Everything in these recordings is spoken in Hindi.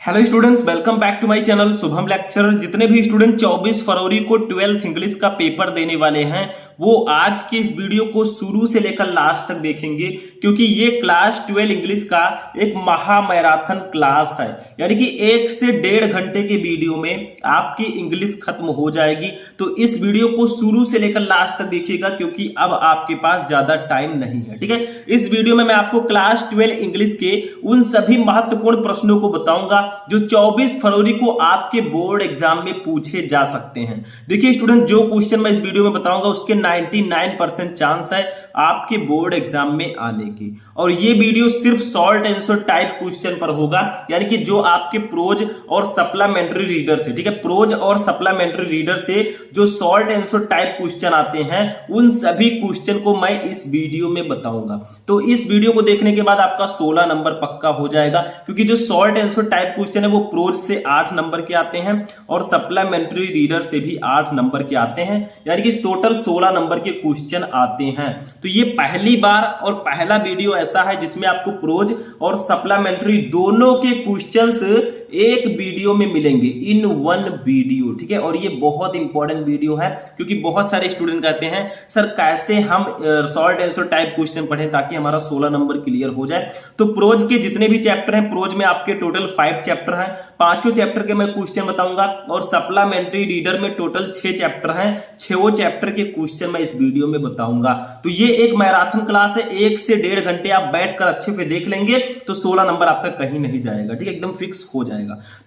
Hello students, welcome back to my channel Shubham lecturer. जितने भी स्टूडेंट 24 फरवरी को 12th इंग्लिश का पेपर देने वाले हैं वो आज के इस वीडियो को शुरू से लेकर लास्ट तक देखेंगे, क्योंकि ये क्लास 12 इंग्लिश का एक महा मैराथन क्लास है। यानी कि 1 से 1.5 घंटे के वीडियो में आपकी इंग्लिश खत्म हो जाएगी। तो इस वीडियो को शुरू से लेकर लास्ट तक देखिएगा, क्योंकि अब आपके पास ज्यादा टाइम नहीं है। ठीक है, इस वीडियो में मैं आपको क्लास 12 इंग्लिश के उन सभी महत्वपूर्ण प्रश्नों को बताऊंगा जो 24 फरवरी को आपके बोर्ड एग्जाम में पूछे जा सकते हैं। देखिए स्टूडेंट, जो क्वेश्चन मैं इस वीडियो में बताऊंगा उसके 99% चांस है आपके बोर्ड एग्जाम में आने की। और ये वीडियो सिर्फ शॉर्ट आंसर टाइप क्वेश्चन पर होगा, यानी कि जो आपके प्रोज और सप्लीमेंट्री रीडर से, ठीक है, प्रोज और सप्लीमेंट्री रीडर से जो शॉर्ट आंसर टाइप क्वेश्चन आते हैं उन सभी क्वेश्चन को मैं इस वीडियो में बताऊंगा। तो इस वीडियो को देखने के बाद आपका 16 नंबर पक्का हो जाएगा, क्योंकि जो शॉर्ट आंसर टाइप क्वेश्चन है वो प्रोज से 8 नंबर के आते हैं और सप्लीमेंट्री रीडर से भी 8 नंबर के आते हैं, यानी कि टोटल 16 नंबर के क्वेश्चन आते हैं। तो ये पहली बार और पहला वीडियो ऐसा है जिसमें आपको प्रोज और सप्लीमेंट्री दोनों के क्वेश्चंस एक वीडियो में मिलेंगे, इन वन वीडियो। ठीक है, और ये बहुत इंपॉर्टेंट वीडियो है, क्योंकि बहुत सारे स्टूडेंट कहते हैं सर कैसे हम शॉर्ट आंसर टाइप क्वेश्चन पढ़ें ताकि हमारा 16 नंबर क्लियर हो जाए। तो प्रोज के जितने भी चैप्टर हैं, प्रोज में आपके टोटल 5 चैप्टर हैं, 5 चैप्टर के मैं क्वेश्चन बताऊंगा, और सप्लीमेंट्री रीडर में टोटल 6 चैप्टर हैं, 6 चैप्टर के क्वेश्चन मैं इस वीडियो में बताऊंगा। तो ये एक मैराथन क्लास है, 1 से 1.5 घंटे आप बैठकर अच्छे से देख लेंगे तो 16 नंबर आपका कहीं नहीं जाएगा। ठीक है, एकदम फिक्स हो जाएगा।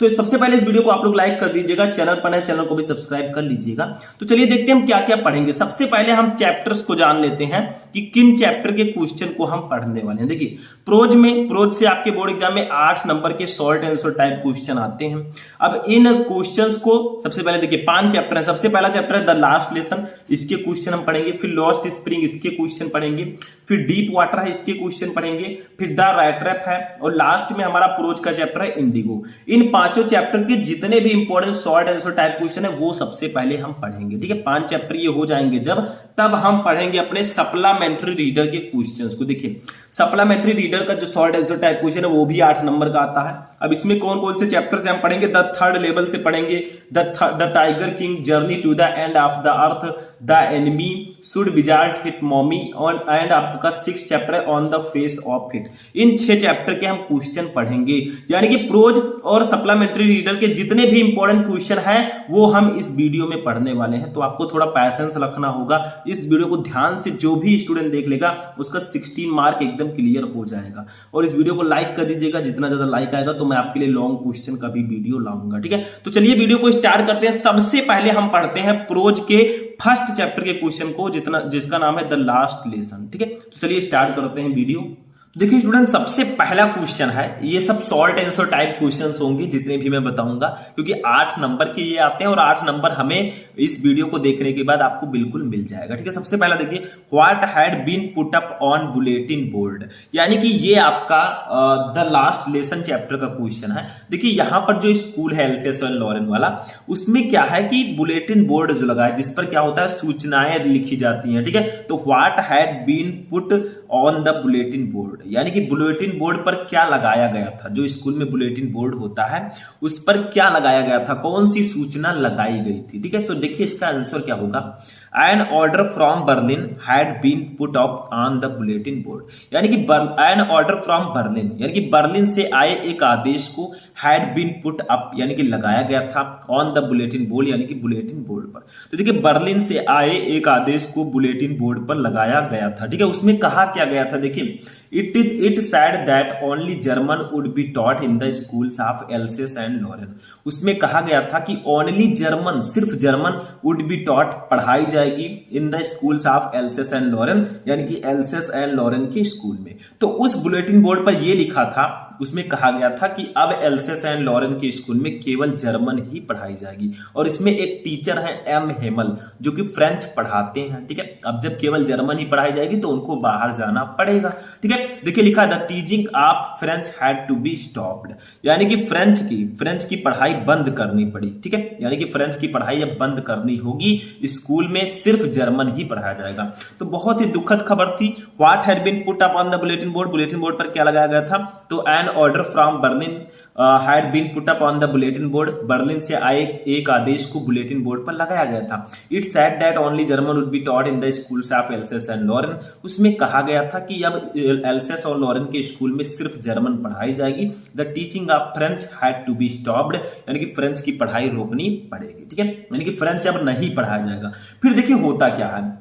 तो सबसे पहले इस वीडियो को आप लोग लाइक कर दीजिएगा, चैनल पर नए चैनल को भी सब्सक्राइब कर लीजिएगा। तो चलिए देखते हैं हम क्या क्या पढ़ेंगे। सबसे पहले हम चैप्टर्स को जान लेते हैं कि किन चैप्टर के क्वेश्चन को हम पढ़ने वाले हैं। देखिए प्रोज से आपके बोर्ड एग्जाम में 8 नंबर के शॉर्ट आंसर टाइप क्वेश्चन आते हैं। अब इन क्वेश्चंस को सबसे पहले देखिए 5 चैप्टर है। सबसे पहला चैप्टर है द लास्ट लेसन, इसके क्वेश्चन हम पढ़ेंगे। फिर लॉस्ट स्प्रिंग, इसके क्वेश्चन पढ़ेंगे। फिर डीप वाटर है, इसके क्वेश्चन पढ़ेंगे। फिर द रैट रैप है, और लास्ट में हमारा प्रोज का चैप्टर है इंडिगो। इन 5 चैप्टर के जितने भी important short answer type question है वो सबसे पहले हम पढ़ेंगे। ठीक है, 5 चैप्टर ये हो जाएंगे जब, तब हम पढ़ेंगे अपने सप्लीमेंट्री रीडर के क्वेश्चंस को। देखिए सप्लीमेंट्री रीडर का जो शॉर्ट आंसर टाइप क्वेश्चन है वो भी 8 नंबर का आता है। अब इसमें कौन कौन से चैप्टर से हम पढ़ेंगे? द थर्ड लेवल से पढ़ेंगे, the tiger king, journey to the end of the earth, the enemy, should wizard hit mommy, and आपका 6 चैप्टर है on the face of it. इन 6 चैप्टर के हम क्वेश्चन पढ़ेंगे, यानी कि प्रोज और सप्लीमेंट्री रीडर के जितने भी इंपॉर्टेंट क्वेश्चन है वो हम इस वीडियो में पढ़ने वाले हैं। तो आपको थोड़ा पैसेंस रखना होगा, इस वीडियो को ध्यान से जो भी स्टूडेंट देख लेगा उसका 16 मार्क एकदम क्लियर हो जाएगा। और इस वीडियो को लाइक कर दीजिएगा, जितना ज्यादा लाइक आएगा तो मैं आपके लिए लॉन्ग क्वेश्चन का भी वीडियो लाऊंगा। ठीक है, तो चलिए वीडियो को स्टार्ट करते हैं। सबसे पहले हम पढ़ते हैं प्रोज के फर्स्ट चैप्टर के क्वेश्चन को, जिसका नाम है द लास्ट लेसन। ठीक है, तो चलिए स्टार्ट करते हैं वीडियो। देखिए स्टूडेंट, सबसे पहला क्वेश्चन है, ये सब शॉर्ट आंसर टाइप क्वेश्चंस होंगे जितने भी मैं बताऊंगा, क्योंकि 8 नंबर के ये आते हैं और 8 नंबर हमें इस वीडियो को देखने के बाद आपको बिल्कुल मिल जाएगा। ठीक है, सबसे पहला देखिए, what had been put up on bulletin board, यानी कि ये आपका द लास्ट लेसन चैप्टर का क्वेश्चन है। देखिए यहां पर जो स्कूल है एलसीएस लॉरेन वाला, उसमें क्या है कि बुलेटिन बोर्ड जो लगा है जिस पर क्या होता है सूचनाएं लिखी जाती हैं। ठीक है, तो what had been put on the bulletin board, यानी कि बुलेटिन बोर्ड पर क्या लगाया गया था। जो स्कूल में बुलेटिन बोर्ड होता है उस पर क्या लगाया गया था, कौन सी सूचना लगाई गई थी। ठीक है, तो देखिए इसका आंसर क्या होगा, an order from Berlin had been put up on the bulletin board, यानी कि एन ऑर्डर फ्रॉम बर्लिन, यानी कि बर्लिन से आए एक आदेश को हैड बीन पुट अप यानी कि लगाया गया था ऑन द बुलेटिन बोर्ड, यानी कि बुलेटिन बोर्ड पर। तो देखिए बर्लिन से आए एक आदेश को बुलेटिन बोर्ड पर लगाया गया था। ठीक है, उसमें कहा क्या गया था, देखिए it said that only German would be taught in the schools of Alsace and Lorraine। उसमें कहा गया था कि ओनली जर्मन, सिर्फ जर्मन would be taught, पढ़ाई जाएगी in the schools of Alsace and Lorraine, यानी कि एल्सेस एंड लॉरेन के स्कूल में। तो उस बुलेटिन बोर्ड पर यह लिखा था, उसमें कहा गया था कि अब एल्सेस एंड लॉरेन के स्कूल में केवल जर्मन ही पढ़ाई जाएगी। और इसमें एक टीचर है एम हेमल जो कि फ्रेंच पढ़ाते हैं। ठीक है, अब जब केवल जर्मन ही पढ़ाई जाएगी तो उनको बाहर जाना पड़ेगा। ठीक है, देखिए लिखा the teaching of French had to be stopped, यानी कि फ्रेंच की पढ़ाई बंद करनी पड़ी। ठीक है, यानी कि फ्रेंच की पढ़ाई अब बंद करनी होगी, स्कूल में सिर्फ जर्मन ही पढ़ाया जाएगा। तो बहुत ही दुखद खबर थी। What had been put up on the bulletin board, bulletin board पर क्या लगाया गया था, तो an order from Berlin had been put up on the bulletin board, Berlin से आए एक आदेश को बुलेटिन बोर्ड पर लगाया गया था। It said that only German would be taught in the schools of Alsace and Lorraine, उसमें कहा गया था कि अब एल्सेस और लॉरेन के स्कूल में सिर्फ जर्मन पढ़ाई जाएगी। The teaching of French had to be stopped, यानी कि फ्रेंच की पढ़ाई रोकनी पड़ेगी, ठीक है, यानी कि फ्रेंच अब नहीं पढ़ाया जाएगा। फिर देखिए होता क्या है,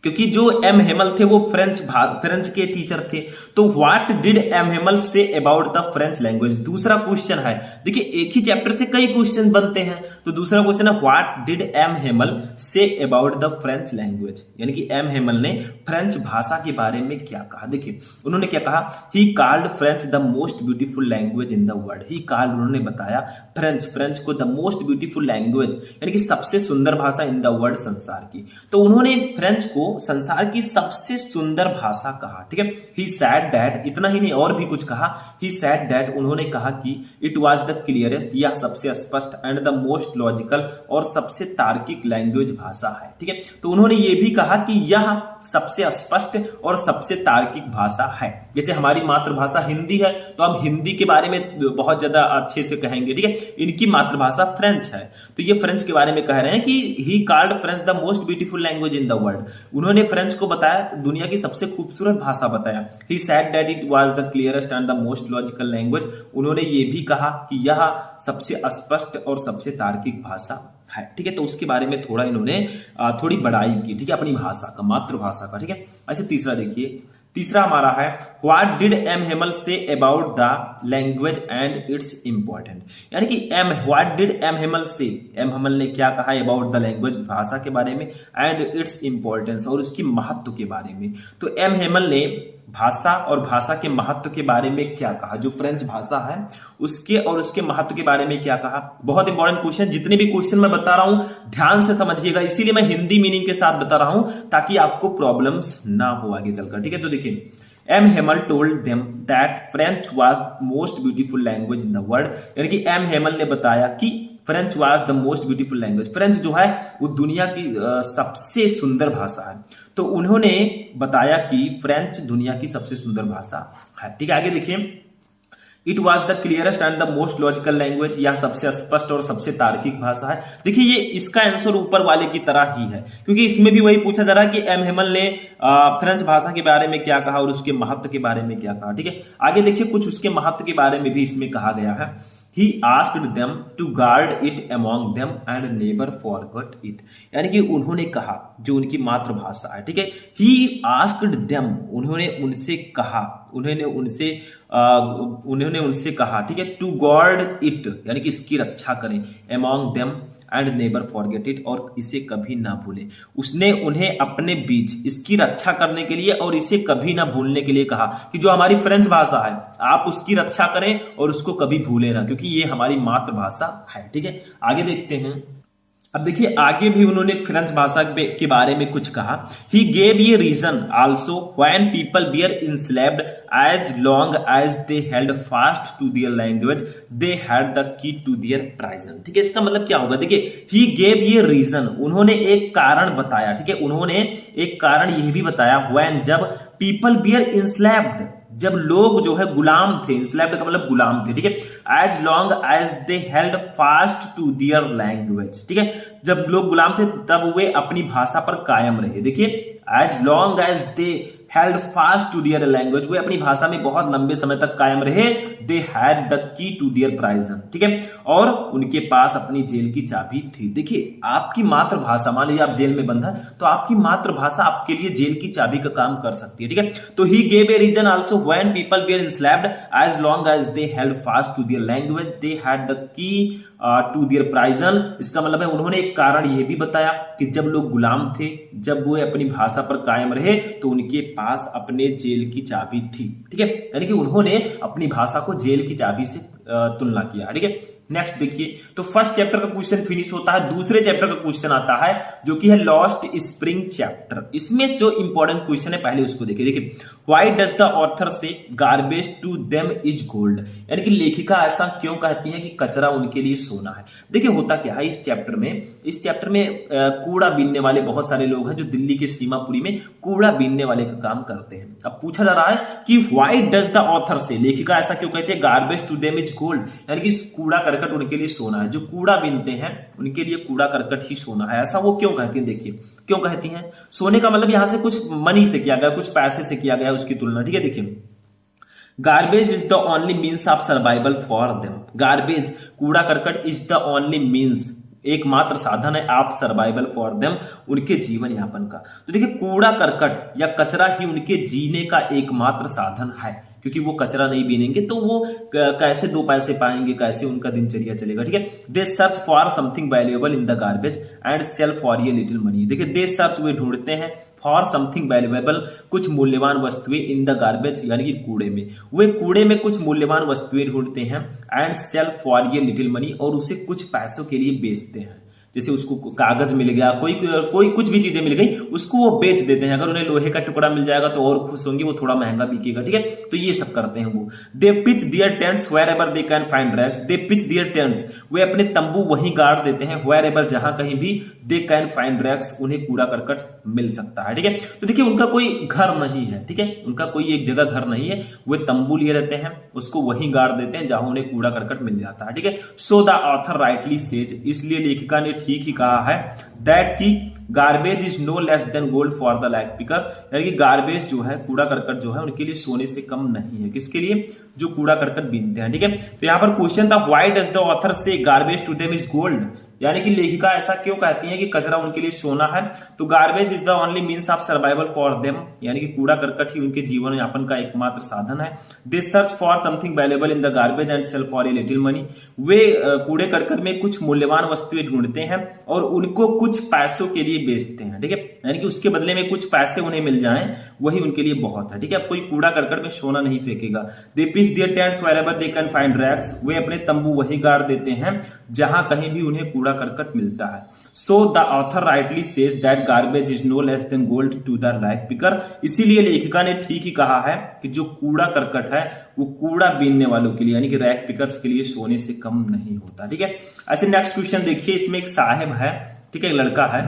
क्योंकि जो एम हेमल थे वो फ्रेंच के टीचर थे, तो what did M Hamel say about the French language, दूसरा क्वेश्चन है। देखिए एक ही चैप्टर से कई क्वेश्चन बनते हैं, तो दूसरा क्वेश्चन है what did M Hamel say about the French language, यानी कि एम हेमल ने फ्रेंच भाषा के बारे में क्या कहा। देखिए उन्होंने क्या कहा, he called French the most beautiful language in the world, he called, उन्होंने बताया फ्रेंच को द मोस्ट ब्यूटीफुल लैंग्वेज, यानी कि सबसे सुंदर भाषा इन द वर्ल्ड, संसार की। तो उन्होंने फ्रेंच को संसार की सबसे सुंदर भाषा कहा, ठीक है। ही सैड दैट, इतना ही नहीं और भी कुछ कहा, ही सैड दैट, उन्होंने कहा कि इट वाज द क्लियरेस्ट, यह सबसे स्पष्ट एंड द मोस्ट लॉजिकल, और सबसे तार्किक लैंग्वेज भाषा है, ठीक है। तो उन्होंने ये भी कहा कि यह सबसे स्पष्ट और सबसे तार्किक भाषा है। जैसे हमारी मातृभाषा हिंदी है, तो हम हिंदी के बारे में बहुत ज्यादा अच्छे से कहेंगे, ठीक है। इनकी मातृभाषा फ्रेंच है, तो ये फ्रेंच के बारे में कह रहे हैं कि he called French the most beautiful language in the world, उन्होंने फ्रेंच को बताया दुनिया की सबसे खूबसूरत भाषा बताया। He said that it was the clearest and the most logical language, उन्होंने ये भी कहा कि यह सबसे स्पष्ट और सबसे तार्किक भाषा है, ठीक है। तो उसके बारे में थोड़ा इन्होंने थोड़ी बड़ाई की, ठीक है, अपनी भाषा का, मातृभाषा का, ठीक है। ऐसे तीसरा देखिए, तीसरा हमारा है what did M Hamel say about the language and it's important, यानी कि व्हाट डिड एम हेमल से, एम हेमल ने क्या कहा अबाउट द लैंग्वेज, भाषा के बारे में, एंड इट्स इंपॉर्टेंस, और उसकी महत्व के बारे में। तो एम हेमल ने भाषा और भाषा के महत्व के बारे में क्या कहा, जो फ्रेंच भाषा है उसके और उसके महत्व के बारे में क्या कहा। बहुत इंपॉर्टेंट क्वेश्चन, जितने भी क्वेश्चन मैं बता रहा हूं ध्यान से समझिएगा, इसीलिए मैं हिंदी मीनिंग के साथ बता रहा हूं ताकि आपको प्रॉब्लम्स ना हो आगे चलकर, ठीक है। तो देखिए M Hamel told them that French was most beautiful language in the world, यानी कि एम हेमल ने बताया कि French was the most beautiful language, French जो है वो दुनिया की सबसे सुंदर भाषा है। तो उन्होंने बताया कि फ्रेंच दुनिया की सबसे सुंदर भाषा है, ठीक है। आगे देखिए, it was the clearest and the most logical language, यह सबसे स्पष्ट और सबसे तार्किक भाषा है। देखिए ये इसका आंसर ऊपर वाले की तरह ही है, क्योंकि इसमें भी वही पूछा जा रहा है कि एम हेमल ने फ्रेंच भाषा के बारे में क्या कहा और उसके महत्व के बारे में क्या कहा, ठीक है। आगे देखिए कुछ उसके महत्व के बारे में भी इसमें कहा गया है। He asked them to guard it among them and never forgot it, यानी कि उन्होंने कहा, जो उनकी मातृभाषा है, ठीक है। He asked them, उन्होंने उनसे कहा, उन्होंने उनसे कहा, ठीक है, to guard it, यानी कि इसकी रक्षा करें, among them and never forget it, और इसे कभी ना भूलें। उसने उन्हें अपने बीच इसकी रक्षा करने के लिए और इसे कभी ना भूलने के लिए कहा कि जो हमारी फ्रेंच भाषा है आप उसकी रक्षा करें और उसको कभी भूलें ना, क्योंकि ये हमारी मातृभाषा है, ठीक है। आगे देखते हैं, अब देखिए आगे भी उन्होंने फ्रेंच भाषा के बारे में कुछ कहा। He gave a reason also when people were enslaved as long as they held fast to their language they had the key to their prison, ठीक है। इसका मतलब क्या होगा, देखिए ही गेव ये रीजन, उन्होंने एक कारण बताया, ठीक है, उन्होंने एक कारण यह भी बताया व्हेन, जब पीपल बियर इंस्लेव्ड, जब लोग जो है गुलाम थे, इंस्लेव्ड का मतलब गुलाम थे, ठीक है, as long as they held fast to their language, ठीक है, जब लोग गुलाम थे तब वे अपनी भाषा पर कायम रहे। देखिए as long as they held fast to their language, वे अपनी भाषा में बहुत लंबे समय तक कायम रहे। They had the key to their prison, ठीक है, और उनके पास अपनी जेल की चाबी थी। देखिए आपकी मातृभाषा, मान लीजिए आप जेल में बंद है तो आपकी मातृभाषा आपके लिए जेल की चाबी का काम कर सकती है, ठीक है। तो he gave a reason also when people were enslaved as long as they held fast to their language they had the key to their prison. इसका मतलब है उन्होंने एक कारण यह भी बताया कि जब लोग गुलाम थे, जब वो अपनी भाषा पर कायम रहे तो उनके पास अपने जेल की चाबी थी, ठीक है, यानी कि उन्होंने अपनी भाषा को जेल की चाबी से तुलना किया, ठीक है। नेक्स्ट देखिए, तो फर्स्ट चैप्टर का क्वेश्चन फिनिश होता है, दूसरे चैप्टर का क्वेश्चन आता है जो कि है लॉस्ट स्प्रिंग चैप्टर। इसमें जो इंपॉर्टेंट क्वेश्चन है पहले उसको देखिए why does the author say garbage to them is gold, यानी कि लेखिका ऐसा क्यों कहती है कि कचरा उनके लिए सोना है। देखिए होता क्या है इस चैप्टर में कूड़ा बीनने वाले बहुत सारे लोग हैं जो दिल्ली के सीमापुरी में कूड़ा बीनने वाले का काम करते हैं। अब पूछा जा रहा है कि व्हाई डज द ऑथर से, लेखिका ऐसा क्यों कहती है garbage to them is gold, यानी कि कूड़ा करकट उनके लिए सोना है, जो कूड़ा बीनते हैं उनके लिए कूड़ा करकट ही सोना है, ऐसा वो क्यों कहती है। देखिए क्यों कहती हैं, सोने का मतलब यहां से कुछ मनी से किया गया, कुछ पैसे से किया गया उसकी तुलना, ठीक है। देखिए garbage is the only means of survival for them, garbage कूड़ा करकट इज द ओनली मीन्स, एकमात्र साधन है आप सर्वाइवल फॉर देम, उनके जीवन यापन का। तो देखिए कूड़ा करकट या कचरा ही उनके जीने का एकमात्र साधन है, क्योंकि वो कचरा नहीं बीनेंगे तो वो कैसे दो पैसे पाएंगे, कैसे उनका दिनचर्या चलेगा, ठीक है। They search for something valuable in the garbage and sell for a little money. देखिए दे सर्च, वे ढूंढते हैं, फॉर समथिंग वैल्यूएबल, कुछ मूल्यवान वस्तुएं, इन द गार्बेज यानी कि कूड़े में, वे कूड़े में कुछ मूल्यवान वस्तुएं ढूंढते हैं, and sell for a little money, और उसे कुछ पैसों के लिए बेचते हैं। जैसे उसको कागज मिल गया, कोई कुछ भी चीजें मिल गई उसको वो बेच देते हैं, अगर उन्हें लोहे का टुकड़ा मिल जाएगा तो और खुश होंगे, वो थोड़ा महंगा बिकेगा, ठीक है। तो ये सब करते हैं वो। They pitch their tents wherever they can find wrecks, they pitch their tents, वे अपने तंबू वहीं गाड़ देते हैं, वेयर एवर जहां कहीं भी, दे कैन फाइंड रैक्स, उन्हें कूड़ा करकट मिल सकता है, ठीक है। तो देखिए उनका कोई घर नहीं है, ठीक है, उनका कोई एक जगह घर नहीं है, वे तंबू लिए रहते हैं, उसको वहीं गाड़ देते हैं जहां उन्हें कूड़ा करकट मिल जाता है, ठीक है। So the author rightly says, इसलिए लेखिका ने ठीक ही कहा है, दैट की garbage is no less than gold for the rag picker, यानी कि गार्बेज जो है कूड़ा करकट जो है उनके लिए सोने से कम नहीं है। किसके लिए, जो कूड़ा करकट बीनते हैं, ठीक है। तो यहां पर क्वेश्चन था why does the author say garbage to them is gold, यानी कि लेखिका ऐसा क्यों कहती है कि कचरा उनके लिए सोना है। तो garbage is the only means of survival for them, यानी कि कूड़ा करकट ही उनके जीवन यापन का एकमात्र साधन है। They search for something valuable in the garbage and sell for a little money, वे कूड़े करकट में कुछ मूल्यवान वस्तुएं ढूंढते हैं और उनको कुछ पैसों के लिए बेचते हैं, ठीक है, यानी कि उसके बदले में कुछ पैसे उन्हें मिल जाएं वही उनके लिए बहुत है, ठीक है। अब कोई कूड़ा करकट में सोना नहीं फेंकेगा। They pitch their tents wherever they can find wrecks, वे अपने तंबू वहीं गाड़ देते हैं जहां कहीं भी उन्हें कूड़ा करकट मिलता है। So the author rightly says that garbage is no less than gold to the rag picker, इसीलिए लेखिका ने ठीक ही कहा है कि जो कूड़ा करकट है वो कूड़ा बीनने वालों के लिए यानी कि रैक पिकर्स के लिए सोने से कम नहीं होता, ठीक है। ऐसे नेक्स्ट क्वेश्चन देखिए, इसमें एक साहब है, ठीक है, लड़का है,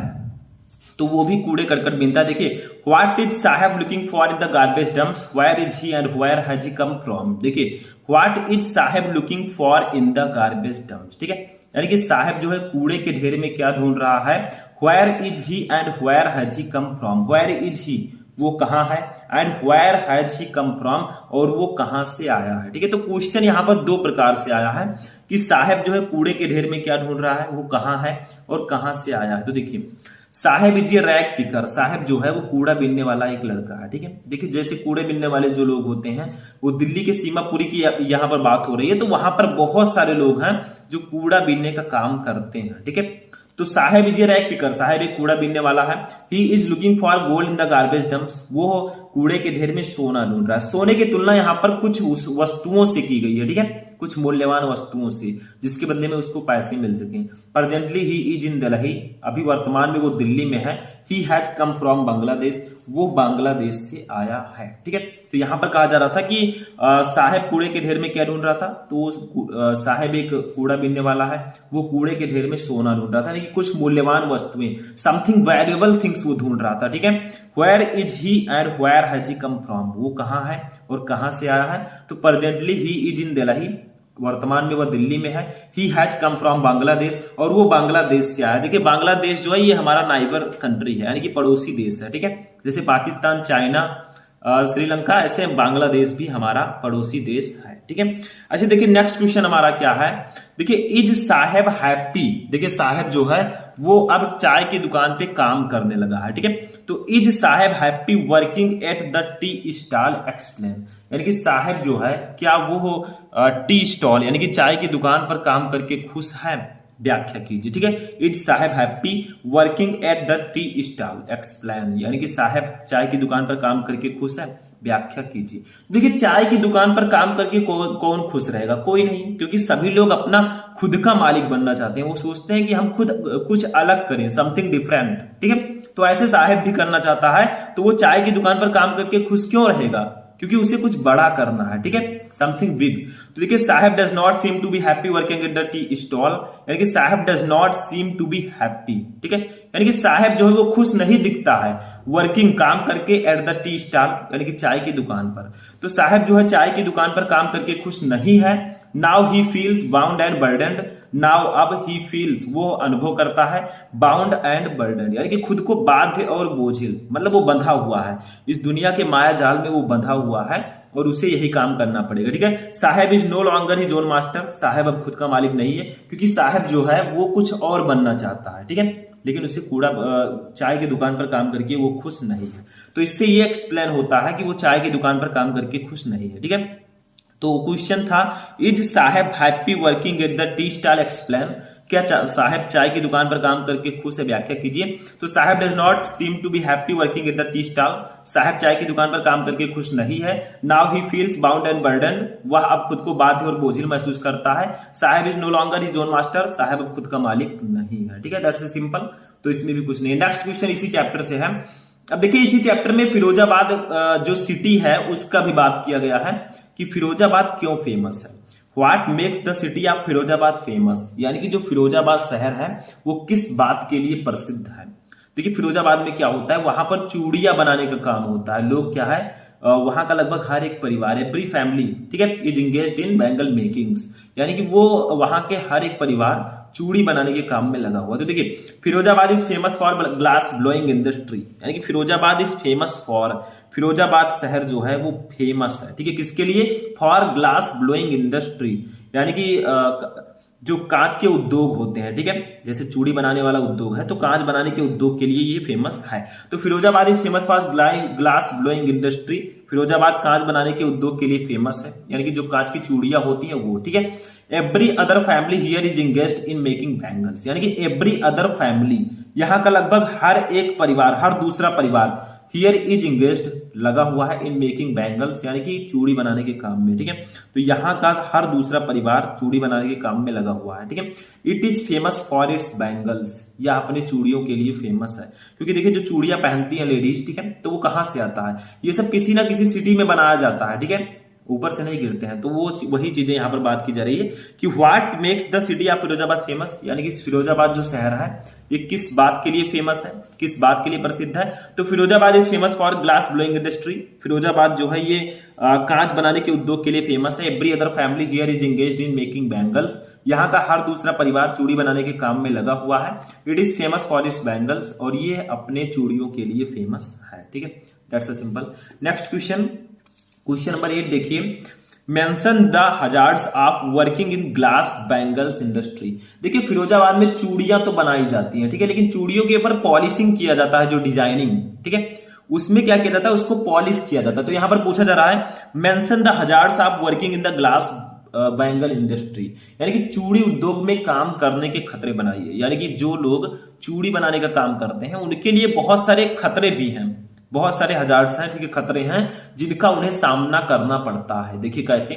तो वो भी कूड़े करकट बीनता है। देखिए what is Saheb looking for in the garbage dumps, where is he and where has he come from. देखिए what is Saheb looking for in the garbage dumps, ठीक है, यानी कि साहब जो है कूड़े के ढेर में क्या ढूंढ रहा है, where is he and where has he come from, where is he वो कहां है, and where has he come from और वो कहां से आया है, ठीक है। तो क्वेश्चन यहां पर दो प्रकार से आया है कि साहब जो है कूड़े के ढेर में क्या ढूंढ रहा है, वो कहां है और कहां से आया है। तो देखिए साहेब इज ये रैक पिकर, साहेब जो है वो कूड़ा बीनने वाला एक लड़का है, ठीक है। देखिए जैसे कूड़े बीनने वाले जो लोग होते हैं वो दिल्ली के सीमापुरी की यहाँ पर बात हो रही है, तो वहां पर बहुत सारे लोग हैं जो कूड़ा बीनने का काम करते हैं, ठीक है। तो साहेब इज ये रैक पिकर, साहेब एक कूड़ा बीनने वाला है। He is looking for gold in the garbage dumps, वो कूड़े के ढेर में सोना ढूंढ रहा है। सोने की तुलना यहाँ पर कुछ वस्तुओं से की गई है, ठीक है, कुछ मूल्यवान वस्तुओं से जिसके बदले में उसको पैसे मिल सके। Presently he is in Delhi, अभी वर्तमान में वो दिल्ली में है। He has come from Bangladesh, वो बांग्लादेश से आया है, ठीक है। तो यहां पर कहा जा रहा था कि साहेब कूड़े के ढेर में क्या ढूंढ रहा था, तो साहेब एक कूड़ा बीनने वाला है, वो कूड़े के ढेर में सोना ढूंढ रहा था, यानी कि कुछ मूल्यवान वस्तुएं, समथिंग वैल्यूएबल थिंग्स वो ढूंढ रहा था, ठीक है। Where is he and where has he come from, वो कहां है और कहां से आया है। तो presently he is in Delhi, वर्तमान में वह दिल्ली में है। He has come from Bangladesh, और वो बांग्लादेश से आया। देखिए बांग्लादेश जो है ये हमारा नाइबर कंट्री है, यानी कि पड़ोसी देश है, ठीक है। जैसे पाकिस्तान, चाइना, श्रीलंका, ऐसे बांग्लादेश भी हमारा पड़ोसी देश है, ठीक है। अच्छा देखिए नेक्स्ट क्वेश्चन हमारा क्या है, देखिए इज साहेब हैप्पी। देखिए साहेब जो है वो अब चाय की दुकान पे काम करने लगा है, ठीक है। तो is Saheb happy working at the tea stall, explain, यानी कि साहेब जो है क्या वो टी स्टॉल यानी कि चाय की दुकान पर काम करके खुश है, व्याख्या कीजिए, ठीक है। Is Saheb happy working at the tea stall, explain, यानी कि साहेब चाय की दुकान पर काम करके खुश है, व्याख्या कीजिए। देखिए चाय की दुकान पर काम करके कौन खुश रहेगा? कोई नहीं, क्योंकि सभी लोग अपना खुद का मालिक बनना चाहते हैं। वो सोचते हैं कि हम खुद कुछ अलग करें, समथिंग डिफरेंट। ठीक है, तो ऐसे साहब भी करना चाहता है, तो वो चाय की दुकान पर काम करके खुश क्यों रहेगा? क्योंकि उसे कुछ बड़ा करना है। ठीक है, समथिंग बिग। तो देखिए Saheb does not seem to be happy working at the tea stall, यानी कि Saheb does not seem to be happy. ठीक है, यानी कि साहब जो है वो खुश नहीं दिखता है वर्किंग काम करके एट द टी स्टॉल, यानी कि चाय की दुकान पर। तो साहब जो है चाय की दुकान पर काम करके खुश नहीं है। Now he feels bound and burdened, now अब ही फील्स वो अनुभव करता है बाउंड एंड बर्डन, यानी कि खुद को बाध्य और बोझिल, मतलब वो बंधा हुआ है, इस दुनिया के माया जाल में वो बंधा हुआ है और उसे यही काम करना पड़ेगा। ठीक है, Saheb is no longer his own master, Saheb अब खुद का मालिक नहीं है, क्योंकि साहब जो है वो कुछ और बनना चाहता है। ठीक है, लेकिन उसे कूड़ा चाय की दुकान पर काम करके वो खुश नहीं है। तो इससे ये एक्सप्लेन होता है कि वो चाय की दुकान पर काम करके खुश नहीं है। ठीक है, तो क्वेश्चन था इज साहब happy working at the tea stall, explain. क्या साहब चाय की दुकान पर काम करके खुश है? व्याख्या कीजिए। तो Saheb does not seem to be happy working at the tea stall, Saheb चाय की दुकान पर काम करके खुश नहीं है। Now he feels bound and burden, वह अब खुद को बाध्य और बोझिल महसूस करता है। Saheb is no longer his own master, Saheb अब खुद का मालिक नहीं है। ठीक है, दैट्स सिंपल। तो इसमें भी कुछ नहीं। नेक्स्ट क्वेश्चन इसी चैप्टर से है। अब देखिए इसी चैप्टर में फिरोजाबाद जो सिटी है उसका भी बात किया गया है कि फिरोजाबाद क्यों फेमस है। What makes the city of Firozabad famous, यानी कि जो फिरोजाबाद शहर है वो किस बात के लिए प्रसिद्ध है। देखिए फिरोजाबाद में क्या होता है, वहां पर चूड़ियां बनाने का काम होता है। लोग क्या है, वहां का लगभग हर एक परिवार, एवरी फैमिली, ठीक है, is engaged in bangle makings, यानी कि वो वहां के हर एक परिवार चूड़ी बनाने के काम में लगा हुआ। तो देखिए Firozabad is famous for glass blowing industry, यानी कि Firozabad is famous for, Firozabad शहर जो है वो फेमस है। ठीक है, किसके लिए? फॉर ग्लास ब्लोइंग इंडस्ट्री, यानी कि जो कांच के उद्योग होते हैं। ठीक है, जैसे चूड़ी बनाने वाला उद्योग है तो कांच बनाने के उद्योग के लिए ये फेमस है। तो Firozabad is famous for glass blowing industry, Firozabad कांच बनाने के उद्योग के लिए फेमस है, यानी कि जो कांच की चूड़ियां होती हैं वो। ठीक है, every other family here is engaged in making bangles, यानी कि एवरी अदर फैमिली, यहाँ का लगभग हर एक परिवार, हर दूसरा परिवार, हियर इज इंगेज्ड लगा हुआ है इन मेकिंग बैंगल्स, यानी कि चूड़ी बनाने के काम में। ठीक है, तो यहाँ का हर दूसरा परिवार चूड़ी बनाने के काम में लगा हुआ है। ठीक है, it is famous for its bangles, यह अपने चूड़ियों के लिए फेमस है, क्योंकि देखिए जो चूड़ियां पहनती हैं लेडीज, ठीक है, तो वो कहाँ से आता है? ये सब किसी ना किसी सिटी में बनाया जाता है। ठीक है, ऊपर से नहीं गिरते हैं। तो वो वही चीजें यहाँ पर बात की जा रही है कि what makes the city of Firozabad famous, यानी कि फिरोजाबाद जो शहर है ये किस बात के लिए फेमस है, किस बात के लिए प्रसिद्ध है। तो Firozabad is famous for glass blowing industry, Firozabad जो है ये कांच बनाने के उद्योग के लिए फेमस है। Every other family here is engaged in making bangles, यहाँ का हर दूसरा परिवार चूड़ी बनाने के काम में लगा हुआ है। It is famous for its bangles, और ये अपने चूड़ियों के लिए फेमस है। ठीक है, that's a simple. Next question, question number 8 देखिए, mention the hazards of working in glass bangles industry. देखिए फिरोजाबाद में चूड़ियां तो बनाई जाती हैं, ठीक है, लेकिन चूड़ियों के ऊपर पॉलिशिंग किया जाता है, जो डिजाइनिंग, ठीक है, उसमें क्या किया जाता है, उसको पॉलिश किया जाता है। तो यहां पर पूछा जा रहा है mention the hazards of working in the glass bangle industry, यानी कि चूड़ी उद्योग में काम करने के खतरे बनाइए, यानी कि जो लोग चूड़ी बनाने का काम करते हैं उनके लिए बहुत सारे खतरे भी हैं, बहुत सारे हजार्ड्स हैं, ठीक है, खतरे हैं जिनका उन्हें सामना करना पड़ता है। देखिए कैसे,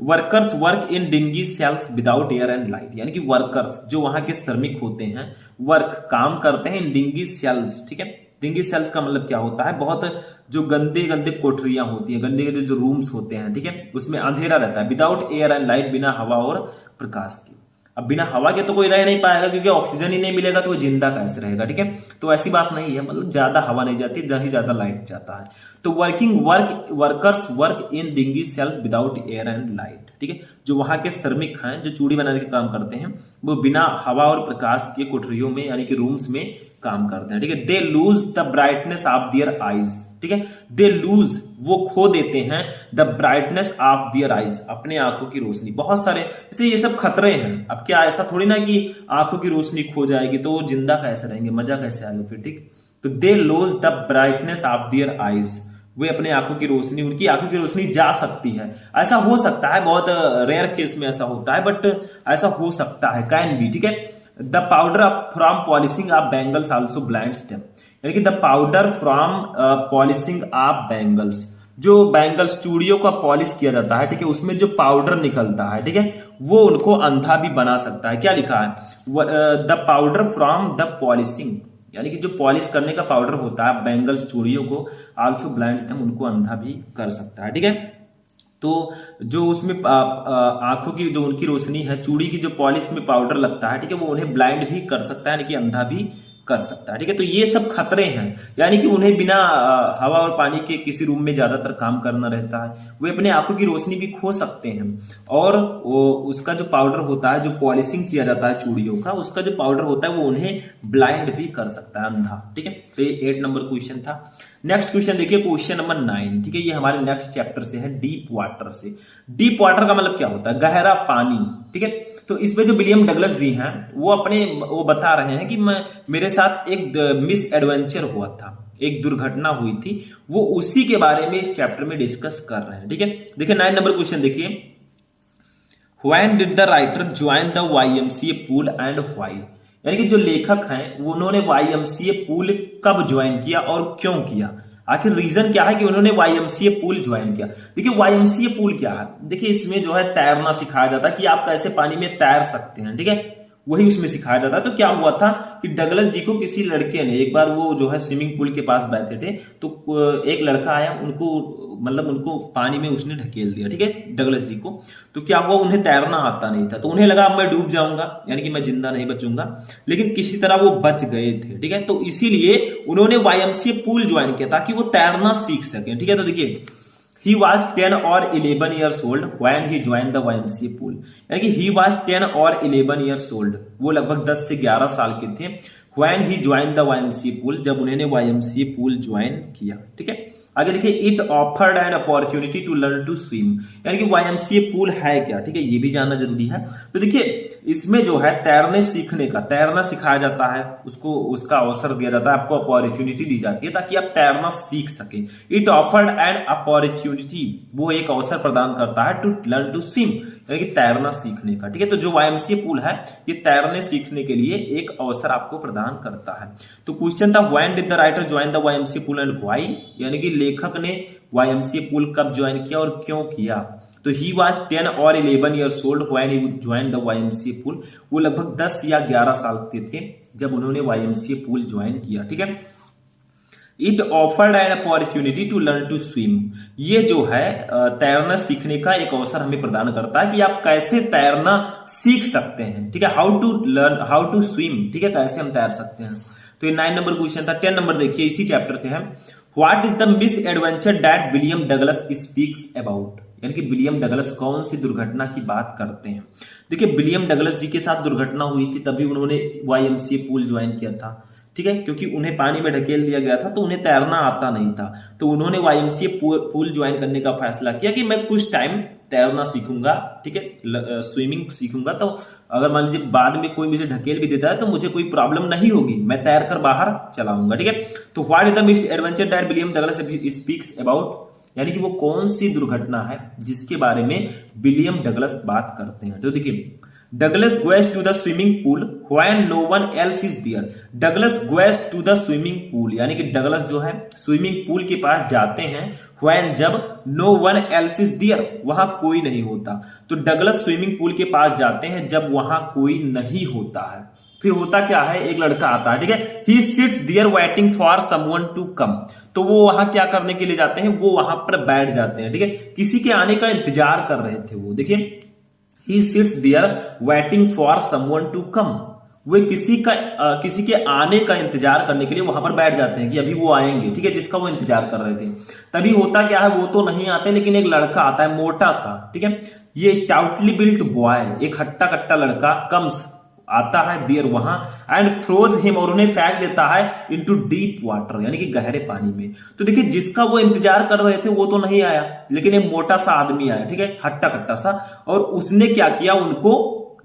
workers work in dingy cells without air and light, यानी कि वर्कर्स जो वहां के श्रमिक होते हैं वर्क काम करते हैं इन डिंगी सेल्स, ठीक है, डिंगी सेल्स का मतलब क्या होता है, बहुत जो गंदे गंदे कोठरियां होती हैं, गंदे गंदे जो रूम्स होते हैं, ठीक है, उसमें अंधेरा रहता है, विदाउट एयर एंड लाइट, बिना हवा और प्रकाश की। अब बिना हवा के तो कोई रह नहीं पाएगा, क्योंकि ऑक्सीजन ही नहीं मिलेगा तो वो जिंदा कैसे रहेगा। ठीक है, तो ऐसी बात नहीं है, मतलब ज्यादा हवा नहीं जाती, ना ही ज्यादा लाइट जाता है। तो workers work in dingy cells without air and light, ठीक है, जो वहां के श्रमिक हैं जो चूड़ी बनाने का काम करते हैं वो बिना हवा और प्रकाश के कोठरियों में यानी कि रूम्स में काम करते हैं। ठीक है, they lose the brightness of their eyes, ठीक है, दे लूज वो खो देते हैं the brightness of their eyes, अपने आंखों की रोशनी। बहुत सारे जैसे ये सब खतरे हैं। अब क्या ऐसा थोड़ी ना कि आंखों की रोशनी खो जाएगी तो वो जिंदा कैसे रहेंगे, मजा कैसे आएगा फिर। ठीक, तो they lose the brightness of their eyes, वे अपने आंखों की रोशनी, उनकी आंखों की रोशनी जा सकती है। ऐसा हो सकता है, बहुत रेयर केस में ऐसा होता है, बट ऐसा हो सकता है, कैन बी। ठीक है, the powder from polishing of bangles also blinds them, यानी कि the powder from polishing of bangles, जो बैंगल्स चूड़ियों का पॉलिश किया जाता है, ठीक है, उसमें जो पाउडर निकलता है, ठीक है, वो उनको अंधा भी बना सकता है। क्या लिखा है? The powder from the polishing, यानी कि जो पॉलिश करने का पाउडर होता है बैंगल्स चूड़ियों को, आल्सो ब्लाइंड्स देम, उनको अंधा भी कर सकता है, ठीक है। तो जो उसमें आंखों की जो उनकी रोशनी है, चूड़ी की जो पॉलिश में पाउडर लगता है, ठीक है, वो उन्हें ब्लाइंड भी कर सकता है, यानी कि अंधा भी कर सकता है, ठीक है। तो ये सब खतरे हैं, यानी कि उन्हें बिना हवा और पानी के किसी रूम में ज्यादातर काम करना रहता है, वे अपने आंखों की रोशनी भी खो सकते हैं। और वो उसका जो पाउडर होता है, जो पॉलिशिंग किया जाता है चूड़ियों का, उसका जो पाउडर होता है वो उन्हें ब्लाइंड भी कर सकता है, अंधा, ठीक है। तो ये 8 नंबर क्वेश्चन था। नेक्स्ट क्वेश्चन देखिए, क्वेश्चन नंबर 9, ठीक है, ये हमारे नेक्स्ट चैप्टर से है, डीप वाटर से। डीप वाटर का मतलब क्या होता है? गहरा पानी, ठीक है। तो इसमें जो विलियम डगलस जी हैं वो बता रहे हैं कि मेरे साथ एक मिस एडवेंचर हुआ था, एक दुर्घटना हुई थी, वो उसी के बारे में इस चैप्टर में डिस्कस कर रहे हैं, ठीक है। देखिए 9 नंबर क्वेश्चन देखिए, when did the writer join the YMCA pool and why? यानी कि जो लेखक हैं उन्होंने YMCA पूल कब ज्वाइन किया और क्यों किया? आखिर रीजन क्या है कि उन्होंने YMCA पूल ज्वाइन किया? देखिए YMCA पूल क्या है, देखिए इसमें जो है तैरना सिखाया जाता है कि आप कैसे पानी में तैर सकते हैं, ठीक है, वही उसमें सिखाया जाता है। तो क्या हुआ था कि डगलस जी को किसी लड़के ने, एक बार वो जो है स्विमिंग पूल के पास बैठे थे, तो एक लड़का आया, उनको पानी में उसने ढकेल दिया, ठीक है, डगलस जी को। तो क्या हुआ, उन्हें तैरना आता नहीं था, तो उन्हें लगा मैं डूब जाऊंगा, यानी कि मैं जिंदा नहीं बचूंगा, लेकिन किसी तरह वो बच गए थे, ठीक है। तो इसीलिए उन्होंने YMCA पूल ज्वाइन किया ताकि वो तैरना सीख सके, ठीक है। तो देखिए He was 10 or 11 years old when he joined the YMCA pool. यानी कि he was 10 or 11 years old, वो लगभग 10 से 11 साल के थे, when he joined the YMCA pool, जब उन्होंने YMCA pool ज्वाइन किया, ठीक है। आगे देखिए, it offered an opportunity to learn to swim, यानी कि YMCA पूल है क्या, ठीक है, ये भी जानना जरूरी है। तो देखिए इसमें जो है तैरने सीखने का, तैरना सिखाया जाता है, उसको उसका अवसर दिया जाता है, आपको अपॉर्चुनिटी दी जाती है ताकि आप तैरना सीख सके। इट ऑफर्ड एन अपॉर्चुनिटी, वो एक अवसर प्रदान करता है, टू लर्न टू स्विम, यानी कि तैरना सीखने का, ठीक है। तो जो YMCA पूल है ये तैरने सीखने के लिए एक अवसर आपको प्रदान करता है। तो क्वेश्चन था, when did the writer join the YMCA pool and why? यानी कि लेखक ने YMCA पूल कब ज्वाइन किया और क्यों किया? तो ही वॉज 10 और 11 years old when he joined the YMCA pool, वो लगभग 10 या 11 साल के थे जब उन्होंने YMCA पूल ज्वाइन किया, ठीक है। It offered an opportunity to learn to swim, ये जो है तैरना सीखने का एक अवसर हमें प्रदान करता है कि आप कैसे तैरना सीख सकते हैं, ठीक है। How to learn how to swim, ठीक है, कैसे हम तैर सकते हैं। तो ये 9 नंबर क्वेश्चन था। 10 नंबर देखिए, इसी चैप्टर से है, what is the miss adventure that William Douglas speaks about? यानी कि विलियम डगलस कौन सी दुर्घटना की बात करते हैं? देखिए विलियम डगलस जी के साथ दुर्घटना हुई थी, तभी उन्होंने YMCA पूल ज्वाइन किया था, ठीक है, क्योंकि उन्हें पानी में ढकेल दिया गया था, तो उन्हें तैरना आता नहीं था, तो उन्होंने YMCA पूल ज्वाइन करने का फैसला किया कि मैं कुछ टाइम तैरना सीखूंगा, ठीक है, स्विमिंग सीखूंगा, तो अगर मान लीजिए बाद में कोई मुझे ढकेल भी देता है तो मुझे कोई प्रॉब्लम नहीं होगी, मैं तैर कर बाहर चलाऊंगा, ठीक है। तो what is the miss adventure that William Douglas speaks about? यानी कि वो कौन सी दुर्घटना है जिसके बारे में विलियम डगलस बात करते हैं? तो देखिए, Douglas goes to the swimming pool when no one else is there. Douglas goes to the swimming pool, यानी कि डगलस जो है स्विमिंग पूल के पास जाते हैं, व्हेन जब no one else is there, वहां कोई नहीं होता। तो डगलस स्विमिंग पूल के पास जाते हैं जब वहां कोई नहीं होता है। फिर होता क्या है, एक लड़का आता है, ठीक है, he sits there waiting for someone to come. तो वो वहां क्या करने के लिए जाते हैं, वो वहां पर बैठ जाते हैं, ठीक है, किसी के आने का इंतजार कर रहे थे वो। देखिए he sits there waiting for someone to come, वे किसी के आने का इंतजार करने के लिए वहां पर बैठ जाते हैं कि अभी वो आएंगे, ठीक है, जिसका वो इंतजार कर रहे थे। तभी होता क्या है, वो तो नहीं आते, लेकिन एक लड़का आता है मोटा सा, ठीक है, ये स्टाउटली बिल्ट बॉय, एक हट्टा कट्टा लड़का कम्स आता है देयर वहां, एंड थ्रोज हिम, और उन्हें फेंक देता है इनटू डीप वाटर, यानी कि गहरे पानी में। तो देखिए जिसका वो इंतजार कर रहे थे वो तो नहीं आया, लेकिन एक मोटा सा आदमी आया, ठीक है, हट्टा कट्टा सा, और उसने क्या किया, उनको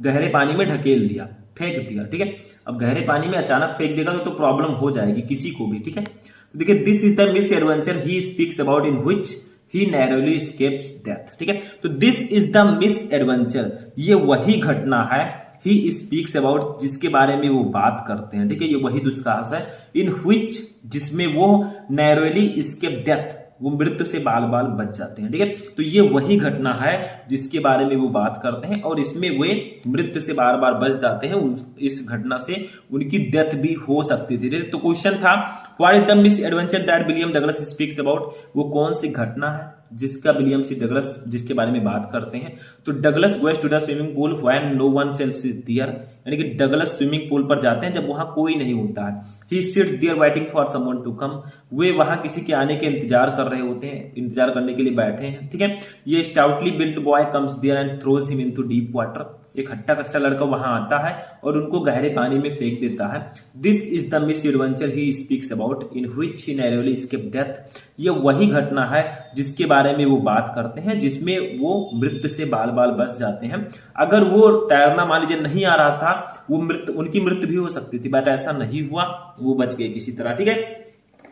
गहरे पानी में ढकेल दिया, फेंक दिया, ठीक है। अब गहरे पानी में अचानक फेंक देगा तो प्रॉब्लम हो जाएगी किसी को भी, ठीक है। तो देखिए this is the miss adventure he speaks about in which he narrowly escapes death, ठीक है। तो this is the miss adventure, ये वही घटना है, ही स्पीक्स अबाउट, जिसके बारे में वो बात करते हैं, ठीक है, ये वही दुस्साहस है, इन व्हिच, जिसमें वो नैरोली एस्केप डेथ, वो मृत्यु से बाल बाल बच जाते हैं। ठीक है, तो ये वही घटना है जिसके बारे में वो बात करते हैं और इसमें वे मृत्यु से बार बार बच जाते हैं। इस घटना से उनकी डेथ भी हो सकती थी। तो क्वेश्चन था what is the miss adventure that William Douglas speaks about, वो कौन सी घटना है जिसका विलियम सी डगलस जिसके बारे में बात करते हैं। तो Douglas goes to the swimming pool when no one else is there, यानी कि डगलस स्विमिंग पूल पर जाते हैं जब वहां कोई नहीं होता है। He sits there waiting for someone to come, वे वहां किसी के आने के इंतजार कर रहे होते हैं, इंतजार करने के लिए बैठे हैं। ठीक है, ये stoutly built boy comes there and throws him into deep water, एक हट्टा कट्टा लड़का वहां आता है और उनको गहरे पानी में फेंक देता है। This is the miss adventure he speaks about in which he narrowly escape death, ये वही घटना है जिसके बारे में वो बात करते हैं जिसमें वो मृत्यु से बाल बाल बच जाते हैं। अगर वो तैरना मान लीजिए नहीं आ रहा था, वो उनकी मृत्यु भी हो सकती थी, बट ऐसा नहीं हुआ, वो बच गए किसी तरह। ठीक है,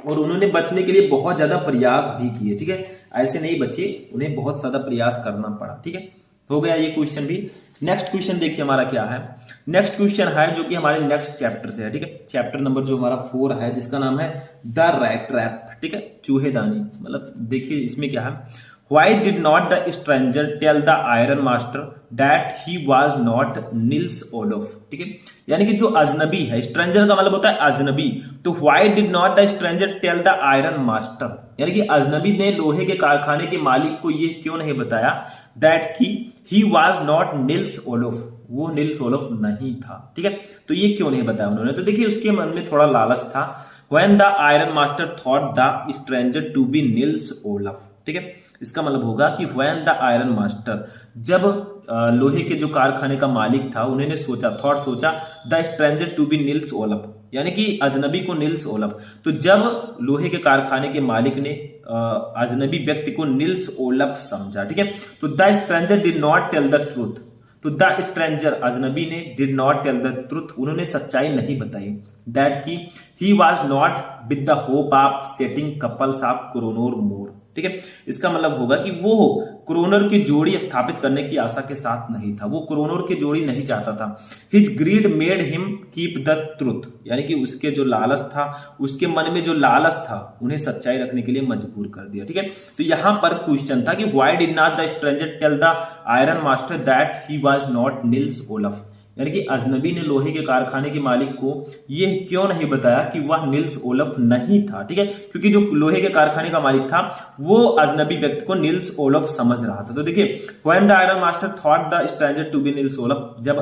और उन्होंने बचने के लिए बहुत ज्यादा प्रयास भी किए। ठीक है, ऐसे नहीं बचे, उन्हें बहुत ज्यादा प्रयास करना पड़ा। ठीक है, हो गया ये क्वेश्चन भी। नेक्स्ट क्वेश्चन देखिए हमारा क्या है। नेक्स्ट क्वेश्चन है जो कि हमारे नेक्स्ट चैप्टर से है। ठीक है, चैप्टर नंबर जो हमारा 4 है जिसका नाम है द रैट ट्रैप। ठीक है, चूहेदानी, मतलब देखिए इसमें क्या है। Why did not the stranger tell the iron master that he was not Nils Olof. ठीक है, यानी कि जो अजनबी है, स्ट्रेंजर का मतलब होता है अजनबी, तो why did not the stranger tell the iron master, यानी कि अजनबी ने लोहे के कारखाने के मालिक को ये क्यों नहीं बताया दैट की he was not Nils Olaf, वो निल्स ओलोफ नहीं था। ठीक है, तो ये क्यों नहीं बताया उन्होंने, तो देखिए उसके मन में थोड़ा लालच था। When the iron master thought the stranger to be Nils Olof. ठीक है, इसका मतलब होगा कि व्हेन द आयरन मास्टर, जब लोहे के जो कारखाने का मालिक था उन्होंने सोचा, थॉट सोचा, the stranger to be Nils Olof, यानी कि अजनबी को निल्स ओलफ, तो जब लोहे के कारखाने के मालिक ने अजनबी व्यक्ति को निल्स ओलफ समझा। ठीक है, तो the stranger did not tell the truth, तो द स्ट्रेंजर अजनबी ने did not tell the truth, उन्होंने सच्चाई नहीं बताई, दैट की he was not with the hope of setting couples of kronor more. ठीक है, इसका मतलब होगा कि वो क्रोनर की जोड़ी स्थापित करने की आशा के साथ नहीं था, वो क्रोनर की जोड़ी नहीं चाहता था। His greed made him keep the truth, यानी कि उसके जो लालच था, उसके मन में जो लालच था, उन्हें सच्चाई रखने के लिए मजबूर कर दिया। ठीक है, तो यहां पर क्वेश्चन था कि why did not the stranger tell the iron master that he was not Nils Olof, यानी कि अजनबी ने लोहे के कारखाने के मालिक को यह क्यों नहीं बताया कि वह निल्स ओलफ नहीं था। ठीक है, क्योंकि जो लोहे के कारखाने का मालिक था वो अजनबी व्यक्ति को निल्स ओलफ समझ रहा था। तो देखिए when the iron master thought the stranger to be Nils Olof, जब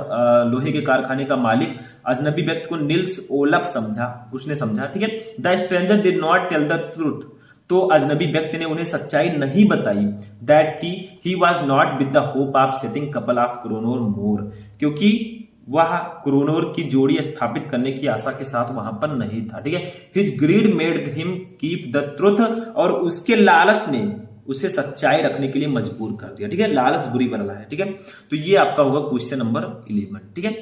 लोहे के कारखाने का मालिक अजनबी व्यक्ति को निल्स ओलफ समझा, उसने समझा। ठीक है, the stranger did not tell the truth, तो अजनबी व्यक्ति ने उन्हें सच्चाई नहीं बताई, दैट की he was not with the hope of setting couple of kronor more, क्योंकि वह क्रोनोर की जोड़ी स्थापित करने की आशा के साथ वहां पर नहीं था। ठीक है, his greed made him keep the truth, और उसके लालच ने उसे सच्चाई रखने के लिए मजबूर कर दिया। ठीक है, लालच बुरी बला है। ठीक है, तो ये आपका होगा क्वेश्चन नंबर 11। ठीक है,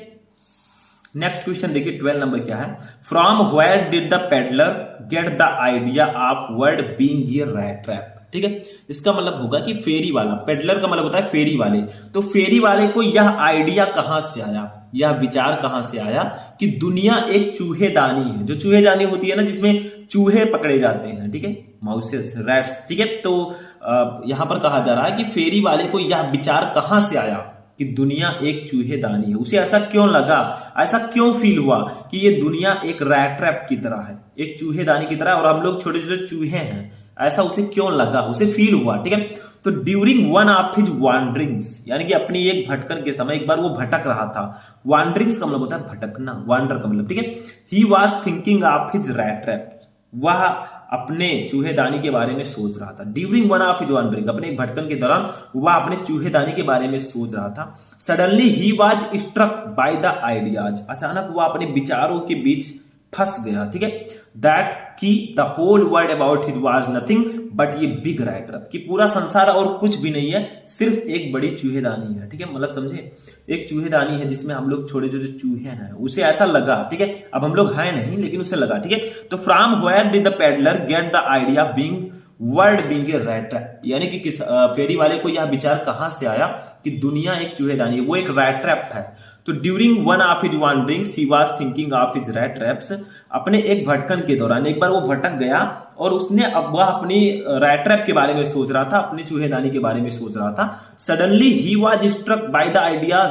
नेक्स्ट क्वेश्चन देखिए 12 नंबर क्या है। From where did the peddler get the idea of world being a rat trap. ठीक है, इसका मतलब होगा कि फेरी वाला, पेडलर का मतलब होता है फेरी वाले, तो फेरी वाले को यह आइडिया कहां से आया, यह विचार कहां से आया कि दुनिया एक चूहेदानी है। जो चूहेदानी होती है ना, जिसमें चूहे पकड़े जाते हैं। ठीक है, माउसेस, रैट्स। ठीक है, तो यहां पर कहा जा रहा है कि फेरी वाले को यह विचार कहां से आया कि दुनिया एक चूहेदानी है। उसे ऐसा क्यों लगा, ऐसा क्यों फील हुआ कि ये दुनिया एक रैट ट्रैप की तरह है, एक चूहेदानी की तरह, और हम लोग छोटे छोटे चूहे हैं, ऐसा उसे क्यों लगा, उसे फील हुआ। ठीक है, तो ड्यूरिंग वन ऑफ हिज वांडरिंग्स, यानी कि अपनी एक भटकन के समय एक बार वो भटक रहा था। वांडरिंग्स का मतलब होता है भटकना, वांडर का मतलब। ठीक है, he was thinking of his rat trap, वह अपने चूहेदानी के बारे में सोच रहा था। During one of his wandering, अपने भटकन के दौरान वह अपने चूहेदानी के बारे में सोच रहा था। Suddenly he was struck by the ideas, अचानक वह अपने विचारों के बीच फंस गया। ठीक है, दैट की the whole world about his was nothing but ये बिग रैट ट्रैप, कि पूरा संसार और कुछ भी नहीं है, सिर्फ एक बड़ी चूहेदानी है। ठीक है, मतलब समझे, एक चूहेदानी है जिसमें हम लोग छोटे छोटे चूहे हैं, उसे ऐसा लगा। ठीक है, अब हम लोग हैं नहीं, लेकिन उसे लगा। ठीक है, तो from where did the peddler get the idea being world being a rat trap, यानी कि फेरी वाले को यह विचार कहां से आया कि दुनिया एक चूहेदानी है, वो एक रैट ट्रैप है। तो during one of his wanderings he was thinking of his rat traps. अपने एक भटकन के दौरान एक बार वो भटक गया और उसने अब वह अपनी रैट ट्रैप के बारे में सोच रहा था, अपनी चूहेदानी के बारे में सोच रहा था। Suddenly he was struck by the ideas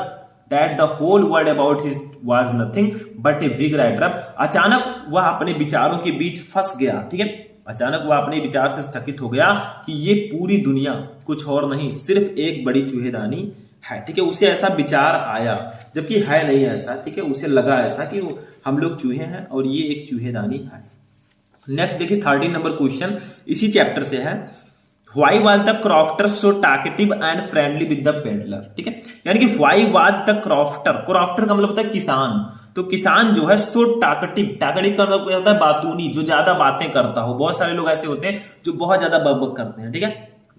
that the whole world about his was nothing but a big rat trap. अचानक वह अपने विचारों के बीच फंस गया, ठीक है। अचानक वह अपने विचार से चकित हो गया कि ये पूरी दुनिया कुछ और नहीं, सिर्फ एक बड़ी चूहेदानी है, ठीक है। उसे ऐसा विचार आया, जबकि है नहीं ऐसा, ठीक है। उसे लगा ऐसा कि हम लोग चूहे हैं और ये एक चूहेदानी है। नेक्स्ट देखिए 13 नंबर क्वेश्चन इसी चैप्टर से है। Why was the crofter so talkative and friendly with the peddler? ठीक है, यानी कि why was the crofter, crofter का मतलब होता है किसान। तो किसान जो है so talkative, talkative का मतलब होता है बातूनी, जो ज्यादा बातें करता हो। बहुत सारे लोग ऐसे होते हैं जो बहुत ज्यादा बक करते हैं, ठीक है।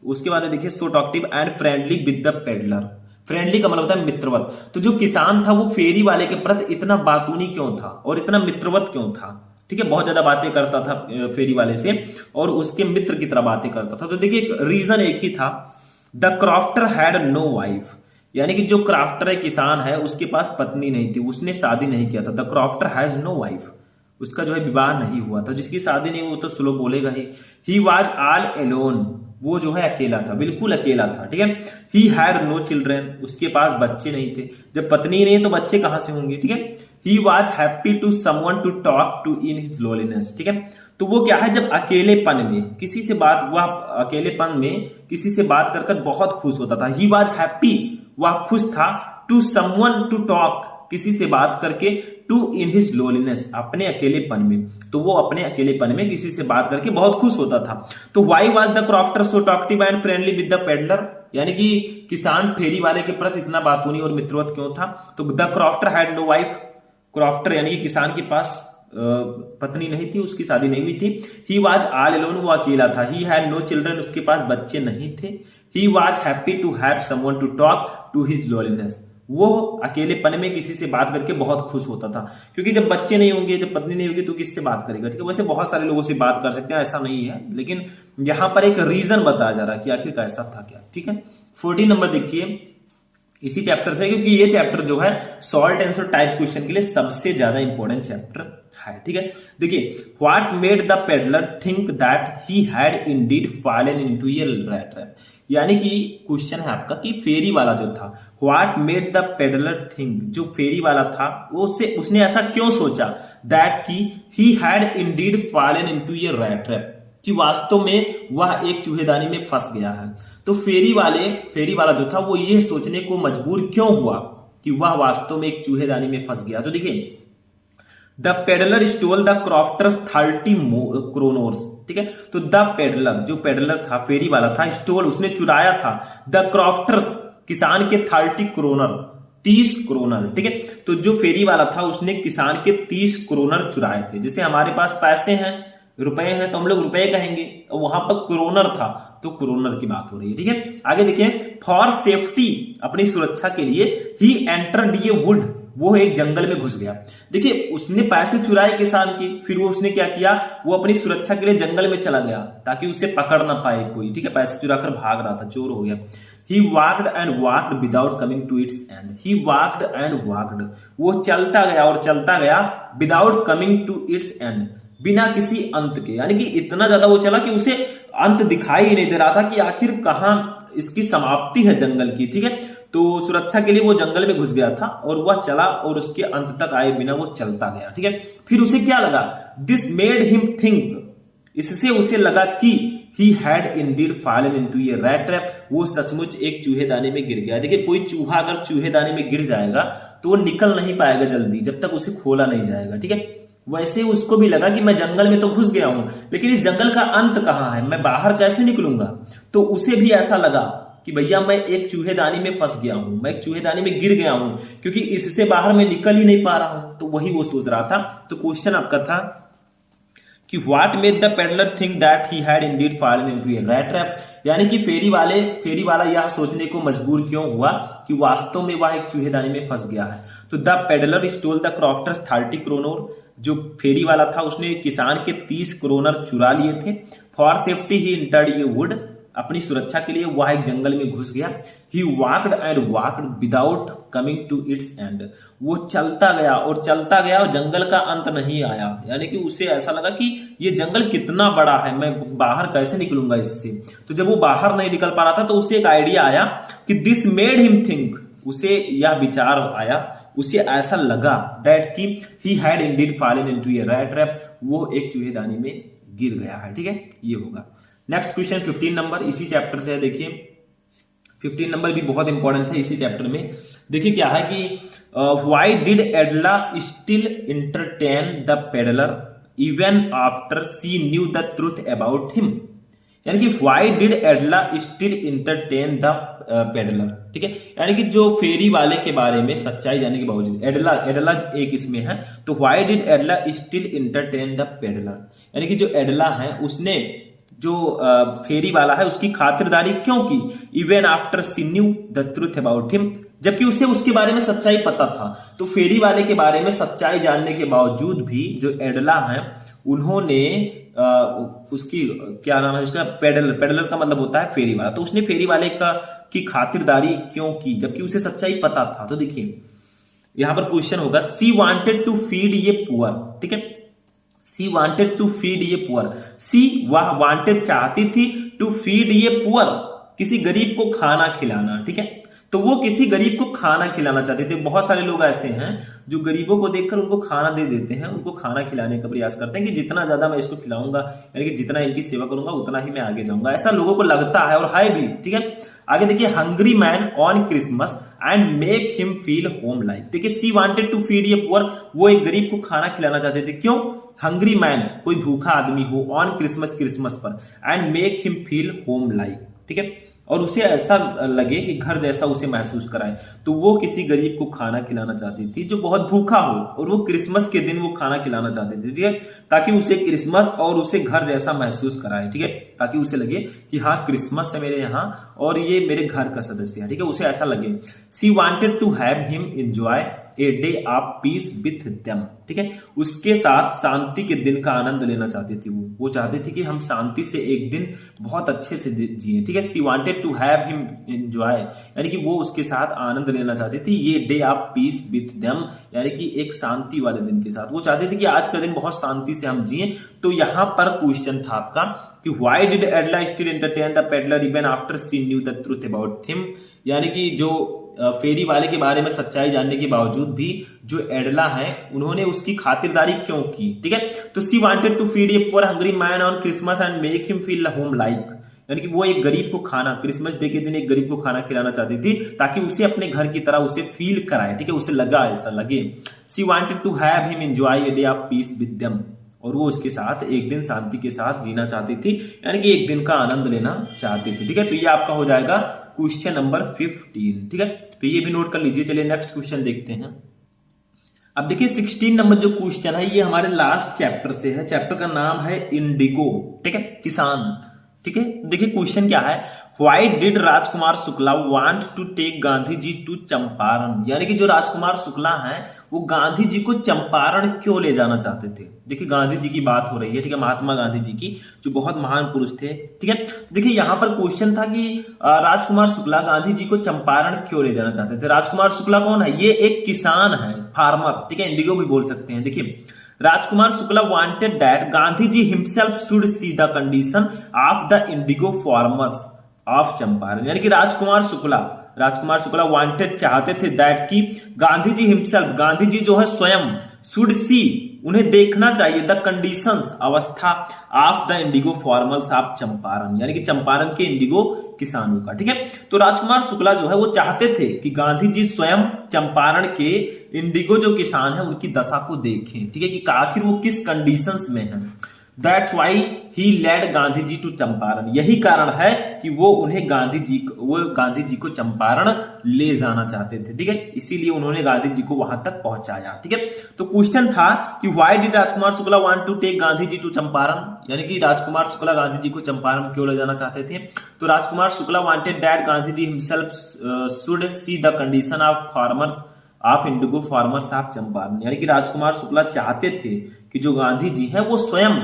उसके बाद देखिए so talkative and friendly with the peddler। Friendly का मतलब होता है मित्रवत। तो जो किसान था वो फेरी वाले के प्रति इतना बातूनी क्यों था और इतना मित्रवत क्यों था, ठीक है। बहुत ज्यादा बातें करता था फेरी वाले से और उसके मित्र की तरह बातें करता था। तो देखिए एक रीजन एक ही था, the crofter had no wife, यानी कि जो क्राफ्टर है, किसान है, उसके पास पत्नी नहीं थी, उसने शादी नहीं किया था। The crofter has no wife, उसका जो है विवाह नहीं हुआ था। जिसकी शादी नहीं हुई वो तो स्लो बोलेगा ही वाज ऑल एलोन, वो जो है अकेला था, बिल्कुल अकेला था, ठीक है। ही हैड नो चिल्ड्रन, उसके पास बच्चे नहीं थे। जब पत्नी नहीं तो बच्चे कहां से होंगे, ठीक है। He was happy to someone to talk to in his loneliness, ठीक है। तो वो क्या है, जब अकेलेपन में किसी से बात, वह अकेलेपन में किसी से बात कर कर बहुत खुश होता था। ही वॉज हैप्पी, वह खुश था, टू समवन टू टॉक, किसी से बात करके, टू इन हिज लोनलीनेस, अपने अकेलेपन में। तो वो अपने अकेलेपन में किसी से बात करके बहुत खुश होता था। तो why was the crafter so talkative and friendly with the peddler, यानी कि किसान फेरी वाले के प्रति इतना बातूनी और मित्रवत क्यों था। तो the crofter had no wife, crofter यानी कि किसान के पास पत्नी नहीं थी, उसकी शादी नहीं हुई थी। ही वाज ऑल एलोन, वो अकेला था। ही हैड नो चिल्ड्रन, उसके पास बच्चे नहीं थे। He was happy to have someone to talk to his loneliness, वो अकेलेपन में किसी से बात करके बहुत खुश होता था। क्योंकि जब बच्चे नहीं होंगे, जब पत्नी नहीं होगी तो किससे बात करेगा, ठीक है। वैसे बहुत सारे लोगों से बात कर सकते हैं, ऐसा नहीं है, लेकिन यहां पर एक रीजन बताया जा रहा है कि आखिर कैसा था क्या, ठीक है। 14 नंबर देखिए इसी चैप्टर से, क्योंकि ये चैप्टर जो है शॉर्ट आंसर टाइप क्वेश्चन के लिए सबसे ज्यादा इंपॉर्टेंट चैप्टर है, ठीक है। देखिए what made the peddler think that he had Indeed fallen into A rat trap, यानी कि क्वेश्चन है आपका कि फेरी वाला जो था, what made the peddler think, जो फेरी वाला था उसने ऐसा क्यों सोचा, दैट की he had Indeed fallen into A rat trap, कि वास्तव में वह एक चूहेदानी में फंस गया है। तो फेरी वाला जो था वो ये सोचने को मजबूर क्यों हुआ कि वह वास्तव में एक चूहेदानी में फंस गया। तो देखिए the peddler stole the crofter's 30 क्रोनोर्स, ठीक है। तो द पेडलर, जो पेडलर था, फेरी वाला था, स्टोल, उसने चुराया था, द क्रॉफ्टर्स, किसान के 30 क्रोनर, 30 क्रोनर, ठीक है। तो जो फेरी वाला था उसने किसान के 30 क्रोनर चुराए थे। जैसे हमारे पास पैसे हैं, रुपए हैं, तो हम लोग रुपए कहेंगे, वहां पर क्रोनर था तो क्रोनर की बात हो रही है, ठीक है। आगे देखिए फॉर सेफ्टी, अपनी सुरक्षा के लिए, ही एंटर्ड ए वुड, वो एक जंगल में घुस गया। देखिए उसने पैसे चुराए किसान की, फिर वो उसने क्या किया, वो अपनी सुरक्षा के लिए जंगल में चला गया ताकि उसे पकड़ ना पाए कोई, ठीक है। पैसे चुराकर भाग रहा था, चोर हो गया। He walked and walked without coming to its end. He walked and walked, वो चलता गया और चलता गया, without coming to its end, बिना किसी अंत के, यानी कि इतना ज्यादा वो चला कि उसे अंत दिखाई ही नहीं दे रहा था कि आखिर कहां इसकी समाप्ति है जंगल की, ठीक है। तो सुरक्षा के लिए वो जंगल में घुस गया था और वह चला और उसके अंत तक आए बिना वो चलता गया, ठीक है। फिर उसे क्या लगा, दिस मेड हिम थिंक, इससे उसे लगा कि he had Indeed fallen into A rat trap, वो सचमुच एक चूहेदानी में गिर गया। देखिए कोई चूहा अगर चूहेदानी में गिर जाएगा तो वो निकल नहीं पाएगा जल्दी जब तक उसे खोला नहीं जाएगा, ठीक है। वैसे उसको भी लगा कि मैं जंगल में तो घुस गया हूं, लेकिन इस जंगल का अंत कहां है, मैं बाहर कैसे निकलूंगा। तो उसे भी ऐसा लगा कि भैया मैं एक चूहेदानी में फंस गया हूं, मैं एक चूहेदानी में गिर गया हूं, क्योंकि इससे बाहर मैं निकल ही नहीं पा रहा हूं। तो वही वो सोच रहा था। तो क्वेश्चन आपका था कि what made the peddler think that he had Indeed fallen into A rat trap, यानी कि फेरी वाला यह सोचने को मजबूर क्यों हुआ कि वास्तव में वह एक चूहेदानी में फंस गया है। तो the peddler stole the crofter's 30 kronor, जो फेरी वाला था उसने किसान के 30 क्रोनर चुरा लिए थे। For safety he entered A would, अपनी सुरक्षा के लिए वह एक जंगल में घुस गया। He walked and walked without coming to its end, वो चलता गया और चलता गया और जंगल का अंत नहीं आया। यानी कि उसे ऐसा लगा कि ये जंगल कितना बड़ा है, मैं बाहर कैसे निकलूंगा इससे। तो जब वो बाहर नहीं निकल पा रहा था तो उसे एक आइडिया आया कि दिस मेड हिम थिंक, उसे यह विचार आया, उसे ऐसा लगा दैट कि he had Indeed fallen into A rat trap, वो एक चूहेदानी में गिर गया है। ठीक है, ये होगा। नेक्स्ट क्वेश्चन 15 नंबर इसी चैप्टर से है। देखिए 15 नंबर भी बहुत इंपॉर्टेंट है इसी चैप्टर में। देखिए क्या है कि why did एडला still entertain the peddler even after she knew the truth about him. यानी कि why did एडला still entertain the peddler. ठीक है, यानी कि जो फेरी वाले के बारे में सच्चाई जानने के बावजूद, एडला एक इसमें है, तो why did एडला still entertain the peddler, यानी कि जो एडला है उसने जो फेरी वाला है उसकी खातिरदारी क्यों की। Even after she knew the truth about him, जबकि उसे उसके बारे में सच्चाई पता था। तो फेरी वाले के बारे में सच्चाई जानने के बावजूद भी जो एडला है उन्होंने उसकी क्या नाम है उसका, पेडलर का मतलब होता है फेरी वाला, तो उसने फेरी वाले की खातिरदारी क्यों की जबकि उसे सच्चाई पता था। तो देखिए यहां पर क्वेश्चन होगा सी वांटेड टू फीड ये पुअर। ठीक है, सी वांटेड टू फीड ये पुअर, सी वह वांटेड चाहती थी टू फीड ये पुअर, किसी गरीब को खाना खिलाना। ठीक है, तो वो किसी गरीब को खाना खिलाना चाहते थे। बहुत सारे लोग ऐसे हैं जो गरीबों को देखकर उनको खाना दे देते हैं, उनको खाना खिलाने का प्रयास करते हैं कि जितना ज्यादा मैं इसको खिलाऊंगा, यानी कि जितना इनकी सेवा करूंगा उतना ही मैं आगे जाऊंगा। ऐसा लोगों को लगता है और है भी। ठीक है, आगे देखिए hungry man on Christmas and make him feel home like. देखिए सी वांटेड टू फीड ये पुअर, वो एक गरीब को खाना खिलाना चाहते थे। क्यों? हंग्री मैन कोई भूखा आदमी हो, ऑन क्रिसमस पर, and make him feel home like. ठीक है, और उसे ऐसा लगे कि घर जैसा उसे महसूस कराए, तो वो किसी गरीब को खाना खिलाना चाहती थी जो बहुत भूखा हो, और वो क्रिसमस के दिन वो खाना खिलाना चाहती थी। ठीक है, ताकि उसे क्रिसमस और उसे घर जैसा महसूस कराए। ठीक है, ताकि उसे लगे कि हाँ क्रिसमस है मेरे यहाँ और ये मेरे घर का सदस्य है। ठीक है, उसे ऐसा लगे। She wanted to have him enjoy a day of peace with them. ठीक है, उसके साथ शांति के दिन का आनंद लेना चाहती थी। वो चाहती थी कि हम शांति से एक दिन बहुत अच्छे से जिए। ठीक है, she wanted to have him enjoy, यानी कि वो उसके साथ आनंद लेना चाहती थी ये day of peace with them, यानी कि एक शांति वाले दिन के साथ। वो चाहती थी कि आज का दिन बहुत शांति से हम जिए। तो यहां पर क्वेश्चन था आपका कि why did एडला still entertain the peddler even after she knew the truth about him, यानी कि जो फेरी वाले के बारे में सच्चाई जानने के बावजूद भी जो एडला है उन्होंने उसकी खातिरदारी क्यों की। ठीक है, तो she wanted to feed a poor hungry man on Christmas and make him feel home like, यानी कि वो एक गरीब को खाना, क्रिसमस डे के दिन एक गरीब को खाना खिलाना चाहती थी ताकि उसे अपने घर की तरह उसे फील कराए। ठीक है, उसे लगा ऐसा लगे। She wanted to have him enjoy a day of peace with them, और वो उसके साथ एक दिन शांति के साथ जीना चाहती थी, यानी कि एक दिन का आनंद लेना चाहती थी। ठीक है, तो ये आपका हो जाएगा क्वेश्चन नंबर 15। ठीक है, तो ये भी नोट कर लीजिए। चलिए नेक्स्ट क्वेश्चन देखते हैं। अब देखिए 16 नंबर जो क्वेश्चन है ये हमारे लास्ट चैप्टर से है। चैप्टर का नाम है इंडिगो। ठीक है, किसान। ठीक है, देखिए क्वेश्चन क्या है, why did Rajkumar Shukla want to take Gandhi ji to Champaran, यानी कि जो राजकुमार शुक्ला हैं वो गांधी जी को चंपारण क्यों ले जाना चाहते थे। देखिए गांधी जी की बात हो रही है। ठीक है, महात्मा गांधी जी की, जो बहुत महान पुरुष थे। ठीक है, देखिए यहां पर क्वेश्चन था कि राजकुमार शुक्ला गांधी जी को चंपारण क्यों ले जाना चाहते थे। राजकुमार शुक्ला कौन है? ये एक किसान है, फार्मर। ठीक है, इंडिगो भी बोल सकते हैं। देखिए Rajkumar Shukla wanted that Gandhi ji himself should see the condition of the indigo farmers of Champaran, यानी कि राजकुमार शुक्ला वांटेड चाहते थे दैट कि गांधी जी हिमसेल्फ, गांधी जी जो है स्वयं, शुड सी उन्हें देखना चाहिए द कंडीशंस अवस्था of the indigo farmers of Champaran, यानी कि चंपारण के इंडिगो किसानों का। ठीक है, तो राजकुमार शुक्ला जो है वो चाहते थे कि गांधी जी स्वयं चंपारण के इंडिगो जो किसान है उनकी दशा को देखें। ठीक है, कि आखिर वो किस कंडीशंस में है। That's why he led Gandhi ji to Champaran, यही कारण है कि वो गांधी जी को चंपारण ले जाना चाहते थे। ठीक है, इसीलिए उन्होंने गांधी जी को वहां तक पहुंचाया। ठीक है, तो क्वेश्चन था कि why did Rajkumar Shukla want to take Gandhi ji to Champaran, यानी कि राजकुमार शुक्ला गांधी जी को चंपारण क्यों ले जाना चाहते थे। तो Rajkumar Shukla wanted that Gandhi ji himself should see the condition of farmers of indigo farmers of Champaran, यानी कि राजकुमार शुक्ला चाहते थे कि जो गांधी जी हैं वो स्वयं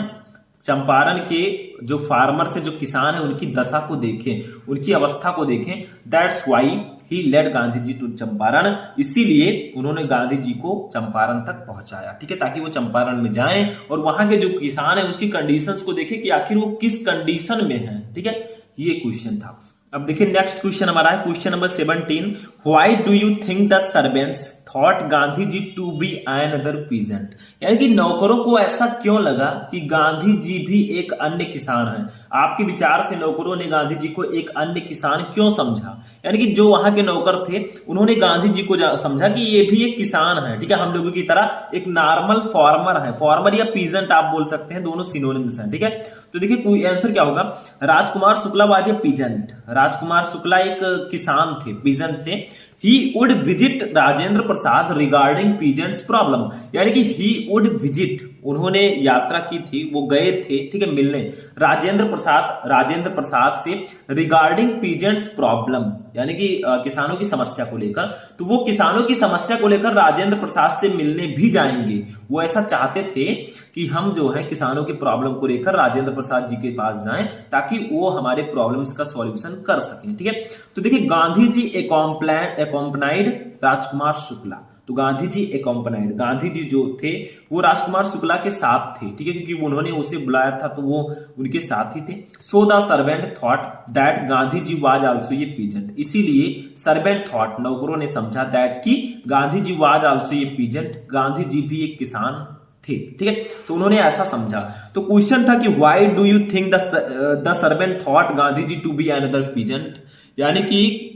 चंपारण के जो फार्मर से जो किसान है उनकी दशा को देखें, उनकी अवस्था को देखें। That's why he led Gandhi ji to Champaran, इसीलिए उन्होंने गांधी जी को चंपारण तक पहुंचाया, ठीक है, ताकि वो चंपारण में जाएं और वहां के जो किसान है उसकी कंडीशंस को देखें कि आखिर वो किस कंडीशन में है, ठीक है, ये क्वेश्चन था। अब देखिए नेक्स्ट क्वेश्चन हमारा है question number 17। Why do you think the servants thought Gandhi ji to be another peasant, यानी कि नौकरों को ऐसा क्यों लगा कि गांधी जी भी एक अन्य किसान है। आपके विचार से नौकरों ने गांधी जी को एक अन्य किसान क्यों समझा, यानी कि जो वहां के नौकर थे उन्होंने गांधी जी को समझा कि ये भी एक किसान है, ठीक है, हम लोगों की तरह एक नॉर्मल फार्मर है। फार्मर या पीजेंट आप बोल सकते हैं, दोनों सिनोनिम्स हैं, ठीक है। तो देखिए कोई आंसर क्या होगा, राजकुमार Shukla was a peasant, Rajkumar Shukla एक किसान थे, पीजेंट थे। He would visit Rajendra Prasad regarding peasants problem, यानी कि ही वुड विजिट, उन्होंने यात्रा की थी, वो गए थे, ठीक है, मिलने राजेंद्र प्रसाद से रिगार्डिंग पीजेंट्स प्रॉब्लम, यानी कि किसानों की समस्या को लेकर। तो वो किसानों की समस्या को लेकर राजेंद्र प्रसाद से मिलने भी जाएंगे, वो ऐसा चाहते थे कि हम जो है किसानों की प्रॉब्लम को लेकर राजेंद्र प्रसाद जी के पास जाएं ताकि वो हमारे प्रॉब्लम्स का सॉल्यूशन कर सकें, ठीक है। तो देखिए गांधी जी एकॉम्पनाइड राजकुमार शुक्ला, तो गांधी जी एकॉम्पनाइड, गांधी जी जो थे वो राजकुमार शुक्ला के साथ थे, ठीक है, क्योंकि उन्होंने उसे बुलाया था तो वो उनके साथ ही थे। So the servant thought that Gandhi ji was also a peasant, इसीलिए सर्वेंट थॉट, नौकरों ने समझा, दैट कि Gandhi ji was also a peasant, Gandhi ji भी एक किसान थे, ठीक है, तो उन्होंने ऐसा समझा। तो क्वेश्चन था कि why do you think the servant thought Gandhi ji to be another peasant, यानी कि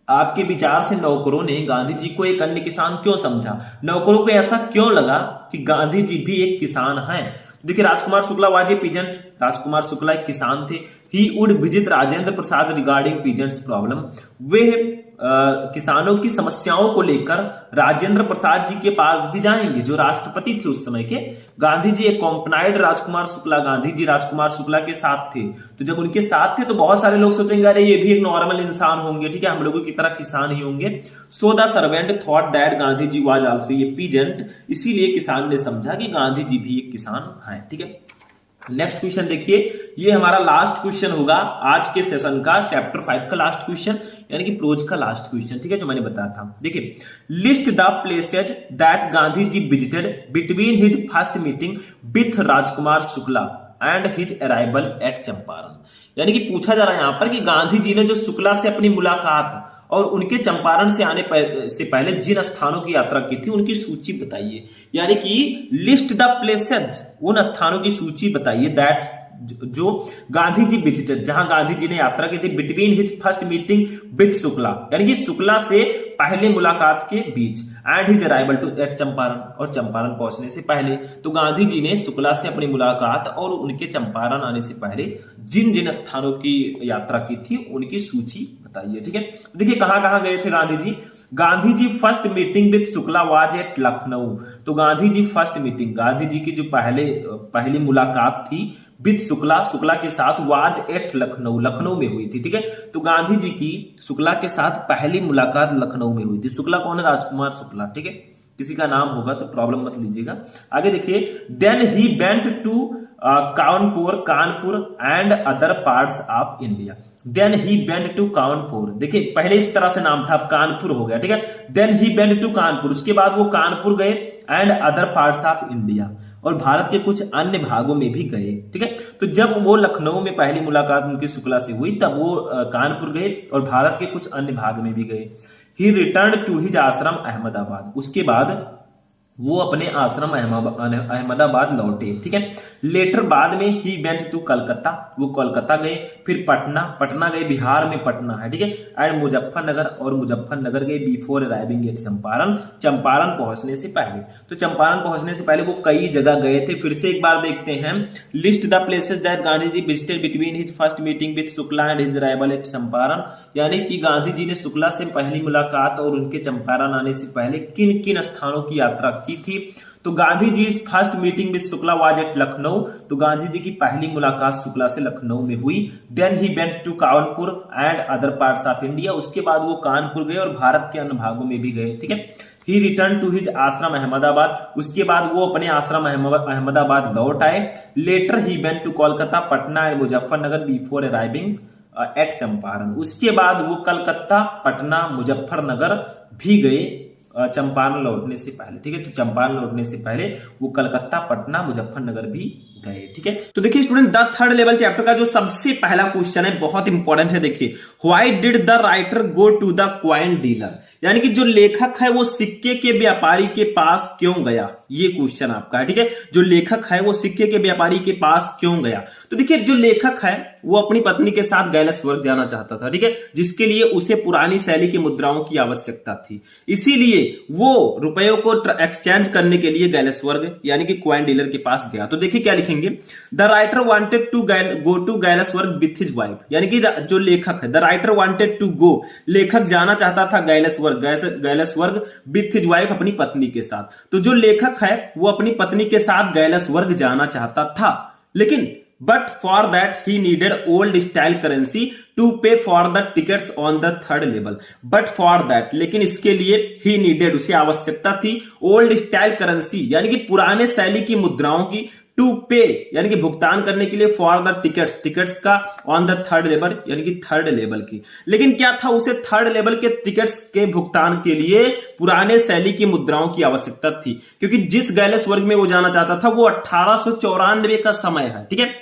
आपके विचार से नौकरों ने गांधी जी को एक अन्य किसान क्यों समझा, नौकरों को ऐसा क्यों लगा कि गांधी जी भी एक किसान हैं। देखिए Rajkumar Shukla was a peasant, Rajkumar Shukla एक किसान थे। He would visit Rajendra Prasad regarding peasants problem, वे किसानों की समस्याओं को लेकर राजेंद्र प्रसाद जी के पास भी जाएंगे जो राष्ट्रपति थे उस समय के। गांधी जी एकॉम्पनाइड राजकुमार शुक्ला, गांधी जी राजकुमार शुक्ला के साथ थे। तो जब उनके साथ थे तो बहुत सारे लोग सोचेंगे अरे ये भी एक नॉर्मल इंसान होंगे, ठीक है, हम लोगों की तरह किसान ही होंगे। So the servant thought that Gandhi ji was also a peasant, इसीलिए किसान ने समझा कि गांधी जी भी एक किसान है, ठीक है। नेक्स्ट क्वेश्चन देखिए, ये हमारा लास्ट क्वेश्चन होगा आज के सेशन का, चैप्टर 5 का लास्ट क्वेश्चन, यानी कि प्रोज का लास्ट क्वेश्चन, ठीक है, जो मैंने बताया था। देखिए list the places that Gandhi ji visited between his first meeting with Rajkumar Shukla and his arrival at Champaran, यानी कि पूछा जा रहा है यहां पर कि गांधी जी ने जो शुक्ला से अपनी मुलाकात और उनके चंपारण से आने से पहले जिन स्थानों की यात्रा की थी उनकी सूची बताइए, यानी कि लिस्ट द प्लेसेज, उन स्थानों की सूची बताइए दैट जो गांधी जी विजिटेड, जहां गांधी जी ने यात्रा की थी, between his first meeting with Shukla, यानी कि शुक्ला से पहले मुलाकात के बीच, and his arrival to at Champaran, और चंपारण पहुंचने से पहले। तो गांधी जी ने शुक्ला से अपनी मुलाकात और उनके चंपारण आने से पहले जिन जिन स्थानों की यात्रा की थी उनकी सूची बताइए, ठीक है। देखिए कहां कहां गए थे Gandhi ji. Gandhi ji first meeting with Shukla was at Lucknow, तो गांधी जी फर्स्ट मीटिंग, गांधी जी की जो पहली मुलाकात थी विद शुक्ला, शुक्ला के साथ, वाज एट लखनऊ, लखनऊ में हुई थी, ठीक है। तो गांधी जी की शुक्ला के साथ पहली मुलाकात लखनऊ में हुई थी। शुक्ला कौन है? राजकुमार शुक्ला, ठीक है, किसी का नाम होगा तो प्रॉब्लम मत लीजिएगा। आगे देखिए, then he went to Kanpur and other parts of India, then he went to Kanpur, देखिए पहले इस तरह से नाम था, अब कानपुर हो गया, ठीक है। Then he went to Kanpur, उसके बाद वो कानपुर गए, and other parts of India, और भारत के कुछ अन्य भागों में भी गए, ठीक है। तो जब वो लखनऊ में पहली मुलाकात उनकी शुक्ला से हुई तब वो कानपुर गए और भारत के कुछ अन्य भाग में भी गए। ही रिटर्न टू हिज आश्रम अहमदाबाद, उसके बाद वो अपने आश्रम अहमदाबाद लौटे, ठीक है। लेटर बाद में ही वेंट टू कलकत्ता, वो कोलकाता गए, फिर पटना गए, बिहार में पटना है, ठीक है, एंड मुजफ्फरनगर, और मुजफ्फरनगर गए बिफोर अराइविंग एट चंपारण पहुंचने से पहले। तो चंपारण पहुंचने से पहले वो कई जगह गए थे। फिर से एक बार देखते हैं, list the places that Gandhi ji visited between his first meeting with Shukla and his arrival at Champaran, यानी कि गांधी जी ने शुक्ला से पहली मुलाकात और उनके चंपारण आने से पहले किन किन स्थानों की यात्रा की थी। तो Gandhi ji first meeting with Shukla was at Lucknow, तो गांधी जी की पहली मुलाकात शुक्ला से लखनऊ में हुई। Then he went to Kanpur and other parts of India, उसके बाद वो कानपुर गए और भारत के अन्य भागों में भी गए, ठीक है। ही रिटर्न टू हिज आश्रम अहमदाबाद, उसके बाद वो अपने आश्रम अहमदाबाद लौट आए। Later he went to Kolkata, Patna and Muzaffarnagar before arriving at Champaran, उसके बाद वो कलकत्ता, पटना, मुजफ्फरनगर भी गए चंपारण लौटने से पहले। ठीक है, तो चंपारण लौटने से पहले वो कलकत्ता, पटना, मुजफ्फरनगर भी गए। ठीक है, तो देखिए student, the third level chapter का जो सबसे पहला क्वेश्चन है बहुत इंपॉर्टेंट है। देखिए, why did the writer go to the coin dealer, यानी कि जो लेखक है वो सिक्के के व्यापारी के पास क्यों गया, ये क्वेश्चन आपका है। ठीक है, जो लेखक है वो सिक्के के व्यापारी के पास क्यों गया। तो देखिए, जो लेखक है वो अपनी पत्नी के साथ गैलेसबर्ग जाना चाहता था। ठीक है, जिसके लिए उसे पुरानी शैली की मुद्राओं की आवश्यकता थी, इसीलिए वो रुपयों को एक्सचेंज करने के लिए गैलेसबर्ग यानी कि कॉइन डीलर के पास गया। तो देखिए क्या लिखेंगे, the writer wanted to go to Galesburg with his wife, यानी कि जो लेखक है, the writer wanted to go, लेखक जाना चाहता था गैलेसबर्ग विथ हिज वाइफ, अपनी पत्नी के साथ। तो जो लेखक है वो अपनी पत्नी के साथ गैलेसबर्ग जाना चाहता था, लेकिन but for that he needed old style currency to pay for the tickets on the third level. But for that, लेकिन इसके लिए ही नीडेड, उसे आवश्यकता थी ओल्ड स्टाइल करेंसी यानी कि पुराने शैली की मुद्राओं की, टू पे यानी कि भुगतान करने के लिए, फॉर द टिकट्स का, ऑन द थर्ड लेवल यानी कि थर्ड लेवल की। लेकिन क्या था, उसे थर्ड लेवल के टिकट्स के भुगतान के लिए पुराने शैली की मुद्राओं की आवश्यकता थी, क्योंकि जिस गैलेसबर्ग में वो जाना चाहता था वो 1894 का समय है। ठीक है,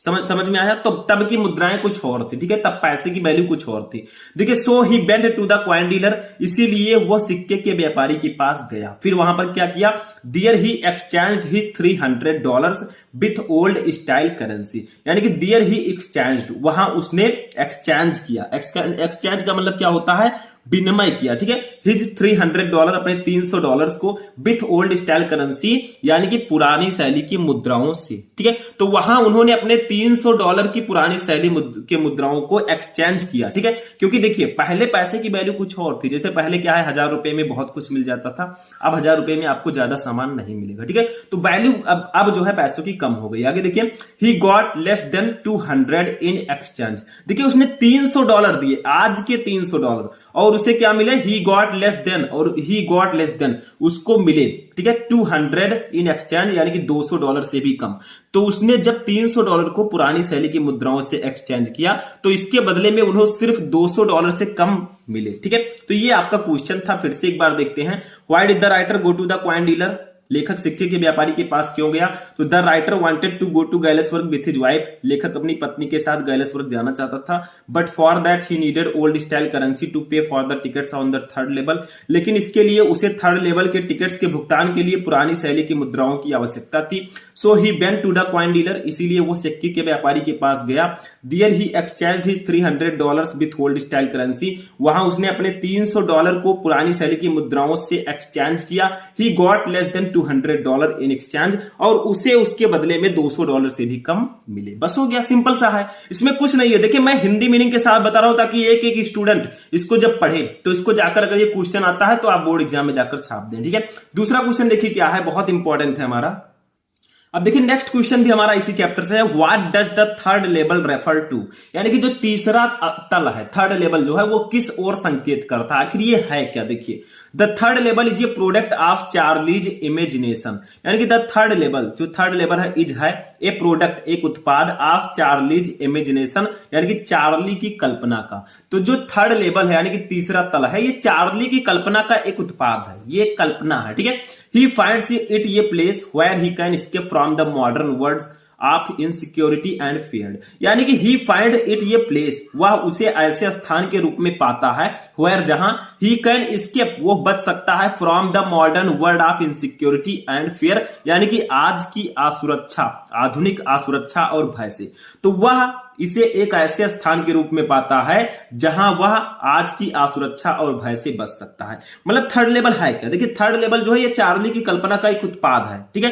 समझ में आया। तो तब की मुद्राएं कुछ और थी। ठीक है, तब पैसे की वैल्यू कुछ और थी। देखिए, so he went to the coin dealer, इसीलिए वो सिक्के के व्यापारी के पास गया। फिर वहां पर क्या किया, there he exchanged his $300 with old style currency, यानी कि देयर ही एक्सचेंज्ड, वहां उसने एक्सचेंज किया। एक्सचेंज का मतलब क्या होता है, विनिमय किया। ठीक है, हिज $300, अपने $300 को, विथ ओल्ड स्टाइल करेंसी यानी कि पुरानी शैली की मुद्राओं से। ठीक है, तो वहां उन्होंने अपने $300 की पुरानी शैली के मुद्राओं को एक्सचेंज किया। ठीक है, क्योंकि देखिए पहले पैसे की वैल्यू कुछ और थी। जैसे पहले क्या है, 1000 रुपए में बहुत कुछ मिल जाता था, अब 1000 रुपए में आपको ज्यादा सामान नहीं मिलेगा। ठीक है, तो वैल्यू अब जो है पैसों की कम हो गई। आगे देखिए, he got less than 200 in exchange. देखिए, उसने $300 दिए, आज के $300, और उसे क्या मिले, ही गॉट लेस देन, और ही गॉट लेस देन उसको मिले। ठीक है, 200 इन एक्सचेंज यानी कि $200 से भी कम। तो उसने जब $300 को पुरानी शैली की मुद्राओं से एक्सचेंज किया, तो इसके बदले में उन्हें सिर्फ $200 से कम मिले। ठीक है, तो ये आपका क्वेश्चन था। फिर से एक बार देखते हैं, why did the writer go to the coin dealer, लेखक सिक्के के व्यापारी के पास क्यों गया। तो the writer wanted to go to Galesburg with his wife, लेखक अपनी पत्नी के साथ गैलेसबर्ग जाना चाहता था। But for that he needed old style currency to pay for the tickets on the third level, लेकिन इसके लिए उसे थर्ड लेवल के टिकट्स के भुगतान के लिए पुरानी शैली की मुद्राओं की आवश्यकता थी। So he went to the coin dealer, इसीलिए वो सिक्के के व्यापारी के पास गया। There he exchanged his $300 with old style currency, वहां उसने अपने $300 को पुरानी शैली की मुद्राओं से एक्सचेंज किया। He got less than $200 in exchange, और उसे उसके बदले में $200 से भी कम मिले। बस हो गया, सिंपल सा है, इसमें कुछ नहीं है। देखिए, मैं हिंदी मीनिंग के साथ बता रहा हूं ताकि एक एक स्टूडेंट इसको जब पढ़े तो इसको जाकर अगर ये क्वेश्चन आता है तो आप बोर्ड एग्जाम में जाकर छाप दें। ठीक है, दूसरा क्वेश्चन देखिए क्या है, बहुत इंपॉर्टेंट है हमारा। अब देखिए नेक्स्ट क्वेश्चन भी हमारा इसी चैप्टर से है, what does the third level refer to, यानी कि जो तीसरा तल है, थर्ड लेवल जो है वो किस ओर संकेत करता है, आखिर ये है क्या। देखिए, the third level is a product of Charlie's imagination, यानी कि द थर्ड लेवल, जो थर्ड लेवल है, इज है ए प्रोडक्ट, एक उत्पाद, ऑफ चार्लीज इमेजिनेशन, यानी कि चार्ली की कल्पना का। तो जो थर्ड लेवल है यानी कि तीसरा तल है, ये चार्ली की कल्पना का एक उत्पाद है, ये कल्पना है। ठीक है, he finds it a place where he can escape from the modern world of insecurity and fear, यानी कि he find it a place, वह उसे ऐसे स्थान के रूप में पाता है, वेयर जहां ही कैन एस्केप, वो बच सकता है, from the modern world of insecurity and fear, यानी कि आज की असुरक्षा, आधुनिक असुरक्षा और भय से। तो वह इसे एक ऐसे स्थान के रूप में पाता है जहां वह आज की असुरक्षा और भय से बच सकता है। मतलब थर्ड लेवल है क्या, देखिए थर्ड लेवल जो है ये चार्ली की कल्पना का एक उत्पाद है। ठीक है,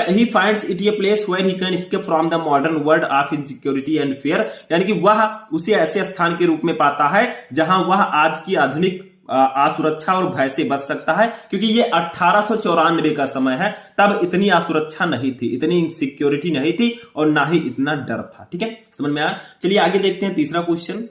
he finds it a place where he can escape from the modern world of insecurity and fear, यानी कि वह उसे ऐसे स्थान के रूप में पाता है जहां वह आज की आधुनिक असुरक्षा और भय से बच सकता है, क्योंकि ये 1894 का समय है, तब इतनी असुरक्षा नहीं थी, इतनी इनसिक्योरिटी नहीं थी और ना ही इतना डर था। ठीक है, समझ में आया। चलिए आगे देखते हैं तीसरा क्वेश्चन।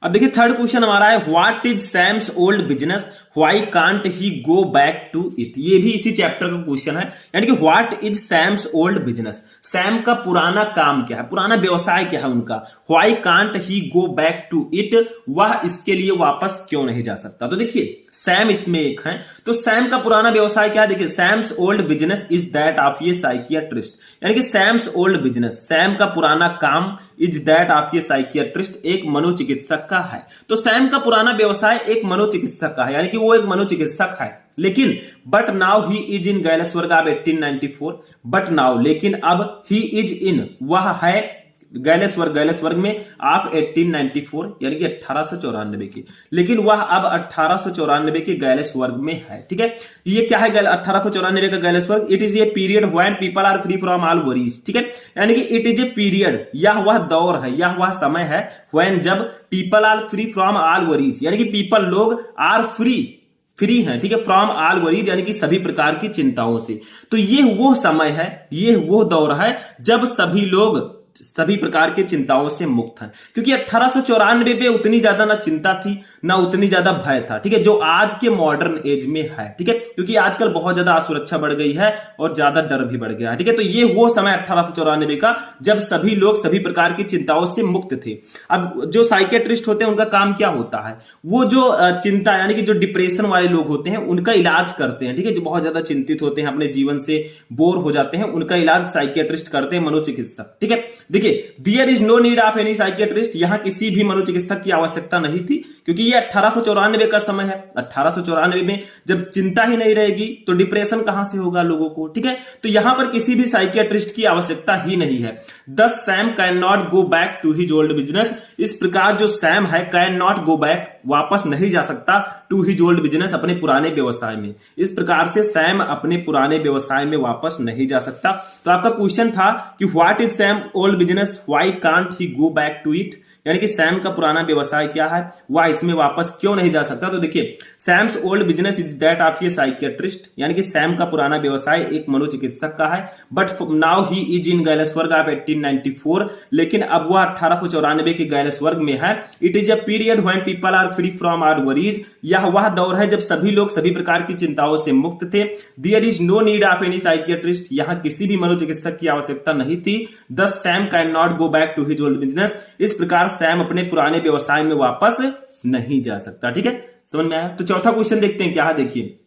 अब देखिए थर्ड क्वेश्चन हमारा है, what is Sam's old business why can't he go back to it, ये भी इसी चैप्टर का क्वेश्चन है। यानी कि what is Sam's old business, Sam का पुराना काम क्या है, पुराना व्यवसाय क्या है उनका। Why can't he go back to it, वह इसके लिए वापस क्यों नहीं जा सकता। तो देखिए सैम इसमें एक है, तो सैम का पुराना व्यवसाय क्या है, देखिए Sam's old business is that of a psychiatrist, यानी कि सैम्स ओल्ड बिजनेस, सैम का पुराना काम is that of a psychiatrist, एक मनोचिकित्सक का है। तो सैम का पुराना व्यवसाय एक मनोचिकित्सक का है, यानी कि वो एक मनोचिकित्सक है। लेकिन but now he is in Galesburg of 1894, but now लेकिन अब ही इज इन, वह है गैलेसवर्ग में ऑफ 1894, यानी कि 1894 की, लेकिन वह अब 1894 के गैलेसवर्ग में है। ठीक है, ये क्या है 1894 का Galesburg, it is a period when people are free from all worries. ठीक है, यानी कि इट इज ए पीरियड, यह वह दौर है, यह वह समय है, व्हेन जब people are free from all worries, यानी कि पीपल लोग आर फ्री हैं, ठीक है, फ्रॉम ऑल वरीज, यानी कि सभी प्रकार की चिंताओं से। तो ये वो समय है, ये वो दौर है जब सभी लोग सभी प्रकार की चिंताओं से मुक्त हैं, क्योंकि 1894 पे उतनी ज्यादा ना चिंता थी ना उतनी ज्यादा भय था। ठीक है, जो आज के मॉडर्न एज में है। ठीक है, क्योंकि आजकल बहुत ज्यादा असुरक्षा बढ़ गई है और ज्यादा डर भी बढ़ गया है। ठीक है, तो ये वो समय 1894 का जब सभी लोग सभी प्रकार की चिंताओं से मुक्त थे। अब जो साइकियाट्रिस्ट होते हैं उनका काम क्या होता है, वो जो चिंता यानी कि जो डिप्रेशन वाले लोग होते हैं उनका इलाज करते हैं। ठीक है, जो बहुत ज्यादा चिंतित होते हैं, अपने जीवन से बोर हो जाते हैं, उनका इलाज साइकियाट्रिस्ट करते हैं, मनोचिकित्सक। ठीक है, देखिए there is no need of any psychiatrist, यहां किसी भी मनोचिकित्सक की आवश्यकता नहीं थी, क्योंकि ये 1894 का समय है। 1894 में जब चिंता ही नहीं रहेगी तो डिप्रेशन कहां से होगा लोगों को। ठीक है, तो यहां पर किसी भी साइकियाट्रिस्ट की आवश्यकता ही नहीं है। Thus Sam can not go back to his old business, इस प्रकार जो सैम है कैन नॉट गो बैक, वापस नहीं जा सकता, टू हिज ओल्ड बिजनेस, अपने पुराने व्यवसाय में। इस प्रकार से सैम अपने पुराने व्यवसाय में वापस नहीं जा सकता। तो आपका क्वेश्चन था कि what is Sam old business, why can't he go back to it, यानी कि सैम का पुराना व्यवसाय क्या है, वह इसमें वापस क्यों नहीं जा सकता। तो देखिए Sam's old business is that of a psychiatrist, यानी कि सैम का पुराना व्यवसाय एक मनोचिकित्सक का है। But now he is in Galesburg of 1894, लेकिन अब वह 1894 के गैलेसवर्ग में है। It is a period when people are free from our worries, यह वह दौर है जब सभी लोग सभी प्रकार की चिंताओं से मुक्त थे। There is no need of any psychiatrist, यहां किसी भी मनोचिकित्सक की आवश्यकता नहीं थी। Thus Sam can not go back to his old business, इस प्रकार सैम अपने पुराने व्यवसाय में वापस नहीं जा सकता। ठीक है, समझ में आया। तो चौथा क्वेश्चन देखते हैं क्या है, देखिए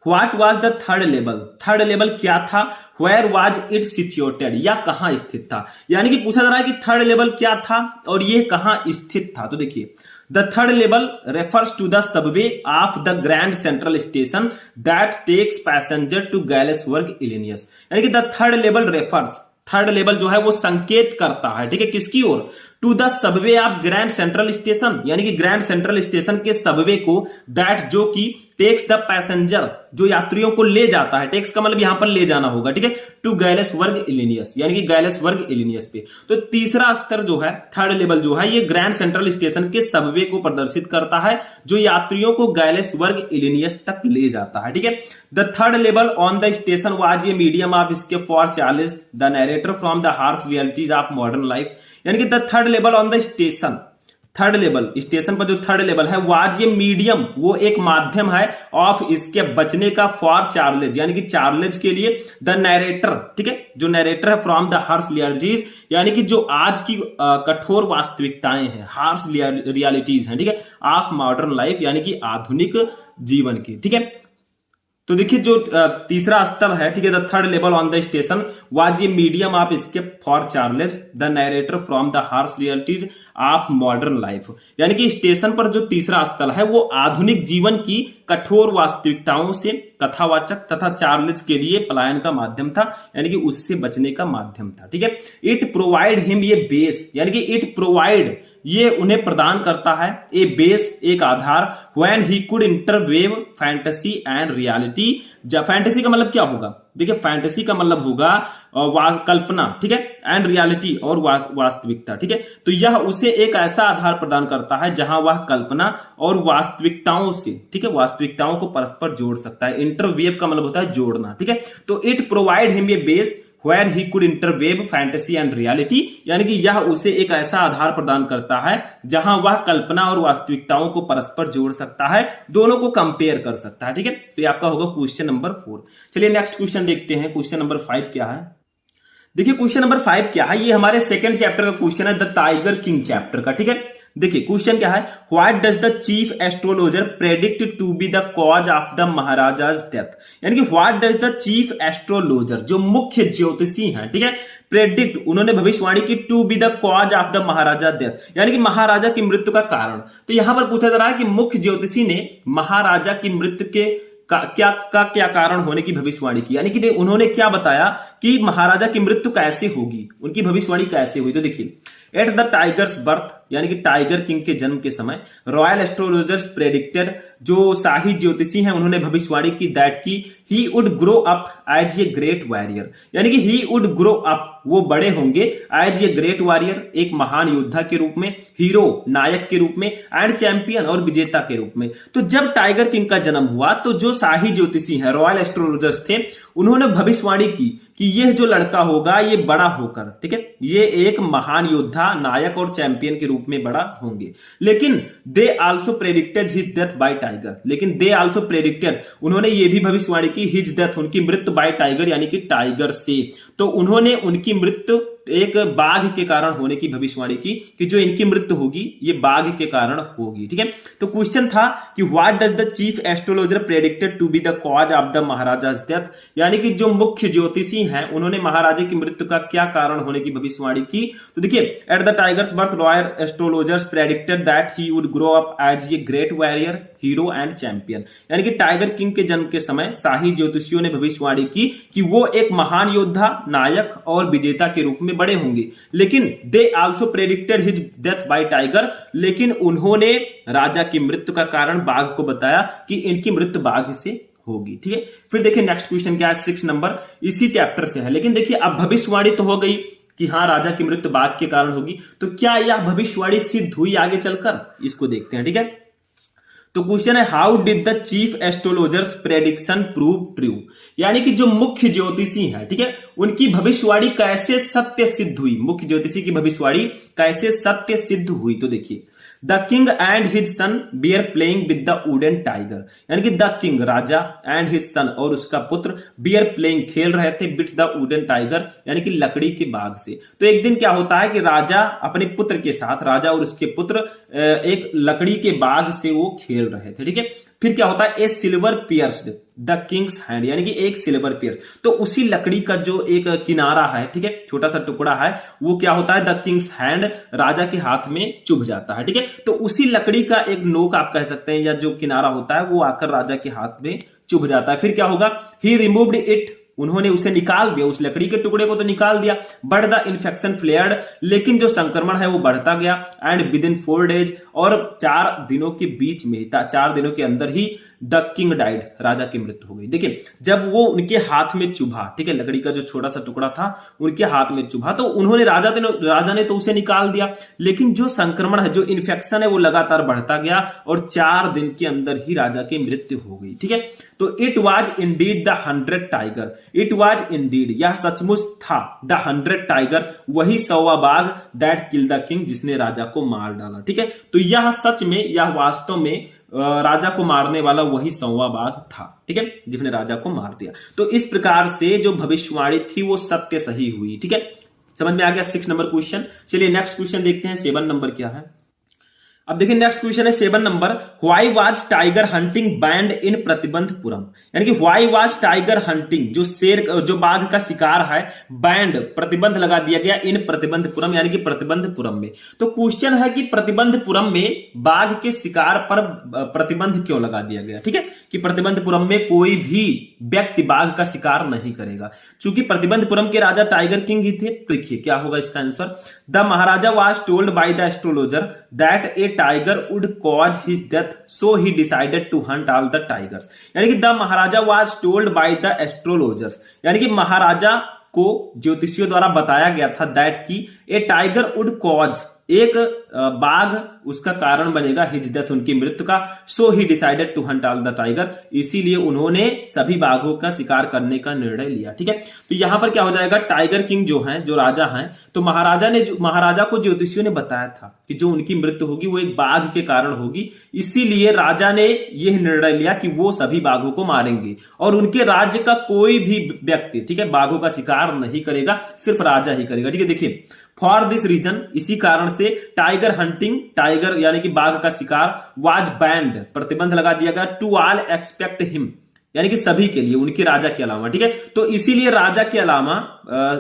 what was the third level, third level क्या था, वेयर वाज इट सिचुएटेड, या कहां स्थित था। यानी कि पूछा जा रहा है कि थर्ड लेवल क्या था और यह कहां स्थित था। तो देखिए the third level refers to the subway of the Grand Central Station that takes passenger to Galesburg Illinois, यानी कि the third level refers, third level जो है वो संकेत करता है, ठीक है, किसकी ओर, to the subway of Grand Central Station, यानी कि ग्रैंड सेंट्रल स्टेशन के सबवे को, दैट जो कि टेक्स द पैसेंजर, जो यात्रियों को ले जाता है, टेक्स का मतलब यहां पर ले जाना होगा, ठीक है, टू गैलेसवर्ग इलिनियस, यानी कि गैलेसवर्ग इलिनियस पे। तो तीसरा स्तर जो है, थर्ड लेवल जो है, ये ग्रैंड सेंट्रल स्टेशन के सबवे को प्रदर्शित करता है जो यात्रियों को गैलेसवर्ग इलिनियस तक ले जाता है। ठीक है, the third level on the station was a medium of escape for Charles the narrator from the harsh realities of modern life, यानी कि the third level on the station, third level station पर जो थर्ड लेवल है वाज ये मीडियम, वो एक माध्यम है ऑफ इसके बचने का फॉर चार्लेज, यानी कि चार्लेज के लिए, द नरेटर, ठीक है, जो नरेटर है फ्रॉम द हार्श रियलिटीज, यानी कि जो आज की कठोर वास्तविकताएं हैं, हार्श रियलिटीज हैं, ठीक है, ऑफ मॉडर्न लाइफ, यानी कि आधुनिक जीवन की। ठीक है, तो देखिए जो तीसरा स्तर है, ठीक है, the third level on the station was ये medium of escape for Charley the narrator from the harsh realities of modern life, यानी कि स्टेशन पर जो तीसरा स्तर है वो आधुनिक जीवन की कठोर वास्तविकताओं से कथावाचक तथा चार्लेज के लिए पलायन का माध्यम था, यानी कि उससे बचने का माध्यम था। ठीक है, इट प्रोवाइड हिम ये बेस, यानी कि इट प्रोवाइड, ये उन्हें प्रदान करता है, ए बेस, एक आधार, when he could interweave fantasy and reality. जब फैंटेसी का मतलब क्या होगा, देखिए फैंटेसी का मतलब होगा कल्पना, ठीक है, एंड रियलिटी और वास्तविकता। ठीक है, तो यह उसे एक ऐसा आधार प्रदान करता है जहां वह कल्पना और वास्तविकताओं से, ठीक है, वास्तविकताओं को परस्पर जोड़ सकता है। इंटरवेव का मतलब होता है जोड़ना। ठीक है, तो it provide him a base where he could interweave fantasy and reality, यानी कि यह उसे एक ऐसा आधार प्रदान करता है जहां वह कल्पना और वास्तविकताओं को परस्पर जोड़ सकता है, दोनों को कंपेयर कर सकता है। ठीक है, तो ये आपका होगा क्वेश्चन नंबर 4। चलिए नेक्स्ट क्वेश्चन देखते हैं, क्वेश्चन नंबर 5 क्या है। देखिए क्वेश्चन नंबर 5 क्या है, ये हमारे सेकंड चैप्टर का क्वेश्चन है, द टाइगर किंग चैप्टर का। ठीक है, देखिए क्वेश्चन क्या है, what does the chief astrologer predict to be the cause of the maharaja's death, यानी कि what does the chief astrologer, जो मुख्य ज्योतिषी हैं, ठीक है, प्रेडिक्ट, उन्होंने भविष्यवाणी की to be the cause of the maharaja death, यानी कि महाराजा की मृत्यु का कारण। तो यहां पर पूछा जा रहा है कि मुख्य ज्योतिषी ने महाराजा की मृत्यु के क्या कारण होने की भविष्यवाणी की, यानी कि उन्होंने क्या बताया कि महाराजा की मृत्यु कैसे होगी, उनकी भविष्यवाणी कैसे हुई। तो देखिए, एट द टाइगर्स बर्थ, यानी कि टाइगर किंग के जन्म के समय, रॉयल एस्ट्रोलॉजर्स प्रेडिक्टेड, जो शाही ज्योतिषी हैं उन्होंने भविष्यवाणी की दैट की he would grow up as a great warrior, यानी कि ही वुड ग्रो अप, वो बड़े होंगे, एज ए ग्रेट वॉरियर, एक महान योद्धा के रूप में, हीरो नायक के रूप में, एंड चैंपियन और विजेता के रूप में। तो जब टाइगर किंग का जन्म हुआ तो जो शाही ज्योतिषी हैं, रॉयल एस्ट्रोलॉजर्स थे, उन्होंने भविष्यवाणी की कि यह जो लड़का होगा ये बड़ा होकर, ठीक है, ये एक महान योद्धा, नायक और चैंपियन के रूप में बड़ा होंगे। लेकिन they also predicted his death by Tiger, लेकिन दे आल्सो प्रेडिक्टेड, उन्होंने ये भी भविष्यवाणी की हिज डेथ, उनकी मृत्यु बाय टाइगर, यानी कि टाइगर से। तो उन्होंने उनकी मृत्यु एक बाघ के कारण होने की भविष्यवाणी की कि जो इनकी मृत्यु होगी ये बाघ के कारण होगी। ठीक है, तो क्वेश्चन था कि what does the chief astrologer predicted to be the cause of the maharaja's death, यानी कि जो मुख्य ज्योतिषी हैं उन्होंने महाराजा की मृत्यु का क्या कारण होने की भविष्यवाणी की। तो देखिए, at the tiger's birth royal astrologers predicted that he would grow up as a great warrior, hero and champion, यानी कि टाइगर किंग के जन्म के समय शाही ज्योतिषियों ने भविष्यवाणी की कि वो एक महान योद्धा, नायक और विजेता के रूप में बड़े होंगे। लेकिन they also predicted his death by Tiger, लेकिन उन्होंने राजा की मृत्यु का कारण बाघ को बताया कि इनकी मृत्यु बाघ से होगी। ठीक है, फिर देखिए नेक्स्ट क्वेश्चन क्या है, 6 नंबर, इसी चैप्टर से है। लेकिन देखिए अब भविष्यवाणी तो हो गई कि हाँ राजा की मृत्यु बाघ के कारण होगी, तो क्या यह भविष्यवाणी सिद्ध हुई आगे चलकर, इसको देखते हैं। ठीक है, तो क्वेश्चन है, how did the chief astrologers prediction prove true, यानी कि जो मुख्य ज्योतिषी हैं, ठीक है, उनकी भविष्यवाणी कैसे सत्य सिद्ध हुई, मुख्य ज्योतिषी की भविष्यवाणी कैसे सत्य सिद्ध हुई। तो देखिए, the king and his son were playing with the wooden tiger, यानी कि द किंग राजा एंड हिज सन और उसका पुत्र बियर प्लेइंग खेल रहे थे विद द वुडन टाइगर, यानी कि लकड़ी के बाघ से। तो एक दिन क्या होता है कि राजा अपने पुत्र के साथ, राजा और उसके पुत्र एक लकड़ी के बाघ से वो खेल रहे थे। ठीक है, फिर क्या होता है, a silver pierced the king's hand, यानी कि एक सिल्वर पियर्स, तो उसी लकड़ी का जो एक किनारा है, ठीक है, छोटा सा टुकड़ा है, वो क्या होता है, द किंग्स हैंड, राजा के हाथ में चुभ जाता है। ठीक है, तो उसी लकड़ी का एक नोक आप कह सकते हैं या जो किनारा होता है वो आकर राजा के हाथ में चुभ जाता है। फिर क्या होगा, ही रिमूव्ड इट, उन्होंने उसे निकाल दिया, उस लकड़ी के टुकड़े को तो निकाल दिया, बट द इन्फेक्शन फ्लेयर्ड, लेकिन जो संक्रमण है वो बढ़ता गया, एंड विद इन 4 days, और 4 दिनों के बीच में, 4 दिनों के अंदर ही द किंग डाइड, राजा की मृत्यु हो गई। देखिए, जब वो उनके हाथ में चुभा, ठीक है, लकड़ी का जो छोटा सा टुकड़ा था उनके हाथ में चुभा, तो उन्होंने राजा ने तो उसे निकाल दिया, लेकिन जो संक्रमण है, जो इन्फेक्शन है वो लगातार बढ़ता गया और 4 दिन के अंदर ही राजा की मृत्यु हो गई। ठीक है, तो it was Indeed the 100 tiger, it was Indeed, यह सचमुच था, द 100 टाइगर, वही 100वां बाघ, दैट किल द किंग, जिसने राजा को मार डाला। ठीक है, तो यह सच में, यह वास्तव में राजा को मारने वाला वही 100वां बाघ था। ठीक है, जिसने राजा को मार दिया। तो इस प्रकार से जो भविष्यवाणी थी वो सत्य सही हुई। ठीक है, समझ में आ गया 6 नंबर क्वेश्चन। चलिए नेक्स्ट क्वेश्चन देखते हैं, 7 नंबर क्या है। अब देखिए नेक्स्ट क्वेश्चन है 7 number, why was tiger hunting banned in Pratibandapuram, यानी कि व्हाई वाज टाइगर हंटिंग, जो शेर, जो बाघ का शिकार है, बैंड, प्रतिबंध लगा दिया गया इन प्रतिबंधपुरम, यानी कि प्रतिबंधपुरम में। तो क्वेश्चन है कि प्रतिबंधपुरम में बाघ के शिकार पर प्रतिबंध क्यों लगा दिया गया। ठीक है, कि प्रतिबंधपुरम में कोई भी व्यक्ति बाघ का शिकार नहीं करेगा, क्योंकि प्रतिबंधपुरम के राजा टाइगर किंग ही थे। तो देखिए क्या होगा इसका answer, the maharaja was told by the astrologer that a tiger would cause his death, so he decided to hunt all the tigers, यानी कि the maharaja was told by the astrologers, यानी कि महाराजा को ज्योतिषियों द्वारा बताया गया था दैट की ए टाइगर वुड कॉज, एक बाघ उसका कारण बनेगा हिज डेथ, उनकी मृत्यु का। So he decided to hunt all the tiger, इसीलिए उन्होंने सभी बाघों का शिकार करने का निर्णय लिया। ठीक है, तो यहां पर क्या हो जाएगा, टाइगर किंग जो है, जो राजा हैं, तो महाराजा को ज्योतिषियों ने बताया था कि जो उनकी मृत्यु होगी वो एक बाघ के कारण होगी, इसीलिए राजा ने यह निर्णय लिया कि वो सभी बाघों को मारेंगे और उनके राज्य का कोई भी व्यक्ति, ठीक है, बाघों का शिकार नहीं करेगा, सिर्फ राजा ही करेगा। ठीक है, देखिए, फॉर दिस रीजन, इसी कारण से टाइगर हंटिंग, टाइगर यानी कि बाघ का शिकार, वाज बैंड, प्रतिबंध लगा दिया गया, टू ऑल एक्सपेक्ट हिम, यानी कि सभी के लिए, उनके राजा के अलावा। ठीक है, तो इसीलिए राजा के अलावा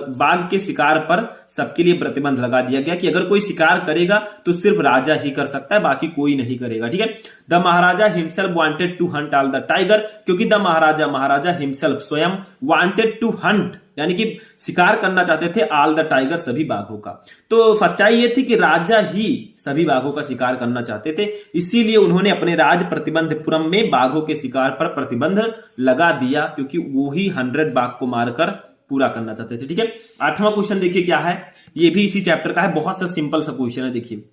बाघ के शिकार पर सबके लिए प्रतिबंध लगा दिया गया कि अगर कोई शिकार करेगा तो सिर्फ राजा ही कर सकता है, बाकी कोई नहीं करेगा। ठीक है, the maharaja himself wanted to hunt all the tiger, क्योंकि द महाराजा हिमसेल्फ, स्वयं, वांटेड टू हंट, यानी कि शिकार करना चाहते थे, ऑल द टाइगर, सभी बाघों का। तो सच्चाई ये थी कि राजा ही सभी बाघों का शिकार करना चाहते थे, इसीलिए उन्होंने अपने राज प्रतिबंधपुरम में बाघों के शिकार पर प्रतिबंध लगा दिया, क्योंकि वो ही 100 बाघ को मारकर पूरा करना चाहते थे। ठीक है, 8वां क्वेश्चन देखिए क्या है, ये भी इसी चैप्टर का है, बहुत सा सिंपल सा क्वेश्चन है। देखिए,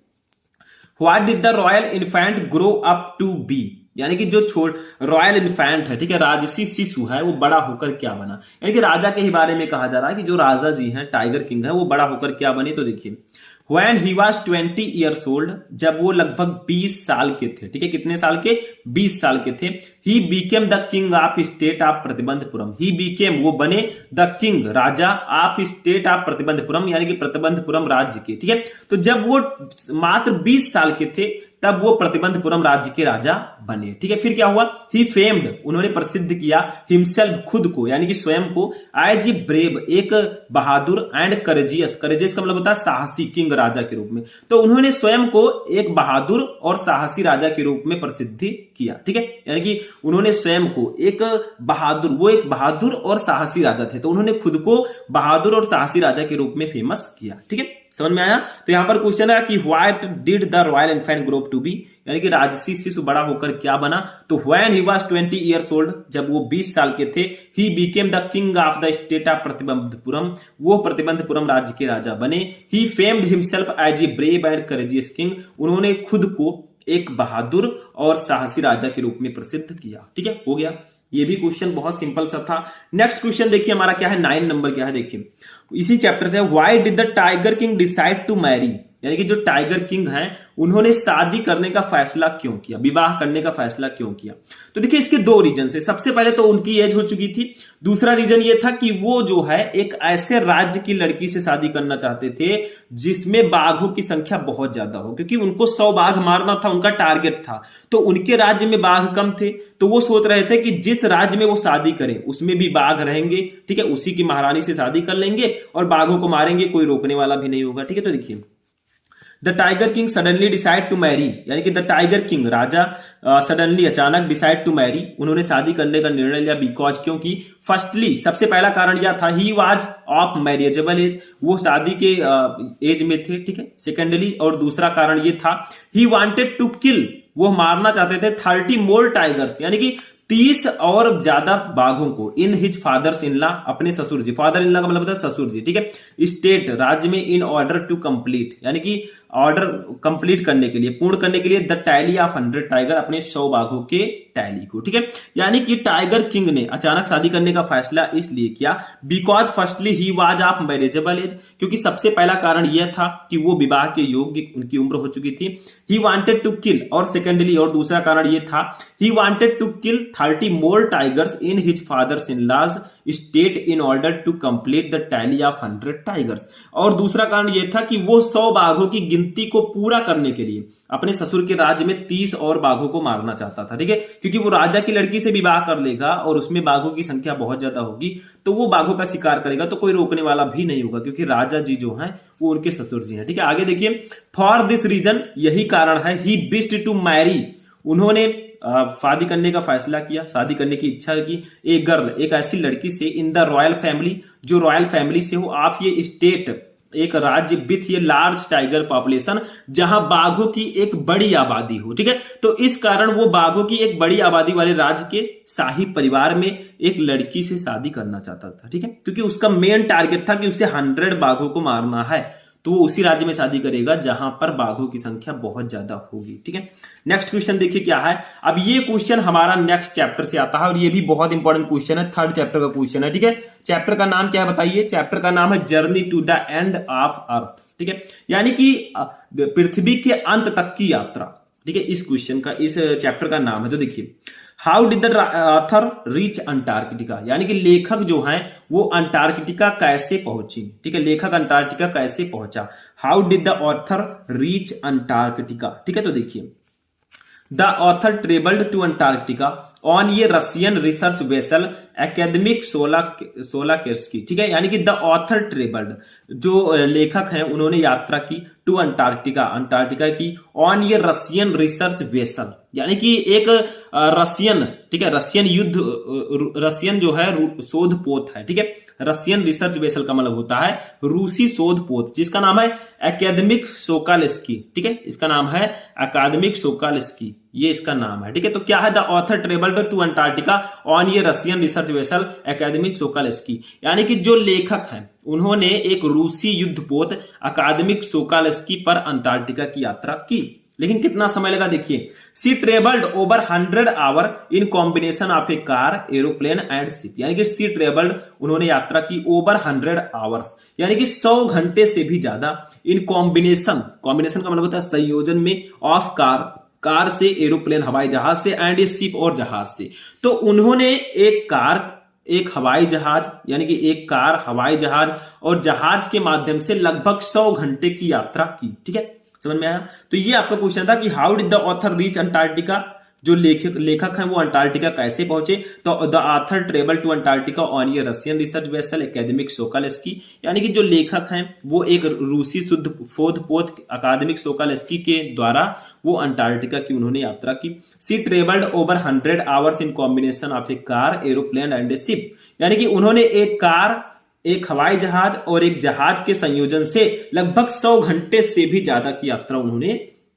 what did the royal infant grow up to be, यानी कि जो रॉयल इन्फेंट है, ठीक है, राजसी शिशु है, वो बड़ा होकर क्या बना, यानी कि राजा के ही बारे में कहा जा रहा है कि जो राजा जी हैं, टाइगर किंग है, वो बड़ा होकर क्या बने। तो देखिए, When he was 20 years old, जब वो लगभग 20 साल के थे, ठीक है, कितने साल के, 20 साल के थे, he became the king of state of Pratibandapuram, he became, वो बने, the king, Raja, of state of Pratibandapuram, यानी कि प्रतिबंधपुरम राज्य के। ठीक है, तो जब वो मात्र 20 साल के थे तब वो प्रतिबंधपुरम राज्य के राजा बने। ठीक है, फिर क्या हुआ, ही फेम्ड, उन्होंने प्रसिद्ध किया, हिमसेल्फ, खुद को, यानी कि स्वयं को, एज ए ब्रेव, एक बहादुर, एंड करेजियस, करेजियस का मतलब होता है साहसी, किंग, राजा के रूप में। तो उन्होंने स्वयं को एक बहादुर और साहसी राजा के रूप में प्रसिद्धि किया। ठीक है, यानी कि उन्होंने स्वयं को एक बहादुर, वो एक बहादुर और साहसी राजा थे, तो उन्होंने खुद को बहादुर और साहसी राजा के रूप में फेमस किया। ठीक है, समझ में आया। तो यहां पर क्वेश्चन है कि what did the royal infant grow up to be, यानी कि राजसी शिशु बड़ा होकर क्या बना। तो when he was 20 years old, जब वो 20 साल के थे, he became the king of the state of Pratibandapuram, वो प्रतिबंधपुरम राज्य के राजा बने। He famed himself as a brave and courageous king, उन्होंने खुद को एक बहादुर और साहसी राजा के रूप में प्रसिद्ध किया। ठीक है, हो गया, ये भी क्वेश्चन बहुत सिंपल सा था। नेक्स्ट क्वेश्चन देखिए हमारा क्या है, 9 नंबर क्या है, देखिए इसी चैप्टर से, why did the tiger king decide to marry, यानी कि जो टाइगर किंग हैं उन्होंने शादी करने का फैसला क्यों किया, विवाह करने का फैसला क्यों किया। तो देखिए इसके 2 रीजन है। सबसे पहले तो उनकी एज हो चुकी थी, दूसरा रीजन ये था कि वो जो है एक ऐसे राज्य की लड़की से शादी करना चाहते थे जिसमें बाघों की संख्या बहुत ज्यादा हो, क्योंकि उनको 100 बाघ मारना था, उनका टारगेट था। तो उनके राज्य में बाघ कम थे, तो वो सोच रहे थे कि जिस राज्य में वो शादी करें उसमें भी बाघ रहेंगे, ठीक है, उसी की महारानी से शादी कर लेंगे और बाघों को मारेंगे, कोई रोकने वाला भी नहीं होगा। ठीक है, तो देखिए, the tiger king suddenly decide to marry, यानी कि द टाइगर किंग, राजा, सडनली, अचानक, डिसाइड टू मैरी, उन्होंने शादी करने का निर्णय लिया, बिकॉज, क्योंकि, फर्स्टली, सबसे पहला कारण यह था, he was of marriageable age, वो शादी के एज में थे। ठीक है, सेकेंडली, और दूसरा कारण ये था, ही वांटेड टू किल, वो मारना चाहते थे 30 मोर टाइगर्स, यानी कि 30 और ज्यादा बाघों को, in his father's in law, अपने ससुर जी, फादर इन लॉ का मतलब होता है ससुर जी। ठीक है, स्टेट, राज्य में, इन ऑर्डर टू कंप्लीट, यानी कि ऑर्डर कंप्लीट करने के लिए, पूर्ण करने के लिए, द टैली ऑफ 100 टाइगर, अपने 100 बाघों के टैली को। ठीक है, यानी कि टाइगर किंग ने अचानक शादी करने का फैसला इसलिए किया, because firstly he was of marriageable age, क्योंकि सबसे पहला कारण यह था कि वो विवाह के योग्य, उनकी उम्र हो चुकी थी। ही वांटेड टू किल, और सेकेंडली, और दूसरा कारण यह था, he wanted to kill 30 more tigers in his father's in law's state in order to complete the tally of 100 tigers, और दूसरा कारण यह था कि वो 100 बाघों की गिनती को पूरा करने के लिए अपने ससुर के राज्य में 30 और बाघों को मारना चाहता था। ठीक है, क्योंकि वो राजा की लड़की से विवाह कर लेगा और उसमें बाघों की संख्या बहुत ज्यादा होगी, तो वो बाघों का शिकार करेगा, तो कोई रोकने वाला भी नहीं होगा, क्योंकि राजा जी जो हैं वो उनके ससुर जी हैं। ठीक है, आगे देखिए, फॉर दिस रीजन, यही कारण है, ही विश्ड टू मैरी, उन्होंने शादी करने का फैसला किया, शादी करने की इच्छा की, एक गर्ल, एक ऐसी लड़की से, इन द रॉयल फैमिली, जो रॉयल फैमिली से हो, ऑफ ये स्टेट, एक राज्य, विथ ये लार्ज टाइगर पॉपुलेशन, जहां बाघों की एक बड़ी आबादी हो। ठीक है, तो इस कारण वो बाघों की एक बड़ी आबादी वाले राज्य के शाही परिवार में एक लड़की से शादी करना चाहता था। ठीक है, क्योंकि उसका मेन टारगेट था कि उसे 100 बाघों को मारना है, तो वो उसी राज्य में शादी करेगा जहां पर बाघों की संख्या बहुत ज्यादा होगी। ठीक है, नेक्स्ट क्वेश्चन देखिए क्या है। अब ये क्वेश्चन हमारा नेक्स्ट चैप्टर से आता है और ये भी बहुत इंपॉर्टेंट क्वेश्चन है, थर्ड चैप्टर का क्वेश्चन है। ठीक है, चैप्टर का नाम क्या है बताइए? चैप्टर का नाम है journey to the end of earth. ठीक है, यानी कि पृथ्वी के अंत तक की यात्रा। ठीक है, इस क्वेश्चन का, इस चैप्टर का नाम है। तो देखिए, how did the author reach Antarctica, यानी कि लेखक जो हैं वो अंटार्कटिका कैसे पहुंची। ठीक है, लेखक अंटार्कटिका कैसे पहुंचा। How did the author reach Antarctica. ठीक है, तो देखिए, the author travelled to Antarctica on a Russian research vessel Akademik Shokalskiy. ठीक है, यानी कि द ऑथर ट्रेवल्ड, जो लेखक हैं उन्होंने यात्रा की टू अंटार्कटिका, अंटार्कटिका की, on a Russian research vessel, यानी कि एक रशियन, ठीक है, रशियन युद्ध, रशियन जो है शोध पोत है। ठीक है, रशियन रिसर्च वेसल का मतलब होता है रूसी शोध पोत, जिसका नाम है एकेडमिक सोकालेस्की। ठीक है, इसका नाम है अकादमिक सोकालेस्की, ये इसका नाम है। ठीक है, तो क्या है? The author travelled to Antarctica on a Russian research vessel Akademik Shokalskiy, यानी कि जो लेखक हैं उन्होंने एक रूसी युद्धपोत अकादमिक सोकालेस्की पर अंटार्कटिका की यात्रा की। लेकिन कितना समय लगा देखिए, she travelled over 100 hour in combination of a car, aeroplane and ship, यानी कि सी ट्रेवल्ड, उन्होंने यात्रा की ओवर 100 आवर्स, यानी कि 100 घंटे से भी ज्यादा, इन कॉम्बिनेशन, कॉम्बिनेशन का मतलब होता है संयोजन में, ऑफ कार, कार से, एरोप्लेन हवाई जहाज से, एंड ए शिप और जहाज से। तो उन्होंने एक कार, एक हवाई जहाज, यानी कि एक कार, हवाई जहाज और जहाज के माध्यम से लगभग 100 घंटे की यात्रा की। ठीक है, समझ में आया? तो ये आपका क्वेश्चन था कि how did the author reach Antarctica, जो लेखक हैं वो अंटार्कटिका कैसे पहुंचे। तो the author travel to Antarctica on a Russian research vessel Akademik Shokalskiy, यानी कि जो लेखक हैं वो एक रूसी शोध पोत अकादमिक सोकालेस्की के द्वारा वो अंटार्कटिका की उन्होंने यात्रा की। She travelled over 100 hours in combination of a car, aeroplane and a ship, यानी कि उन्होंने एक कार, एक हवाई जहाज और एक जहाज के संयोजन से लगभग 100 घंटे से भी ज्यादा की यात्रा उन्होंने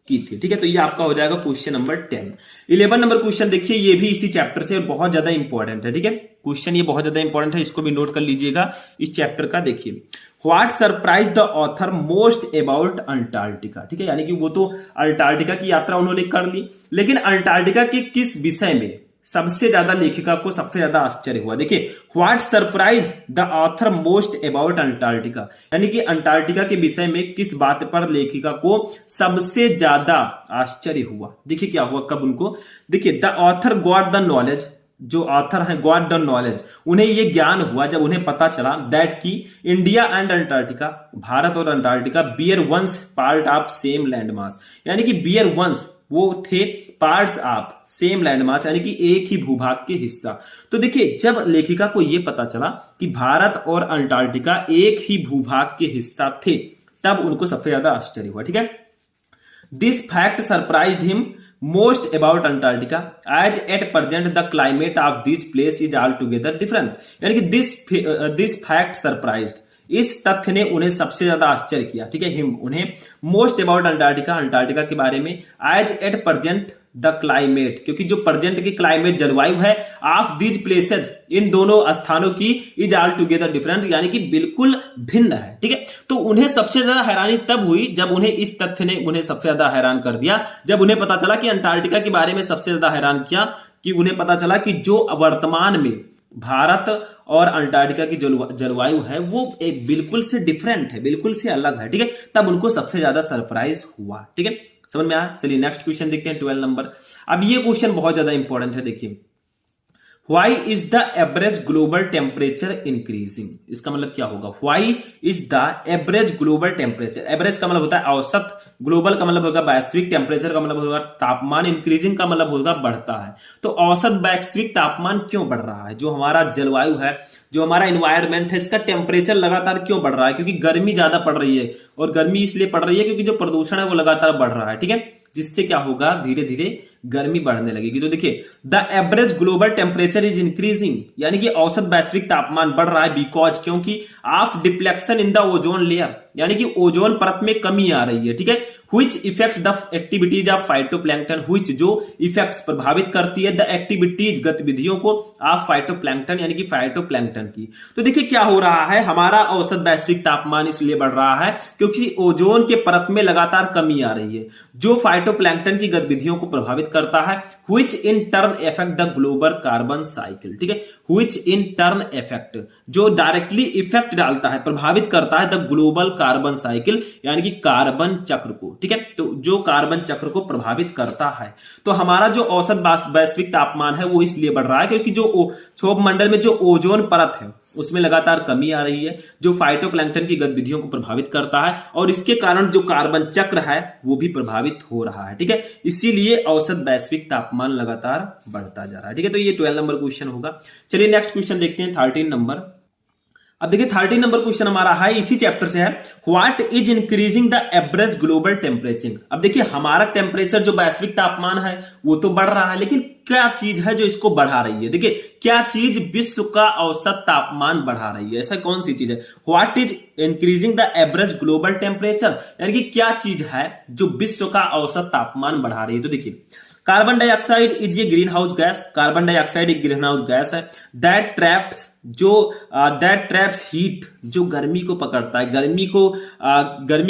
की थी। ठीक है, तो ये आपका हो जाएगा क्वेश्चन नंबर 10। 11 नंबर क्वेश्चन देखिए, ये भी इसी चैप्टर से बहुत ज्यादा इंपॉर्टेंट है। ठीक है, क्वेश्चन ये बहुत ज्यादा इंपॉर्टेंट है, इसको भी नोट कर लीजिएगा। इस चैप्टर का देखिए, what surprise the author most about Antarctica. ठीक है, यानी कि वो तो अंटार्कटिका की यात्रा उन्होंने कर ली, लेकिन अंटार्कटिका के किस विषय में सबसे ज्यादा लेखिका को सबसे ज्यादा आश्चर्य हुआ। देखिए, what surprise the author most about Antarctica, यानी कि अंटार्कटिका के विषय में किस बात पर लेखिका को सबसे ज्यादा आश्चर्य हुआ। देखिए क्या हुआ, कब उनको, देखिए, the author got the knowledge, जो ऑथर है गॉट द नॉलेज, उन्हें यह ज्ञान हुआ जब उन्हें पता चला दैट की इंडिया एंड अंटार्कटिका, भारत और Antarctica, were once part of same land mass, यानी कि बियर वंस, वो थे parts of same land mass, यानी कि एक ही भूभाग के हिस्सा। तो देखिए, जब लेखिका को यह पता चला कि भारत और अंटार्कटिका एक ही भूभाग के हिस्सा थे, तब उनको सबसे ज्यादा आश्चर्य हुआ। ठीक है, this fact surprised him most about Antarctica as at present the climate of this place is all together different, यानी कि दिस फैक्ट सरप्राइज्ड, इस तथ्य ने उन्हें सबसे ज्यादा आश्चर्य किया। ठीक है, हिम, उन्हें, मोस्ट अबाउट अंटार्कटिका, अंटार्कटिका के बारे में, as at present the climate, क्योंकि जो प्रेजेंट की क्लाइमेट, जलवायु है, ऑफ दीज प्लेसेज, इन दोनों स्थानों की, इज ऑल टुगेदर डिफरेंट, यानी कि बिल्कुल भिन्न है। ठीक है, तो उन्हें सबसे ज्यादा हैरानी तब हुई जब उन्हें इस तथ्य ने उन्हें सबसे ज्यादा हैरान कर दिया, जब उन्हें पता चला कि अंटार्कटिका के बारे में सबसे ज्यादा हैरान किया कि उन्हें पता चला कि जो वर्तमान में भारत और अंटार्कटिका की जलवायु है वो एक बिल्कुल से डिफरेंट है, बिल्कुल से अलग है। ठीक है, तब उनको सबसे ज्यादा सरप्राइज हुआ। ठीक है, समझ में आया? चलिए नेक्स्ट क्वेश्चन देखते हैं, 12 नंबर। अब ये क्वेश्चन बहुत ज्यादा इंपॉर्टेंट है। देखिए, why is the average global temperature increasing, इसका मतलब क्या होगा, why is the average global temperature, average का मतलब होता है औसत, ग्लोबल का मतलब होगा वैश्विक, टेम्परेचर का मतलब होगा तापमान, इंक्रीजिंग का मतलब होगा बढ़ता है। तो औसत वैश्विक तापमान क्यों बढ़ रहा है, जो हमारा जलवायु है, जो हमारा एनवायरमेंट है, इसका टेम्परेचर लगातार क्यों बढ़ रहा है, क्योंकि गर्मी ज्यादा पड़ रही है, और गर्मी इसलिए पड़ रही है क्योंकि जो प्रदूषण है वो लगातार बढ़ रहा है। ठीक है, जिससे क्या होगा, धीरे धीरे गर्मी बढ़ने लगेगी। तो देखिए the average global temperature is increasing, यानी कि औसत वैश्विक तापमान बढ़ रहा है बिकॉज, क्योंकि of deflection in the ozone layer, यानी कि ओजोन परत में कमी आ रही है। ठीक है, which affects the activities of phytoplankton, which जो इफेक्ट्स प्रभावित करती है द एक्टिविटीज गतिविधियों को ऑफ फाइटोप्लैंक्टन, यानी कि फाइटोप्लैंक्टन की। तो देखिए क्या हो रहा है, हमारा औसत वैश्विक तापमान इसलिए बढ़ रहा है क्योंकि ओजोन के परत में लगातार कमी आ रही है जो फाइटोप्लैंक्टन की गतिविधियों को प्रभावित करता है, which in turn affect the global carbon cycle। ठीक है, which in turn affect, जो डायरेक्टली इफेक्ट डालता है, प्रभावित करता है द ग्लोबल कार्बन साइकिल, यानी कि कार्बन चक्र को। ठीक है, तो जो कार्बन चक्र को प्रभावित करता है। तो हमारा जो औसत वैश्विक तापमान है वो इसलिए बढ़ रहा है क्योंकि जो क्षोभ मंडल में जो ओजोन परत है उसमें लगातार कमी आ रही है जो फाइटोप्लैंक्टन की गतिविधियों को प्रभावित करता है, और इसके कारण जो कार्बन चक्र है वो भी प्रभावित हो रहा है। ठीक है, इसीलिए औसत वैश्विक तापमान लगातार बढ़ता जा रहा है। ठीक है, तो ये 12 नंबर क्वेश्चन होगा। चलिए नेक्स्ट क्वेश्चन देखते हैं, 13 नंबर। अब देखिए 13 नंबर क्वेश्चन हमारा है, इसी चैप्टर से है, what is increasing the average global temperature. अब देखिए हमारा टेम्परेचर जो वैश्विक तापमान है वो तो बढ़ रहा है, लेकिन क्या चीज है जो इसको बढ़ा रही है। देखिए क्या चीज विश्व का औसत तापमान बढ़ा रही है, ऐसा कौन सी चीज है। What is increasing the average global temperature, यानी कि क्या चीज है जो विश्व का औसत तापमान बढ़ा रही है। तो देखिए carbon dioxide is a green house gas, carbon dioxide एक ग्रीन हाउस गैस है दैट ट्रैप्स हीट, जो गर्मी को पकड़ता है, गर्मी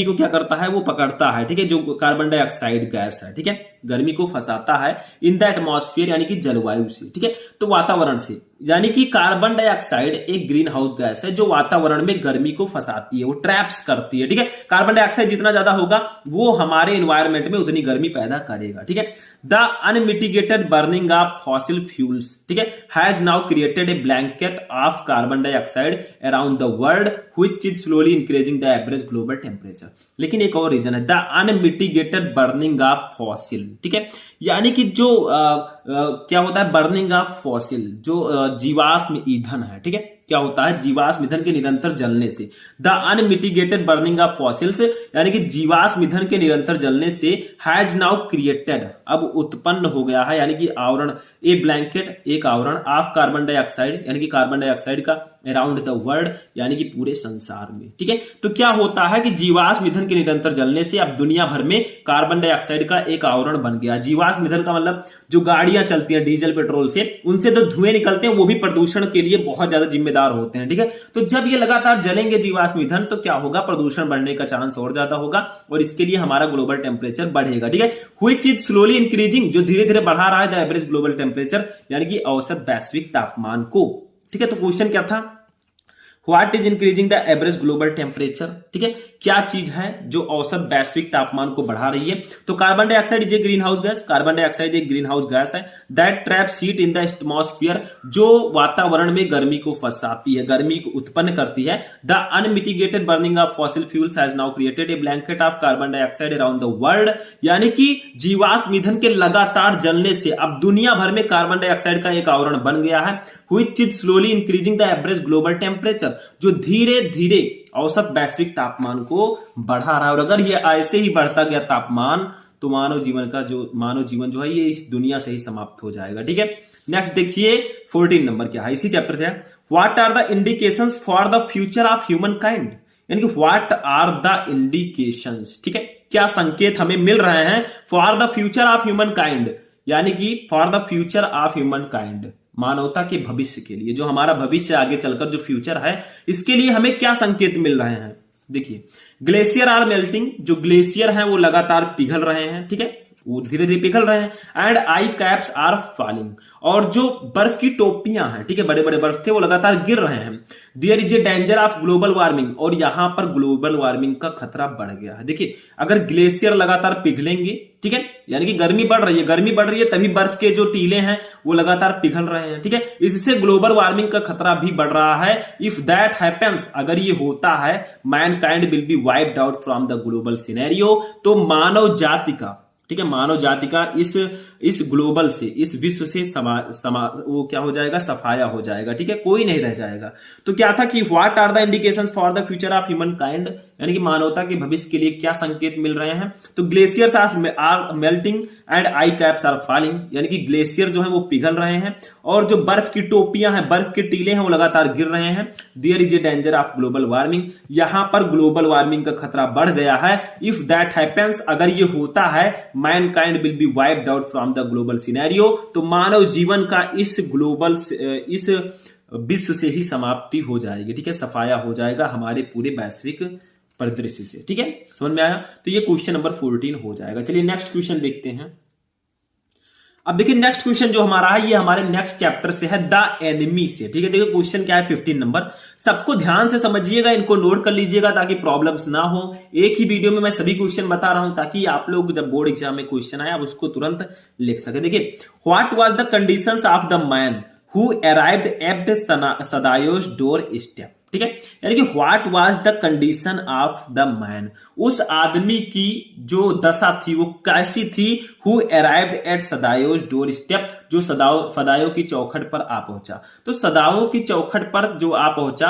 को क्या करता है वो पकड़ता है। ठीक है, जो कार्बन डाइऑक्साइड गैस है, ठीक है, गर्मी को फंसाता है इन द एटमॉस्फेयर, यानी कि जलवायु से। ठीक है, तो वातावरण से, यानी कि कार्बन डाइऑक्साइड एक ग्रीन हाउस गैस है जो वातावरण में गर्मी को फंसाती है, वो ट्रैप्स करती है। ठीक है, कार्बन डाइऑक्साइड जितना ज्यादा होगा वो हमारे एनवायरमेंट में उतनी गर्मी पैदा करेगा। ठीक है, the unmitigated burning of fossil fuels, ठीक है, has now created a blanket of carbon dioxide around the world which is slowly increasing the average global temperature. लेकिन एक और रीजन है, the unmitigated burning of fossil. ठीक है, यानी कि जो क्या होता है, बर्निंग ऑफ फॉसिल, जो जीवाश्म ईंधन है। ठीक है, क्या होता है, जीवाश्म ईंधन के निरंतर जलने से, the unmitigated burning of fossils, यानी कि जीवाश्म ईंधन के निरंतर जलने से हैज नाउ क्रिएटेड, अब उत्पन्न हो गया है, यानी कि आवरण, ए ब्लैंकेट, एक आवरण ऑफ कार्बन डाइऑक्साइड, यानी कि कार्बन डाइऑक्साइड का अराउंड द वर्ल्ड, यानी कि पूरे संसार में। ठीक है, तो क्या होता है कि जीवाश्म ईंधन के निरंतर जलने से अब दुनिया भर में कार्बन डाइऑक्साइड का एक आवरण बन गया। जीवाश्म ईंधन का मतलब जो गाड़ियां चलती हैं डीजल पेट्रोल से, उनसे तो धुएं निकलते हैं, वो भी प्रदूषण के लिए बहुत ज्यादा जिम्मेदार होते हैं। ठीक है, तो जब ये लगातार जलेंगे जीवाश्म ईंधन तो क्या होगा, प्रदूषण बढ़ने का चांस और ज्यादा होगा, और इसके लिए हमारा ग्लोबल टेम्परेचर बढ़ेगा। ठीक है, व्हिच इज स्लोली इंक्रीजिंग, जो धीरे धीरे बढ़ा रहा है द एवरेज ग्लोबल टेम्परेचर, यानी कि औसत वैश्विक तापमान को। ठीक है, तो क्वेश्चन क्या था, what is increasing the average global temperature. ठीक है, क्या चीज है जो औसत वैश्विक तापमान को बढ़ा रही है। तो carbon dioxide is a green house gas, carbon dioxide एक ग्रीन हाउस गैस है that traps heat in the atmosphere, जो वातावरण में गर्मी को फंसाती है, गर्मी को उत्पन्न करती है। The unmitigated burning of fossil fuels has now created a blanket of carbon dioxide around the world, यानी कि जीवाश्म ईंधन के लगातार जलने से अब दुनिया भर में कार्बन डाइऑक्साइड का एक आवरण बन गया है, which is slowly increasing the average global temperature, जो धीरे धीरे औसत वैश्विक तापमान को बढ़ा रहा है। और अगर ये ऐसे ही बढ़ता गया तापमान तो मानव जीवन जो है ये इस दुनिया से ही समाप्त हो जाएगा। ठीक है, नेक्स्ट देखिए 14 नंबर क्या है, इसी चैप्टर से है, what are the indications for the future of human kind, यानी कि व्हाट आर द इंडिकेशंस। ठीक है, क्या संकेत हमें मिल रहे हैं for the future of human kind, यानी कि for the future of human kind, मानवता के भविष्य के लिए, जो हमारा भविष्य आगे चलकर जो फ्यूचर है इसके लिए हमें क्या संकेत मिल रहे हैं। देखिए ग्लेशियर आर मेल्टिंग, जो ग्लेशियर हैं वो लगातार पिघल रहे हैं। ठीक है, वो धीरे धीरे पिघल रहे हैं। And ice caps are falling, और जो बर्फ की टोपियां हैं, ठीक है, बड़े बड़े बर्फ थे वो लगातार गिर रहे हैं। There is a danger of global warming, और यहां पर ग्लोबल वार्मिंग का खतरा बढ़ गया है। देखिए अगर ग्लेशियर लगातार पिघलेंगे, ठीक है, यानी कि गर्मी बढ़ रही है तभी बर्फ के जो टीले हैं वो लगातार पिघल रहे हैं। ठीक है, इससे ग्लोबल वार्मिंग का खतरा भी बढ़ रहा है। इफ दैट हैपेंस, अगर ये होता है, Mankind will be wiped out from the global scenario, तो मानव जाति का, ठीक है, मानव जाति का इस ग्लोबल से, इस विश्व से वो क्या हो जाएगा, सफाया हो जाएगा। ठीक है, कोई नहीं रह जाएगा। तो क्या था कि what are the indications for the future of human kind, यानी कि मानवता के भविष्य के लिए क्या संकेत मिल रहे हैं। तो glaciers are melting and ice caps are falling, यानी कि ग्लेशियर जो है वो पिघल रहे हैं और जो बर्फ की टोपियां हैं, बर्फ के टीले हैं, वो लगातार गिर रहे हैं। There is a danger of global warming, यहां पर ग्लोबल वार्मिंग का खतरा बढ़ गया है। इफ दैट हैपेंस, अगर ये होता है, Mankind will be wiped out from the global scenario, तो मानव जीवन का इस विश्व से ही समाप्ति हो जाएगी। ठीक है, सफाया हो जाएगा हमारे पूरे वैश्विक परिदृश्य से। ठीक है, समझ में आया। तो ये क्वेश्चन नंबर 14 हो जाएगा। चलिए नेक्स्ट क्वेश्चन देखते हैं। अब देखिए नेक्स्ट क्वेश्चन जो हमारा है, ये हमारे नेक्स्ट चैप्टर से है, द एनिमी से। ठीक है, देखिए क्वेश्चन क्या है, 15 नंबर। सबको ध्यान से समझिएगा, इनको नोट कर लीजिएगा ताकि प्रॉब्लम्स ना हो। एक ही वीडियो में मैं सभी क्वेश्चन बता रहा हूं ताकि आप लोग जब बोर्ड एग्जाम में क्वेश्चन आए आप उसको तुरंत लिख सके। देखिए, what was the conditions of the man who arrived at Sadao's doorstep. ठीक है, यानी कि what was the condition of the man, उस आदमी की जो दशा थी वो कैसी थी। Who arrived at Sadao's doorstep, जो सदाओं की चौखट पर आ पहुंचा। तो सदाओं की चौखट पर जो आ पहुंचा,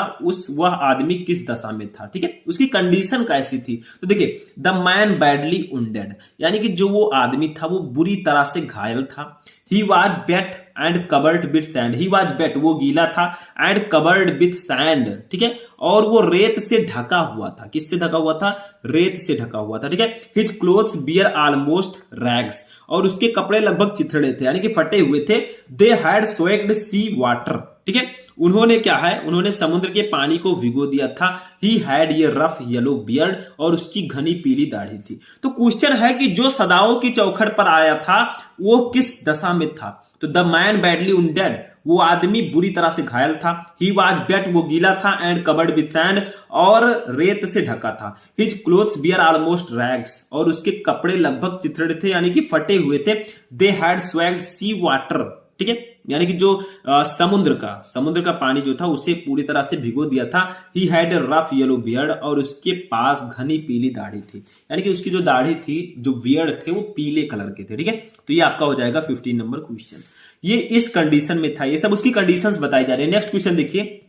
वह आदमी किस दशा में था। ठीक है, उसकी कंडीशन कैसी थी। तो देखिए, द मैन बैडली वुंडेड, यानी कि जो वो आदमी था वो बुरी तरह से घायल था। He was wet and covered with sand, he was wet, वो गीला था, एंड कवर्ड विथ सैंड। ठीक है, और वो रेत से ढका हुआ था। किससे ढका हुआ था, रेत से ढका हुआ था। ठीक है, his clothes were almost rags, और उसके कपड़े लगभग चिथड़े थे, यानी कि फटे हुए थे। दे हैड स्वेग्ड सी वाटर, ठीक है, उन्होंने क्या है, उन्होंने समुद्र के पानी को भिगो दिया था। ही हैड ये रफ येलो बियर्ड, और उसकी घनी पीली दाढ़ी थी। तो क्वेश्चन है कि जो सदाओं की चौखट पर आया था वो किस दशा में था। तो द मैन बैडली वुंडेड, वो आदमी बुरी तरह से घायल था। ही वाज वेट, वो गीला था, एंड कवर्ड विथ सैंड, और रेत से ढका था। His clothes were almost rags, और उसके कपड़े लगभग चिथड़े थे, यानी कि फटे हुए थे। दे हैड स्वैग्ड सी वाटर, ठीक है, यानी कि जो समुद्र का पानी जो था उसे पूरी तरह से भिगो दिया था। He had a rough yellow beard, और उसके पास घनी पीली दाढ़ी थी, यानी कि उसकी जो दाढ़ी थी, जो बियर्ड थे, वो पीले कलर के थे। ठीक है, तो ये आपका हो जाएगा 15 नंबर क्वेश्चन। ये इस कंडीशन में था, ये सब उसकी कंडीशंस बताई जा रही है। नेक्स्ट क्वेश्चन देखिए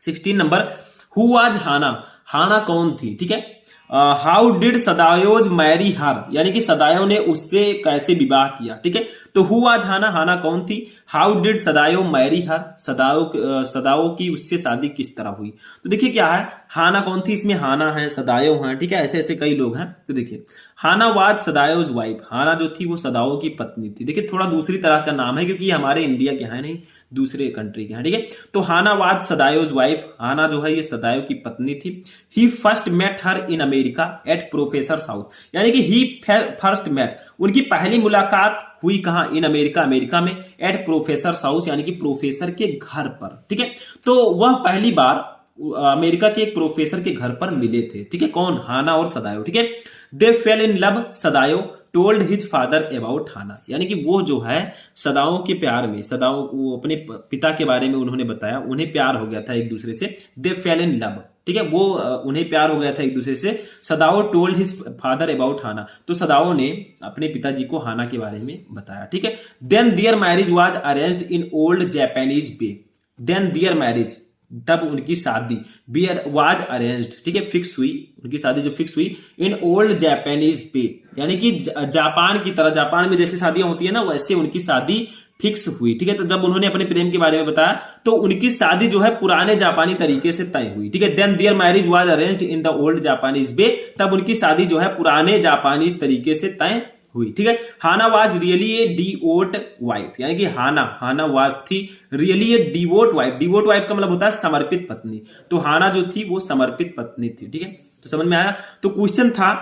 16 नंबर। हु वाज हाना, हाना कौन थी। ठीक है, हाउ डिड सदायोज मैरी हर, यानी कि सदायो ने उससे कैसे विवाह किया। ठीक है, तो हु वाज हाना, हाना कौन थी। हाउ डिड सदायो मैरी हर, सदाओ की उससे शादी किस तरह हुई। तो देखिए क्या है, हाना कौन थी, इसमें हाना है, सदायो है। ठीक है, ऐसे ऐसे कई लोग हैं। तो देखिए, हाना वाज सदायोज वाइफ, हाना जो थी वो सदाओ की पत्नी थी। देखिए, थोड़ा दूसरी तरह का नाम है क्योंकि ये हमारे इंडिया के हैं नहीं, दूसरे कंट्री के हैं। ठीक है, तो हाना वाज सदायोज वाइफ, हाना जो है ये सदायो की पत्नी थी। He first met her in America at professor house, यानी कि ही फर्स्ट मेट, उनकी पहली मुलाकात हुई कहां, इन अमेरिका, अमेरिका में, एट प्रोफेसर हाउस, यानी कि प्रोफेसर के घर पर। ठीक है, तो वह पहली बार अमेरिका के एक प्रोफेसर के घर पर मिले थे। ठीक है, कौन, हाना और सदायो। ठीक है, they fell in love, Sadao told his father about Hana, यानी कि वो जो है सदाओं के प्यार में, सदाओं वो अपने पिता के बारे में उन्होंने बताया, उन्हें प्यार हो गया था एक दूसरे से। दे फेल इन लव, ठीक है, वो उन्हें प्यार हो गया था एक दूसरे से। सदाओ टोल्ड हिज फादर अबाउट हाना, तो सदाओ ने अपने पिताजी को हाना के बारे में बताया। ठीक है, then their marriage was arranged in old Japanese way, then their marriage, तब उनकी शादी, बियर वाज अरेंज्ड, ठीक है, फिक्स हुई, उनकी शादी जो फिक्स हुई, इन ओल्ड जापानीज पे, यानी कि जापान की तरह, जापान में जैसे शादियां होती है ना वैसे उनकी शादी फिक्स हुई। ठीक है, तो जब उन्होंने अपने प्रेम के बारे में बताया तो उनकी शादी जो है पुराने जापानी तरीके से तय हुई। ठीक है, then their marriage was arranged in the old Japanese way, तब उनकी शादी जो है पुराने जापानीज तरीके से तय हुई। ठीक है, Hana was really a devout wife, यानी कि हाना वाज थी really a devout wife, devout wife का मतलब होता है समर्पित पत्नी, तो हाना जो थी वो समर्पित पत्नी थी। ठीक है, तो समझ में आया। तो क्वेश्चन था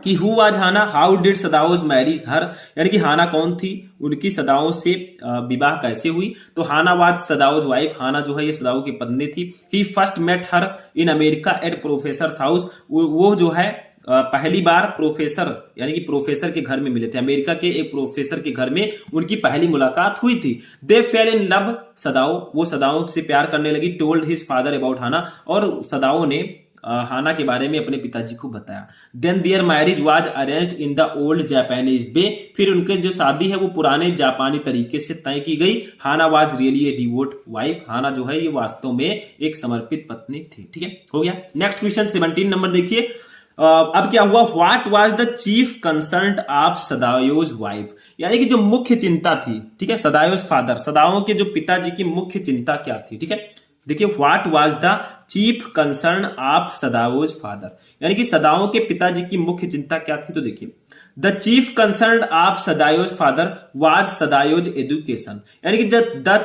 कि who was Hana, how did Sadao's marriage her, यानी कि हाना कौन थी, उनकी सदाओं से विवाह कैसे हुई। तो हाना वाज सदाओज वाइफ, हाना जो है ये सदाओं की पत्नी थी। He first met her in America at professor house, वो जो है पहली बार प्रोफेसर, यानी कि प्रोफेसर के घर में मिले थे, अमेरिका के एक प्रोफेसर के घर में उनकी पहली मुलाकात हुई थी। दे फेल इन लव, सदाओ, वो सदाओं से प्यार करने लगी। टोल्ड हिज फादर अबाउट हाना, और सदाओ ने हाना के बारे में अपने पिताजी को बताया। Then their marriage was arranged in the old Japanese way, फिर उनके जो शादी है वो पुराने जापानी तरीके से तय की गई। Hana was really a devout wife, Hana जो है ये वास्तव में एक समर्पित पत्नी थी। ठीक है, हो गया। नेक्स्ट क्वेश्चन 17 नंबर देखिए। अब क्या हुआ, what was the chief concern of Sadao's wife, यानी कि जो मुख्य चिंता थी, ठीक है, सदायोज फादर, सदाओं के जो पिताजी की मुख्य चिंता क्या थी। ठीक है, देखिए what was the chief concern of Sadao's father, यानी कि सदाओं के पिताजी की मुख्य चिंता क्या थी। तो देखिए the chief concern of Sadao's father was Sadao's education, यानी कि the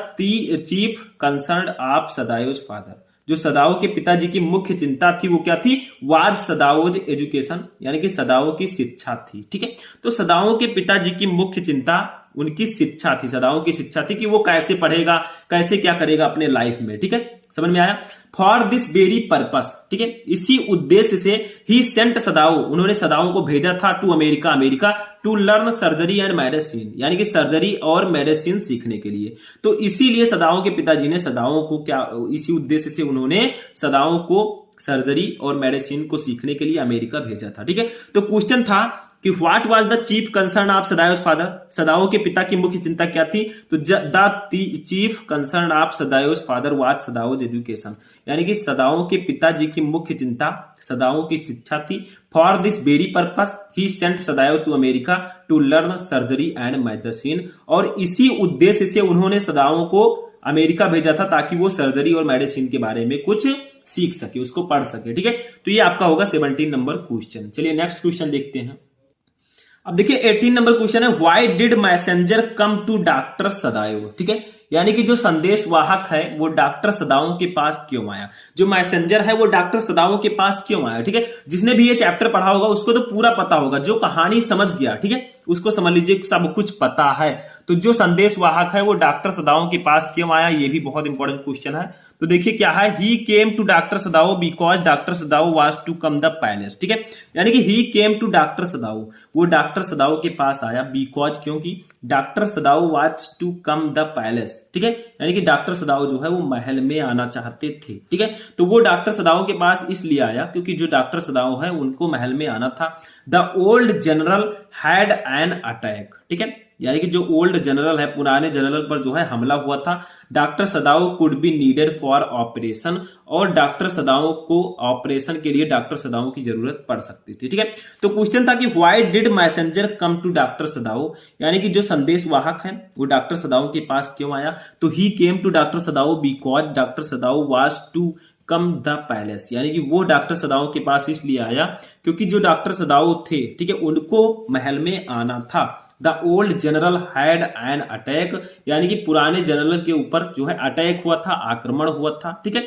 chief concern of Sadao's father, जो सदाओं के पिताजी की मुख्य चिंता थी वो क्या थी, वाज सदाओज एजुकेशन, यानी कि सदाओं की शिक्षा थी। ठीक है, तो सदाओं के पिताजी की मुख्य चिंता उनकी शिक्षा थी, सदाओं की शिक्षा थी कि वो कैसे पढ़ेगा, कैसे क्या करेगा अपने लाइफ में। ठीक है, समझ में आया। फॉर दिस वेरी पर्पस, ठीक है, इसी उद्देश्य से ही सेंट सदाओ, उन्होंने सदाओं को भेजा था to America, America to learn surgery and medicine, यानी कि सर्जरी और मेडिसिन सीखने के लिए। तो इसीलिए सदाओं के पिताजी ने सदाओं को क्या, इसी उद्देश्य से उन्होंने सदाओं को सर्जरी और मेडिसिन को सीखने के लिए अमेरिका भेजा था। ठीक है, तो क्वेश्चन था कि what was the chief concern of Sadao's father, सदाओं के पिता की मुख्य चिंता क्या थी। तो the chief concern of Sadao's father was Sadao's education, यानी कि सदाओं के पिताजी की मुख्य चिंता सदाओं की शिक्षा थी। For this very purpose he sent Sadao to America to learn surgery and medicine, और इसी उद्देश्य से उन्होंने सदाओं को अमेरिका भेजा था ताकि वो सर्जरी और मेडिसिन के बारे में कुछ सीख सके, उसको पढ़ सके। ठीक है, तो ये आपका होगा 17 नंबर क्वेश्चन। चलिए नेक्स्ट क्वेश्चन देखते हैं। अब देखिए 18 नंबर क्वेश्चन है, why did messenger come to doctor Sadao. ठीक है, यानी कि जो संदेश वाहक है वो डॉक्टर सदाओं के पास क्यों आया, जो मैसेंजर है वो डॉक्टर सदाओं के पास क्यों आया। ठीक है, जिसने भी ये चैप्टर पढ़ा होगा उसको तो पूरा पता होगा, जो कहानी समझ गया, ठीक है, उसको समझ लीजिए सब कुछ पता है। तो जो संदेश वाहक है वो डॉक्टर सदाओं के पास क्यों आया, ये भी बहुत इंपॉर्टेंट क्वेश्चन है। तो देखिए क्या है, he came to doctor Sadao because doctor Sadao was to come the palace. ठीक है, यानी कि ही केम टू डॉक्टर सदाओ, वो डॉक्टर सदाओ के पास आया बिकॉज, क्योंकि doctor Sadao was to come the palace. ठीक है, यानी कि डॉक्टर सदाओ जो है वो महल में आना चाहते थे। ठीक है, तो वो डॉक्टर सदाओ के पास इसलिए आया क्योंकि जो डॉक्टर सदाओ है उनको महल में आना था। The old general had an attack. ठीक है, यानी कि जो ओल्ड जनरल है, पुराने जनरल पर जो है हमला हुआ था। Doctor Sadao could be needed for operation, और डॉक्टर सदाओ को ऑपरेशन के लिए डॉक्टर सदाओ की जरूरत पड़ सकती थी। ठीक है, तो क्वेश्चन था कि why did messenger come to doctor Sadao, यानी कि जो संदेश वाहक है वो डॉक्टर सदाओ के पास क्यों आया। तो he came to doctor Sadao because doctor Sadao was to come the palace, यानी कि वो डॉक्टर सदाओ के पास इसलिए आया क्योंकि जो डॉक्टर सदाओ थे, ठीक है, उनको महल में आना था। The old general had an attack, यानी कि पुराने जनरल के ऊपर जो है अटैक हुआ था, आक्रमण हुआ था। ठीक है,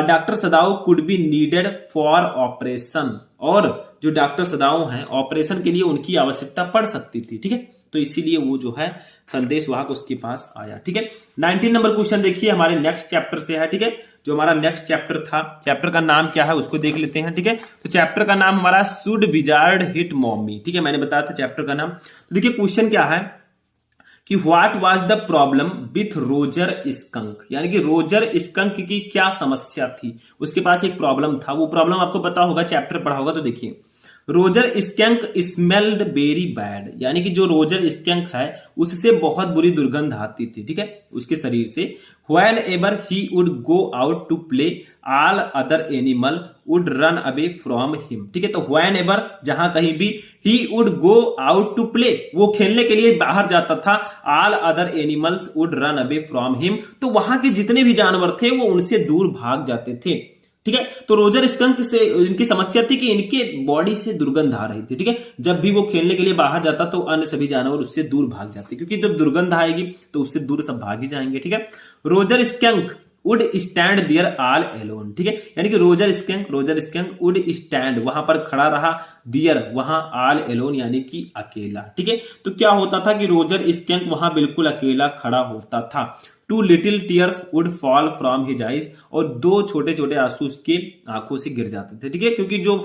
doctor Sadao could be needed for operation, और जो डॉक्टर सदाओ हैं ऑपरेशन के लिए उनकी आवश्यकता पड़ सकती थी। ठीक है, तो इसीलिए वो जो है संदेश वाहक उसके पास आया। ठीक है, 19 नंबर क्वेश्चन देखिए हमारे नेक्स्ट चैप्टर से है। ठीक है, जो हमारा नेक्स्ट चैप्टर था, चैप्टर का नाम क्या है उसको देख लेते हैं। ठीक है, तो चैप्टर का नाम हमारा शुड विजार्ड हिट मॉमी। ठीक है, मैंने बताया था चैप्टर का नाम। तो देखिए क्वेश्चन क्या है कि what was the problem with Roger skunk, यानी कि रोजर स्कंक की क्या समस्या थी, उसके पास एक प्रॉब्लम था। वो प्रॉब्लम आपको पता होगा, चैप्टर पढ़ा होगा। तो देखिए Roger skunk smelled very bad, यानी कि जो रोजर स्कंक है उससे बहुत बुरी दुर्गंध आती थी। ठीक है, उसके शरीर से। Whenever he would go out to play all other animal would run away from him. ठीक है, तो व्हेन एवर, जहां कहीं भी, he would go out to play, वो खेलने के लिए बाहर जाता था। All other animals would run away from him, तो वहां के जितने भी जानवर थे वो उनसे दूर भाग जाते थे। ठीक है, तो रोजर स्कंक से इनकी समस्या थी कि इनके बॉडी से दुर्गंध आ रही थी। ठीक है, जब भी वो खेलने के लिए बाहर जाता तो अन्य सभी जानवर उससे दूर भाग जाते, क्योंकि जब दुर्गंध आएगी तो उससे दूर सब भाग ही जाएंगे। ठीक है, Roger skunk would stand there all alone. ठीक है, यानी कि रोजर स्कंक वुड स्टैंड, वहां पर खड़ा रहा, देयर वहां, ऑल एलोन यानी कि अकेला। ठीक है, तो क्या होता था कि रोजर स्कंक वहां बिल्कुल अकेला खड़ा होता था। Two little tears would fall from his eyes, और दो छोटे छोटे आंसू उसके आंखों से गिर जाते थे। ठीक है, क्योंकि जो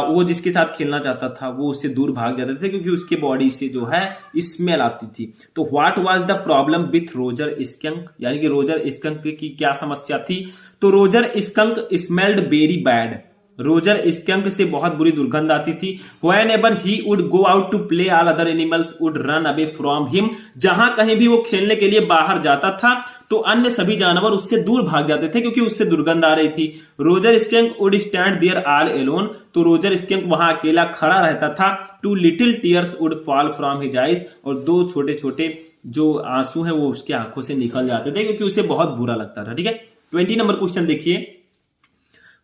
वो जिसके साथ खेलना चाहता था वो उससे दूर भाग जाते थे, क्योंकि उसके बॉडी से जो है स्मेल आती थी। तो what was the problem with Roger skunk, यानी कि रोजर स्कंक की क्या समस्या थी। तो Roger skunk smelled very bad, Roger skunk से बहुत बुरी दुर्गंध आती थी। Whenever he would go out to play, all other animals would run away from him। जहां कहीं भी वो खेलने के लिए बाहर जाता था तो अन्य सभी जानवर उससे दूर भाग जाते थे क्योंकि उससे दुर्गंध आ रही थी। Roger skunk would stand there all alone. तो रोजर स्कंक वहां अकेला खड़ा रहता था। Two little tears would fall from his eyes. और दो छोटे छोटे जो आंसू हैं वो उसकी आंखों से निकल जाते थे क्योंकि उसे बहुत बुरा लगता था। ठीक है, 20 नंबर क्वेश्चन देखिए।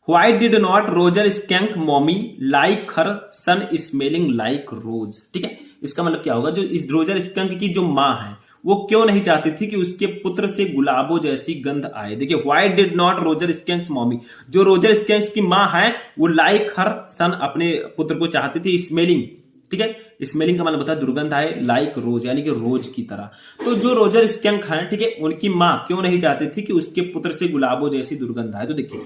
Why did not Roger skunk mommy like her son smelling like rose? ठीक है, इसका मतलब क्या होगा, जो इस रोजर स्कंक की जो माँ है वो क्यों नहीं चाहती थी कि उसके पुत्र से गुलाबों जैसी गंध आए। देखिए, why did not Roger Skunk's mommy, जो रोजर स्कंक्स की माँ है वो लाइक हर सन, अपने पुत्र को चाहती थी स्मेलिंग। ठीक है, स्मेलिंग का मतलब होता है दुर्गंध आए, लाइक रोज यानी कि रोज की तरह। तो जो रोजर स्कंक है, ठीक है, उनकी माँ क्यों नहीं चाहती थी कि उसके पुत्र से गुलाबों जैसी दुर्गंध आए। तो देखिए,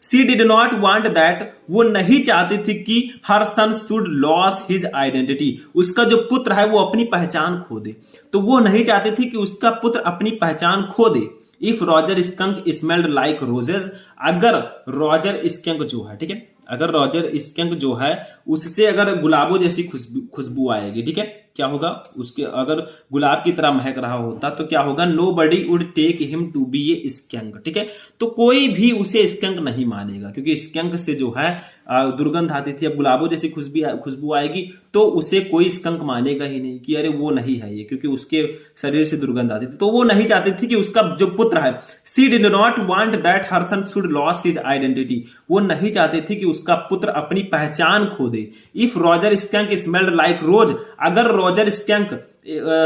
सी डिड नॉट वांट दैट, वो नहीं चाहती थी कि हर son should lose his identity, उसका जो पुत्र है वो अपनी पहचान खो दे। तो वो नहीं चाहती थी कि उसका पुत्र अपनी पहचान खो दे। If Roger Skunk smelled like roses, अगर रॉजर स्कंक जो है, ठीक है, अगर रॉजर स्कंक जो है उससे अगर गुलाबों जैसी खुशबू आएगी, ठीक है, क्या होगा, उसके अगर गुलाब की तरह महक रहा होता तो क्या होगा, nobody would take him to be a skunk. ठीक है, तो कोई भी उसे स्कंक नहीं मानेगा क्योंकि स्कंक से जो है दुर्गंध आती थी। अब गुलाबों जैसी खुशबू आएगी तो उसे कोई स्कंक मानेगा ही नहीं कि अरे वो नहीं है ये, क्योंकि उसके शरीर से दुर्गंध आती थी। तो वो नहीं चाहती थी कि उसका जो पुत्र है, she did not want that her son should lose his identity, वो नहीं चाहती थी कि उसका पुत्र अपनी पहचान खो दे। If Roger Skunk smelled like rose, अगर रॉजर स्कंक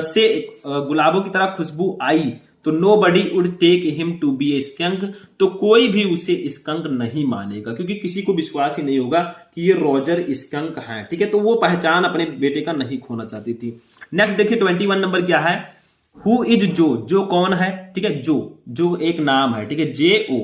से गुलाबों की तरह खुशबू आई तो nobody would take him to be a skunk, तो कोई भी उसे स्कंक नहीं मानेगा क्योंकि किसी को विश्वास ही नहीं होगा कि ये रॉजर स्कंक है। ठीक है, तो वो पहचान अपने बेटे का नहीं खोना चाहती थी। नेक्स्ट देखिए 21 नंबर क्या है, हु इज जो, जो कौन है, ठीक है, जो एक नाम है, ठीक है, JO।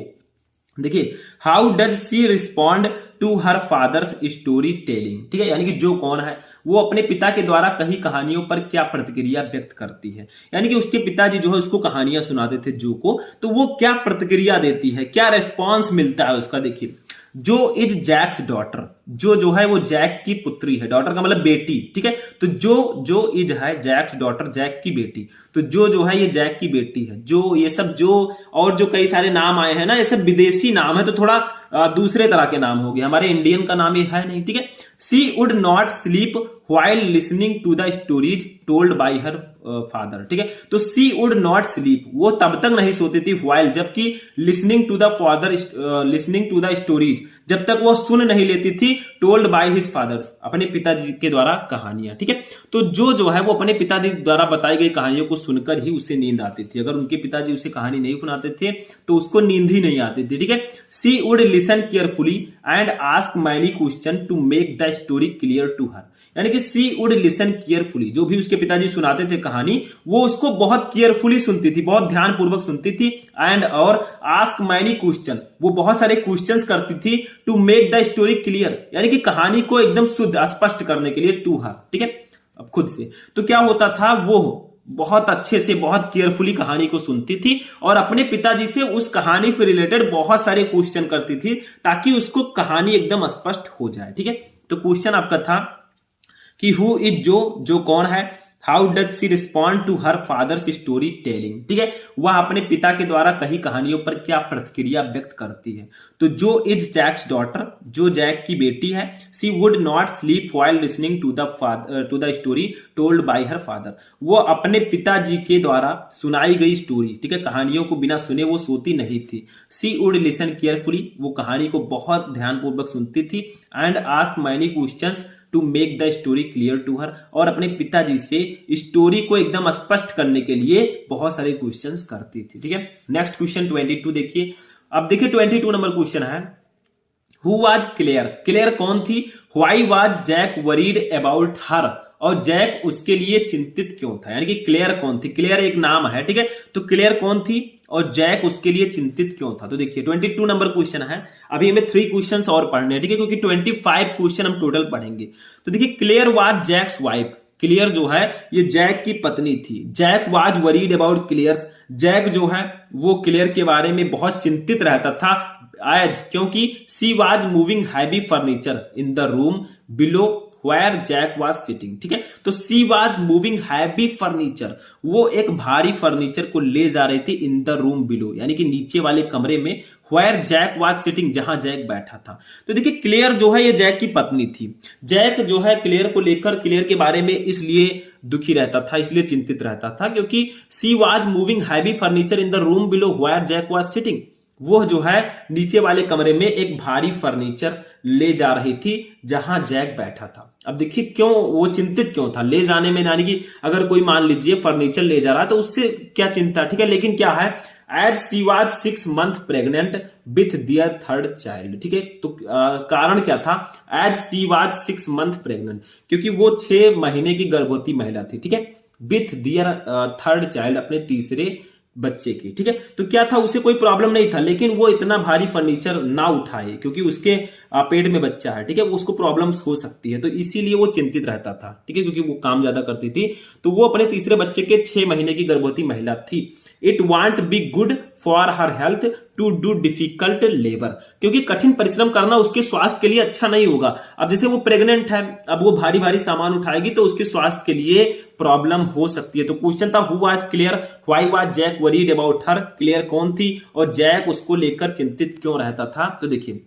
देखिए, how does she respond to her father's story telling, ठीक है, यानी कि जो कौन है वो अपने पिता के द्वारा कही कहानियों पर क्या प्रतिक्रिया व्यक्त करती है। यानी कि उसके पिताजी जो है उसको कहानियां सुनाते थे जो को, तो वो क्या प्रतिक्रिया देती है, क्या रेस्पॉन्स मिलता है उसका। देखिए, जो इज जैक्स डॉटर, जो है वो जैक की पुत्री है, डॉटर का मतलब बेटी। ठीक है, तो जो इज है जैक्स डॉटर, जैक की बेटी, तो जो है ये जैक की बेटी है। जो ये सब जो और जो कई सारे नाम आए हैं ना, ये सब विदेशी नाम है, तो थोड़ा दूसरे तरह के नाम हो गए, हमारे इंडियन का नाम ये है नहीं। ठीक है, she would not sleep while listening to the stories told by her father. ठीक है, तो सी वुड नॉट स्लीप, वो तब तक नहीं सोती थी, व्हाइल जबकि listening to the father, listening to the stories, जब तक वो सुन नहीं लेती थी, टोल्ड बाय हिज फादर, अपने पिताजी के द्वारा कहानियां। ठीक है, तो जो है वो अपने पिताजी द्वारा बताई गई कहानियों को सुनकर ही उसे नींद आती थी। अगर उनके पिताजी उसे कहानी नहीं सुनाते थे तो उसको नींद ही नहीं आती थी। ठीक है, she would listen carefully and ask many question to make the story clear to her, यानी कि सी वुड लिसन केयरफुली, जो भी उसके पिताजी सुनाते थे कहानी वो उसको बहुत केयरफुली सुनती थी, बहुत ध्यानपूर्वक सुनती थी। एंड और आस्क मैनी क्वेश्चन, वो बहुत सारे क्वेश्चंस करती थी, to make the story clear, यानी कि कहानी को एकदम शुद्ध स्पष्ट करने के लिए, टू हर। ठीक है, अब खुद से तो क्या होता था, वो बहुत अच्छे से बहुत केयरफुली कहानी को सुनती थी और अपने पिताजी से उस कहानी से रिलेटेड बहुत सारे क्वेश्चन करती थी ताकि उसको कहानी एकदम स्पष्ट हो जाए। ठीक है, तो क्वेश्चन आपका था कि हु इज जो कौन है, how does she respond to her father's story telling. ठीक है, वह अपने पिता के द्वारा कही कहानियों पर क्या प्रतिक्रिया व्यक्त करती है। तो जो इज जैक्स डॉटर, जो जैक की बेटी है, she would not sleep while listening to the story told by her father, वो अपने पिताजी के द्वारा सुनाई गई स्टोरी, ठीक है, कहानियों को बिना सुने वो सोती नहीं थी। सी वुड लिसन केयरफुली, वो कहानी को बहुत ध्यानपूर्वक सुनती थी। And ask many questions to make the story clear to her, और अपने पिताजी से स्टोरी को एकदम स्पष्ट करने के लिए बहुत सारे क्वेश्चंस करती थी। ठीक है, नेक्स्ट क्वेश्चन 22 देखिए। अब देखिए 22 नंबर क्वेश्चन है, हु वाज क्लेयर, क्लेयर कौन थी, why was Jack worried about her, और जैक उसके लिए चिंतित क्यों था, यानी कि क्लेयर कौन थी, क्लेयर एक नाम है। ठीक है, तो क्लेयर कौन थी और जैक उसके लिए चिंतित क्यों था। तो देखिए 22 नंबर क्वेश्चन है, अभी हमें 3 क्वेश्चंस और पढ़ने हैं। ठीक है, क्योंकि 25 क्वेश्चन हम टोटल पढ़ेंगे। तो देखिए, Claire was Jack's wife, Claire जो है ये जैक की पत्नी थी। Jack was worried about Claire, Jack जो है वो क्लियर के बारे में बहुत चिंतित रहता था, एज क्योंकि she was moving heavy furniture in the room below where Jack was sitting. ठीक है, तो she was moving heavy furniture, वो एक भारी फर्नीचर को ले जा रही थी इन द रूम बिलो, यानी कि नीचे वाले कमरे में, वेयर जैक वाज सिटिंग, जहां जैक बैठा था। तो देखिए क्लेयर जो है ये जैक की पत्नी थी। जैक जो है क्लेयर को लेकर, क्लेयर के बारे में इसलिए दुखी रहता था, इसलिए चिंतित रहता था क्योंकि she was moving heavy furniture in the room below where Jack was sitting, वो जो है नीचे वाले कमरे में एक भारी फर्नीचर ले जा रही थी जहां जैक बैठा था। अब देखिए क्यों वो चिंतित क्यों था ले जाने में, यानी कि अगर कोई मान लीजिए फर्नीचर ले जा रहा है तो उससे क्या चिंता, ठीक है, लेकिन क्या है, as she was 6 months pregnant with their third child. ठीक है, तो कारण क्या था, as she was 6 months pregnant, क्योंकि वो 6 महीने की गर्भवती महिला थी। ठीक है, विथ दियर थर्ड चाइल्ड, अपने तीसरे बच्चे की। ठीक है, तो क्या था, उसे कोई प्रॉब्लम नहीं था, लेकिन वो इतना भारी फर्नीचर ना उठाए क्योंकि उसके पेट में बच्चा है। ठीक है, उसको प्रॉब्लम्स हो सकती है, तो इसीलिए वो चिंतित रहता था। ठीक है, क्योंकि वो काम ज्यादा करती थी, तो वो अपने तीसरे बच्चे के 6 महीने की गर्भवती महिला थी। It won't be good for her health to do difficult labour, क्योंकि कठिन परिश्रम करना उसके स्वास्थ्य के लिए अच्छा नहीं होगा। अब जैसे वो प्रेग्नेंट है, अब वो भारी भारी सामान उठाएगी तो उसके स्वास्थ्य के लिए प्रॉब्लम हो सकती है। तो क्वेश्चन था, who was Claire, why was Jack worried about her, Claire कौन थी और जैक उसको लेकर चिंतित क्यों रहता था। तो देखिए,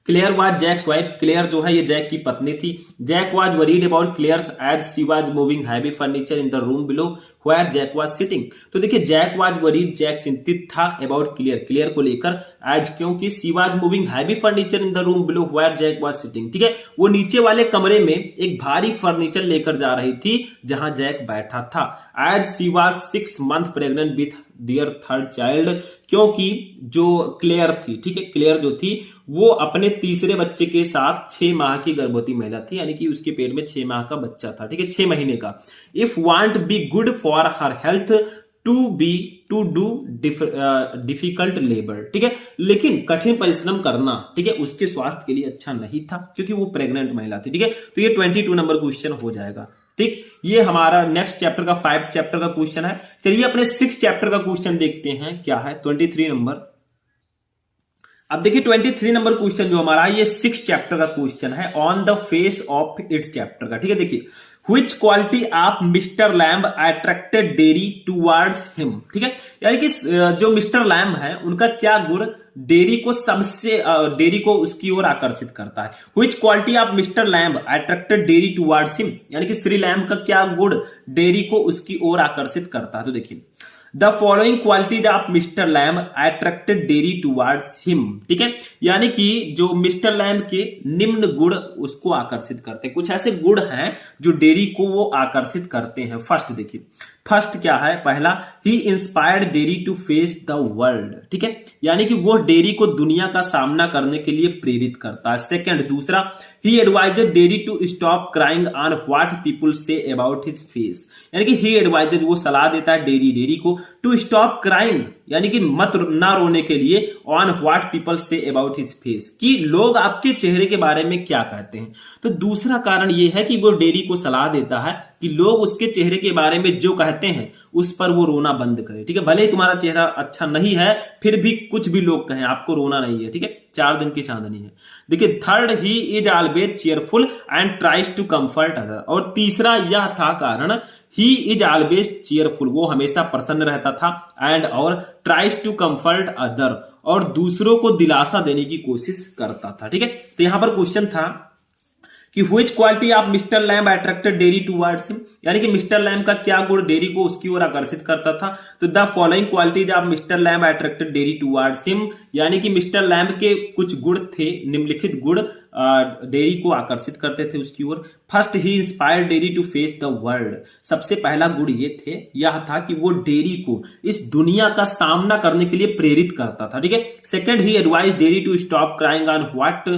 Claire was Jack's wife, Claire जो है ये जैक की पत्नी थी। Jack was worried about Claire's as she was moving heavy furniture in the room below where Jack was sitting. तो देखिए जैक वाज वरीड, जैक चिंतित था अबाउट क्लियर, क्लियर को लेकर, एज क्योंकि she was moving heavy furniture in the room below where Jack was sitting. ठीक है, वो नीचे वाले कमरे में एक भारी फर्नीचर लेकर जा रही थी जहां जैक बैठा था। As she was 6 months pregnant with their third child, क्योंकि जो क्लेयर थी, ठीक है, क्लेयर जो थी वो अपने तीसरे बच्चे के साथ 6 माह की गर्भवती महिला थी, यानी कि उसके पेट में 6 माह का बच्चा था। ठीक है, 6 महीने का। If won't be good for her health to do difficult labour. ठीक है, लेकिन कठिन परिश्रम करना, ठीक है, उसके स्वास्थ्य के लिए अच्छा नहीं था क्योंकि वो प्रेग्नेंट महिला थी। ठीक है, तो ये 22 नंबर क्वेश्चन हो जाएगा। ठीक, ये हमारा नेक्स्ट चैप्टर का 5 चैप्टर का क्वेश्चन है। चलिए अपने 6 चैप्टर का क्वेश्चन देखते हैं क्या है, 23 नंबर। अब देखिए 23 नंबर क्वेश्चन जो हमारा ये 6 चैप्टर का क्वेश्चन है, on the face of its chapter का। ठीक है, देखिए, which quality of mister lamb attracted dairy towards him. ठीक है, यानी कि जो मिस्टर लैम्ब है उनका क्या गुण डेरी को सबसे डेरी को उसकी ओर आकर्षित करता है। Which quality of mister lamb attracted dairy towards him, यानी कि श्री लैम्ब का क्या गुण डेरी को उसकी ओर आकर्षित करता है। तो देखिए, the following qualities of mister lamb attracted dairy towards him. ठीक है, यानी कि जो मिस्टर लैम्ब के निम्न गुण उसको आकर्षित करते हैं। कुछ ऐसे गुण हैं जो डेरी को वो आकर्षित करते हैं। फर्स्ट देखिए, फर्स्ट क्या है, पहला, he inspired Derry to face the world. ठीक है, यानी कि वो डेरी को दुनिया का सामना करने के लिए प्रेरित करता है। सेकंड, दूसरा, he advised Derry to stop crying on what people say about his face, यानी कि ही एडवाइजेड, वो सलाह देता है डेरी को, टू स्टॉप क्राइंग, यानी कि मत ना रोने के लिए, on what people say about his face, कि लोग आपके चेहरे के बारे में क्या कहते हैं। तो दूसरा कारण यह है कि वो डेरी को सलाह देता है कि लोग उसके चेहरे के बारे में जो कहते हैं उस पर वो रोना बंद करे। ठीक है, भले ही तुम्हारा चेहरा अच्छा नहीं है फिर भी कुछ भी लोग कहें, आपको रोना नहीं है। ठीक है, 4 दिन की चांदनी है। देखिए, third, he is always cheerful and tries to comfort other, और तीसरा यह था कारण, ही इज ऑलवेज चीयरफुल, वो हमेशा प्रसन्न रहता था, एंड और ट्राइज टू कंफर्ट अदर, और दूसरों को दिलासा देने की कोशिश करता था। ठीक है, तो यहां पर क्वेश्चन था कि which quality of mister lamb attracted dairy towards him, यानी कि मिस्टर लैम्ब का क्या गुण डेरी को उसकी ओर आकर्षित करता था। तो the following qualities of mister lamb attracted dairy towards him, यानी कि मिस्टर लैम्ब के कुछ गुण थे, निम्नलिखित गुण डेरी को आकर्षित करते थे उसकी ओर। First, he inspired Derry to face the world, सबसे पहला गुण ये थे, यह था कि वो डेरी को इस दुनिया का सामना करने के लिए प्रेरित करता था। ठीक है, second, he advise Derry to stop crying on what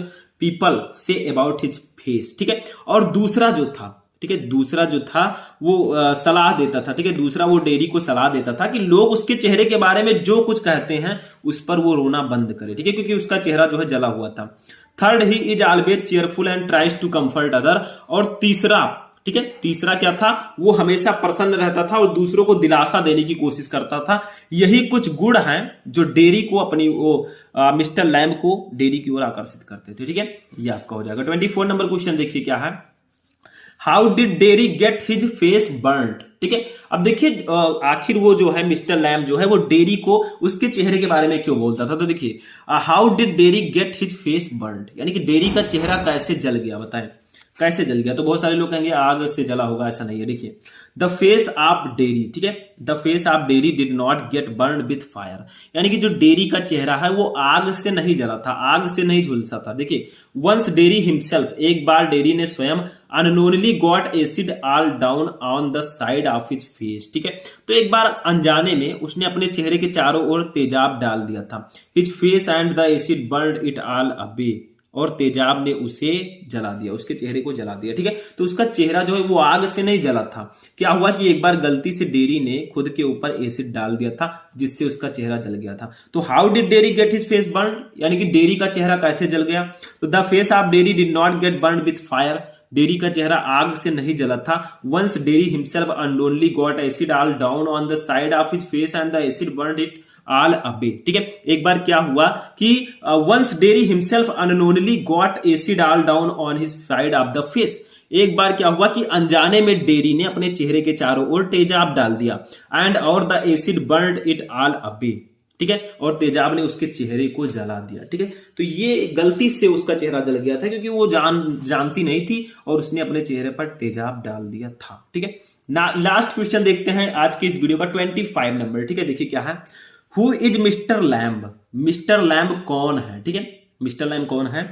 people say about his face. ठीक है, और दूसरा जो था, ठीक है, दूसरा जो था वो सलाह देता था। ठीक है, दूसरा वो डेरी को सलाह देता था कि लोग उसके चेहरे के बारे में जो कुछ कहते हैं उस पर वो रोना बंद करे। ठीक है, क्योंकि उसका चेहरा जो है जला हुआ था। Third, he is always cheerful and tries to comfort other, और तीसरा, ठीक है। तीसरा क्या था, वो हमेशा प्रसन्न रहता था और दूसरों को दिलासा देने की कोशिश करता था। यही कुछ गुण हैं जो डेरी को अपनी मिस्टर लैम्ब को डेरी की ओर आकर्षित करते थे, ठीक है। ये आपका हो जाएगा। 24 नंबर क्वेश्चन देखिए क्या है, how did Derry get his face burned, ठीक है। अब देखिए आखिर वो जो है मिस्टर लैम्ब जो है वो डेरी को उसके चेहरे के बारे में क्यों बोलता था, तो देखिए how did Derry get his face burned, यानी कि डेरी का चेहरा कैसे जल गया, बताएं कैसे जल गया। तो बहुत सारे लोग कहेंगे आग से जला होगा, ऐसा नहीं है। देखिए द फेस ऑफ डेरी, ठीक है, the face of Derry did not gate burned with fire, यानी कि जो डेरी का चेहरा है वो आग से नहीं जला था, आग से नहीं झुलसा था। देखिए वंस डेरी हिमसेल्फ, एक बार डेरी ने स्वयं unknownly got acid all down on the side of his face, ठीक है। तो एक बार अनजाने में उसने अपने चेहरे के चारों ओर तेजाब डाल दिया था। His face and the acid burned it all away, और तेजाब ने उसे जला दिया, उसके चेहरे को जला दिया, ठीक है। तो उसका चेहरा जो है वो आग से नहीं जला था। क्या हुआ कि एक बार गलती से डेरी ने खुद के ऊपर एसिड डाल दिया था जिससे उसका चेहरा जल गया था। तो how did Derry get his face burn, यानी कि डेरी का चेहरा कैसे जल गया। तो the face of Derry did not get burn with fire, Derry का चेहरा आग से नहीं जला था। Once Derry himself unknownly got acid all down on the side of his face and the acid burned it all away, ठीक है। एक बार क्या हुआ कि once Derry himself unknownly got acid all down on his side of the face, एक बार क्या हुआ कि अनजाने में डेरी ने अपने चेहरे के चारों ओर तेजाब डाल दिया, एंड और the acid burned it all away, ठीक है, और तेजाब ने उसके चेहरे को जला दिया, ठीक है। तो ये गलती से उसका चेहरा जल गया था क्योंकि वो जानती नहीं थी और उसने अपने चेहरे पर तेजाब डाल दिया था, ठीक है ना। लास्ट क्वेश्चन देखते हैं आज की इस वीडियो का, 25 नंबर, ठीक है। देखिए क्या है, who is mister lamb, mister lamb कौन है, ठीक है, मिस्टर लैम्ब कौन है।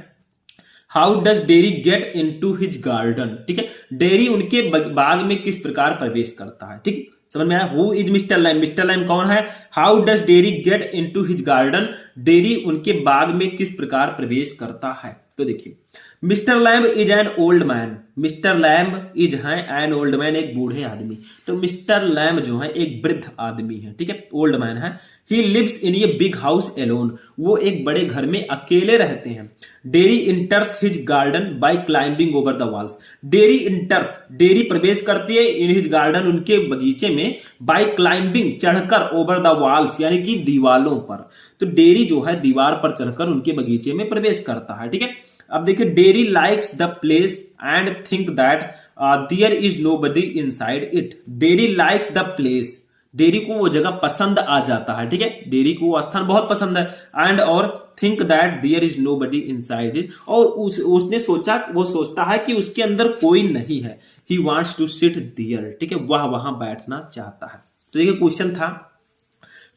How does dairy get into his garden, ठीक है, डेरी उनके बाग में किस प्रकार प्रवेश करता है, ठीक है, समझ में आया। Who is mister lamb, mister lamb कौन है। How does dairy get into his garden, dairy उनके बाग में किस प्रकार प्रवेश करता है। तो देखिए mister Lamb is an old man, Mr Lamb is है एन ओल्ड मैन, एक बूढ़े आदमी। तो मिस्टर लैम्ब जो है एक वृद्ध आदमी है, ठीक है, ओल्ड मैन है। He lives in a big house alone, वो एक बड़े घर में अकेले रहते हैं। Derry enters his garden by climbing over the walls, Derry enters, Derry प्रवेश करती है इन हिज गार्डन, उनके बगीचे में, बाय क्लाइंबिंग, चढ़कर, ओवर द वॉल्स यानी कि दीवालों पर। तो डेरी जो है दीवार पर चढ़कर उनके बगीचे में प्रवेश करता है, ठीक है। अब देखिए Derry likes the place and think that there is nobody inside it, Derry likes the place, Derry को वो जगह पसंद आ जाता है, ठीक है, डेरी को वो स्थान बहुत पसंद है। एंड और think that there is nobody inside it, और उसने सोचा, वो सोचता है कि उसके अंदर कोई नहीं है। He wants to sit there, ठीक है, वह वहां बैठना चाहता है। तो देखिए क्वेश्चन था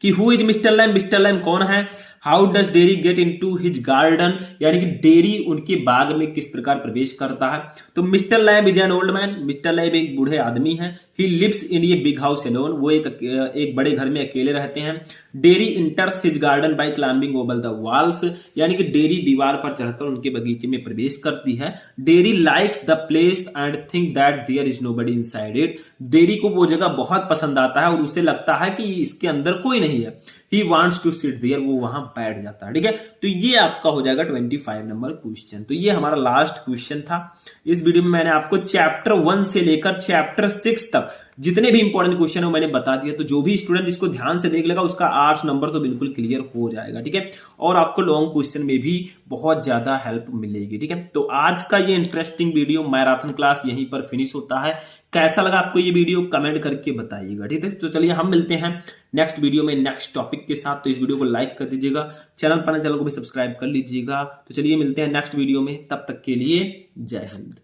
कि who is mister lamb, mister lamb कौन है। How does dairy get into his garden, यानी कि डेरी उनके बाग में किस प्रकार प्रवेश करता है। तो Mr Lamb is an old man, Mr Lamb एक बूढ़े आदमी हैं। He lives in a big house alone, वो एक बड़े घर में अकेले रहते हैं। Derry enters his garden by climbing over the walls, यानी कि डेरी दीवार पर चढ़कर उनके बगीचे में प्रवेश करती है। Derry likes the place and think that there is nobody inside it, Derry को वो जगह बहुत पसंद आता है और उसे लगता है कि इसके अंदर कोई नहीं है। He wants to sit there, वो वहां बैठ जाता है, ठीक है। तो ये आपका हो जाएगा 25 नंबर क्वेश्चन। तो ये हमारा लास्ट क्वेश्चन था। इस वीडियो में मैंने आपको चैप्टर 1 से लेकर चैप्टर 6 तक जितने भी इंपॉर्टेंट क्वेश्चन है मैंने बता दिया। तो जो भी स्टूडेंट इसको ध्यान से देख लेगा उसका 8 नंबर तो बिल्कुल क्लियर हो जाएगा, ठीक है। और आपको लॉन्ग क्वेश्चन में भी बहुत ज्यादा हेल्प मिलेगी, ठीक है। तो आज का ये इंटरेस्टिंग वीडियो मैराथन क्लास यहीं पर फिनिश होता है। कैसा लगा आपको ये वीडियो कमेंट करके बताइएगा, ठीक है। तो चलिए हम मिलते हैं नेक्स्ट वीडियो में नेक्स्ट टॉपिक के साथ। तो इस वीडियो को लाइक कर दीजिएगा, चैनल को भी सब्सक्राइब कर लीजिएगा। तो चलिए मिलते हैं नेक्स्ट वीडियो में, तब तक के लिए जय हिंद।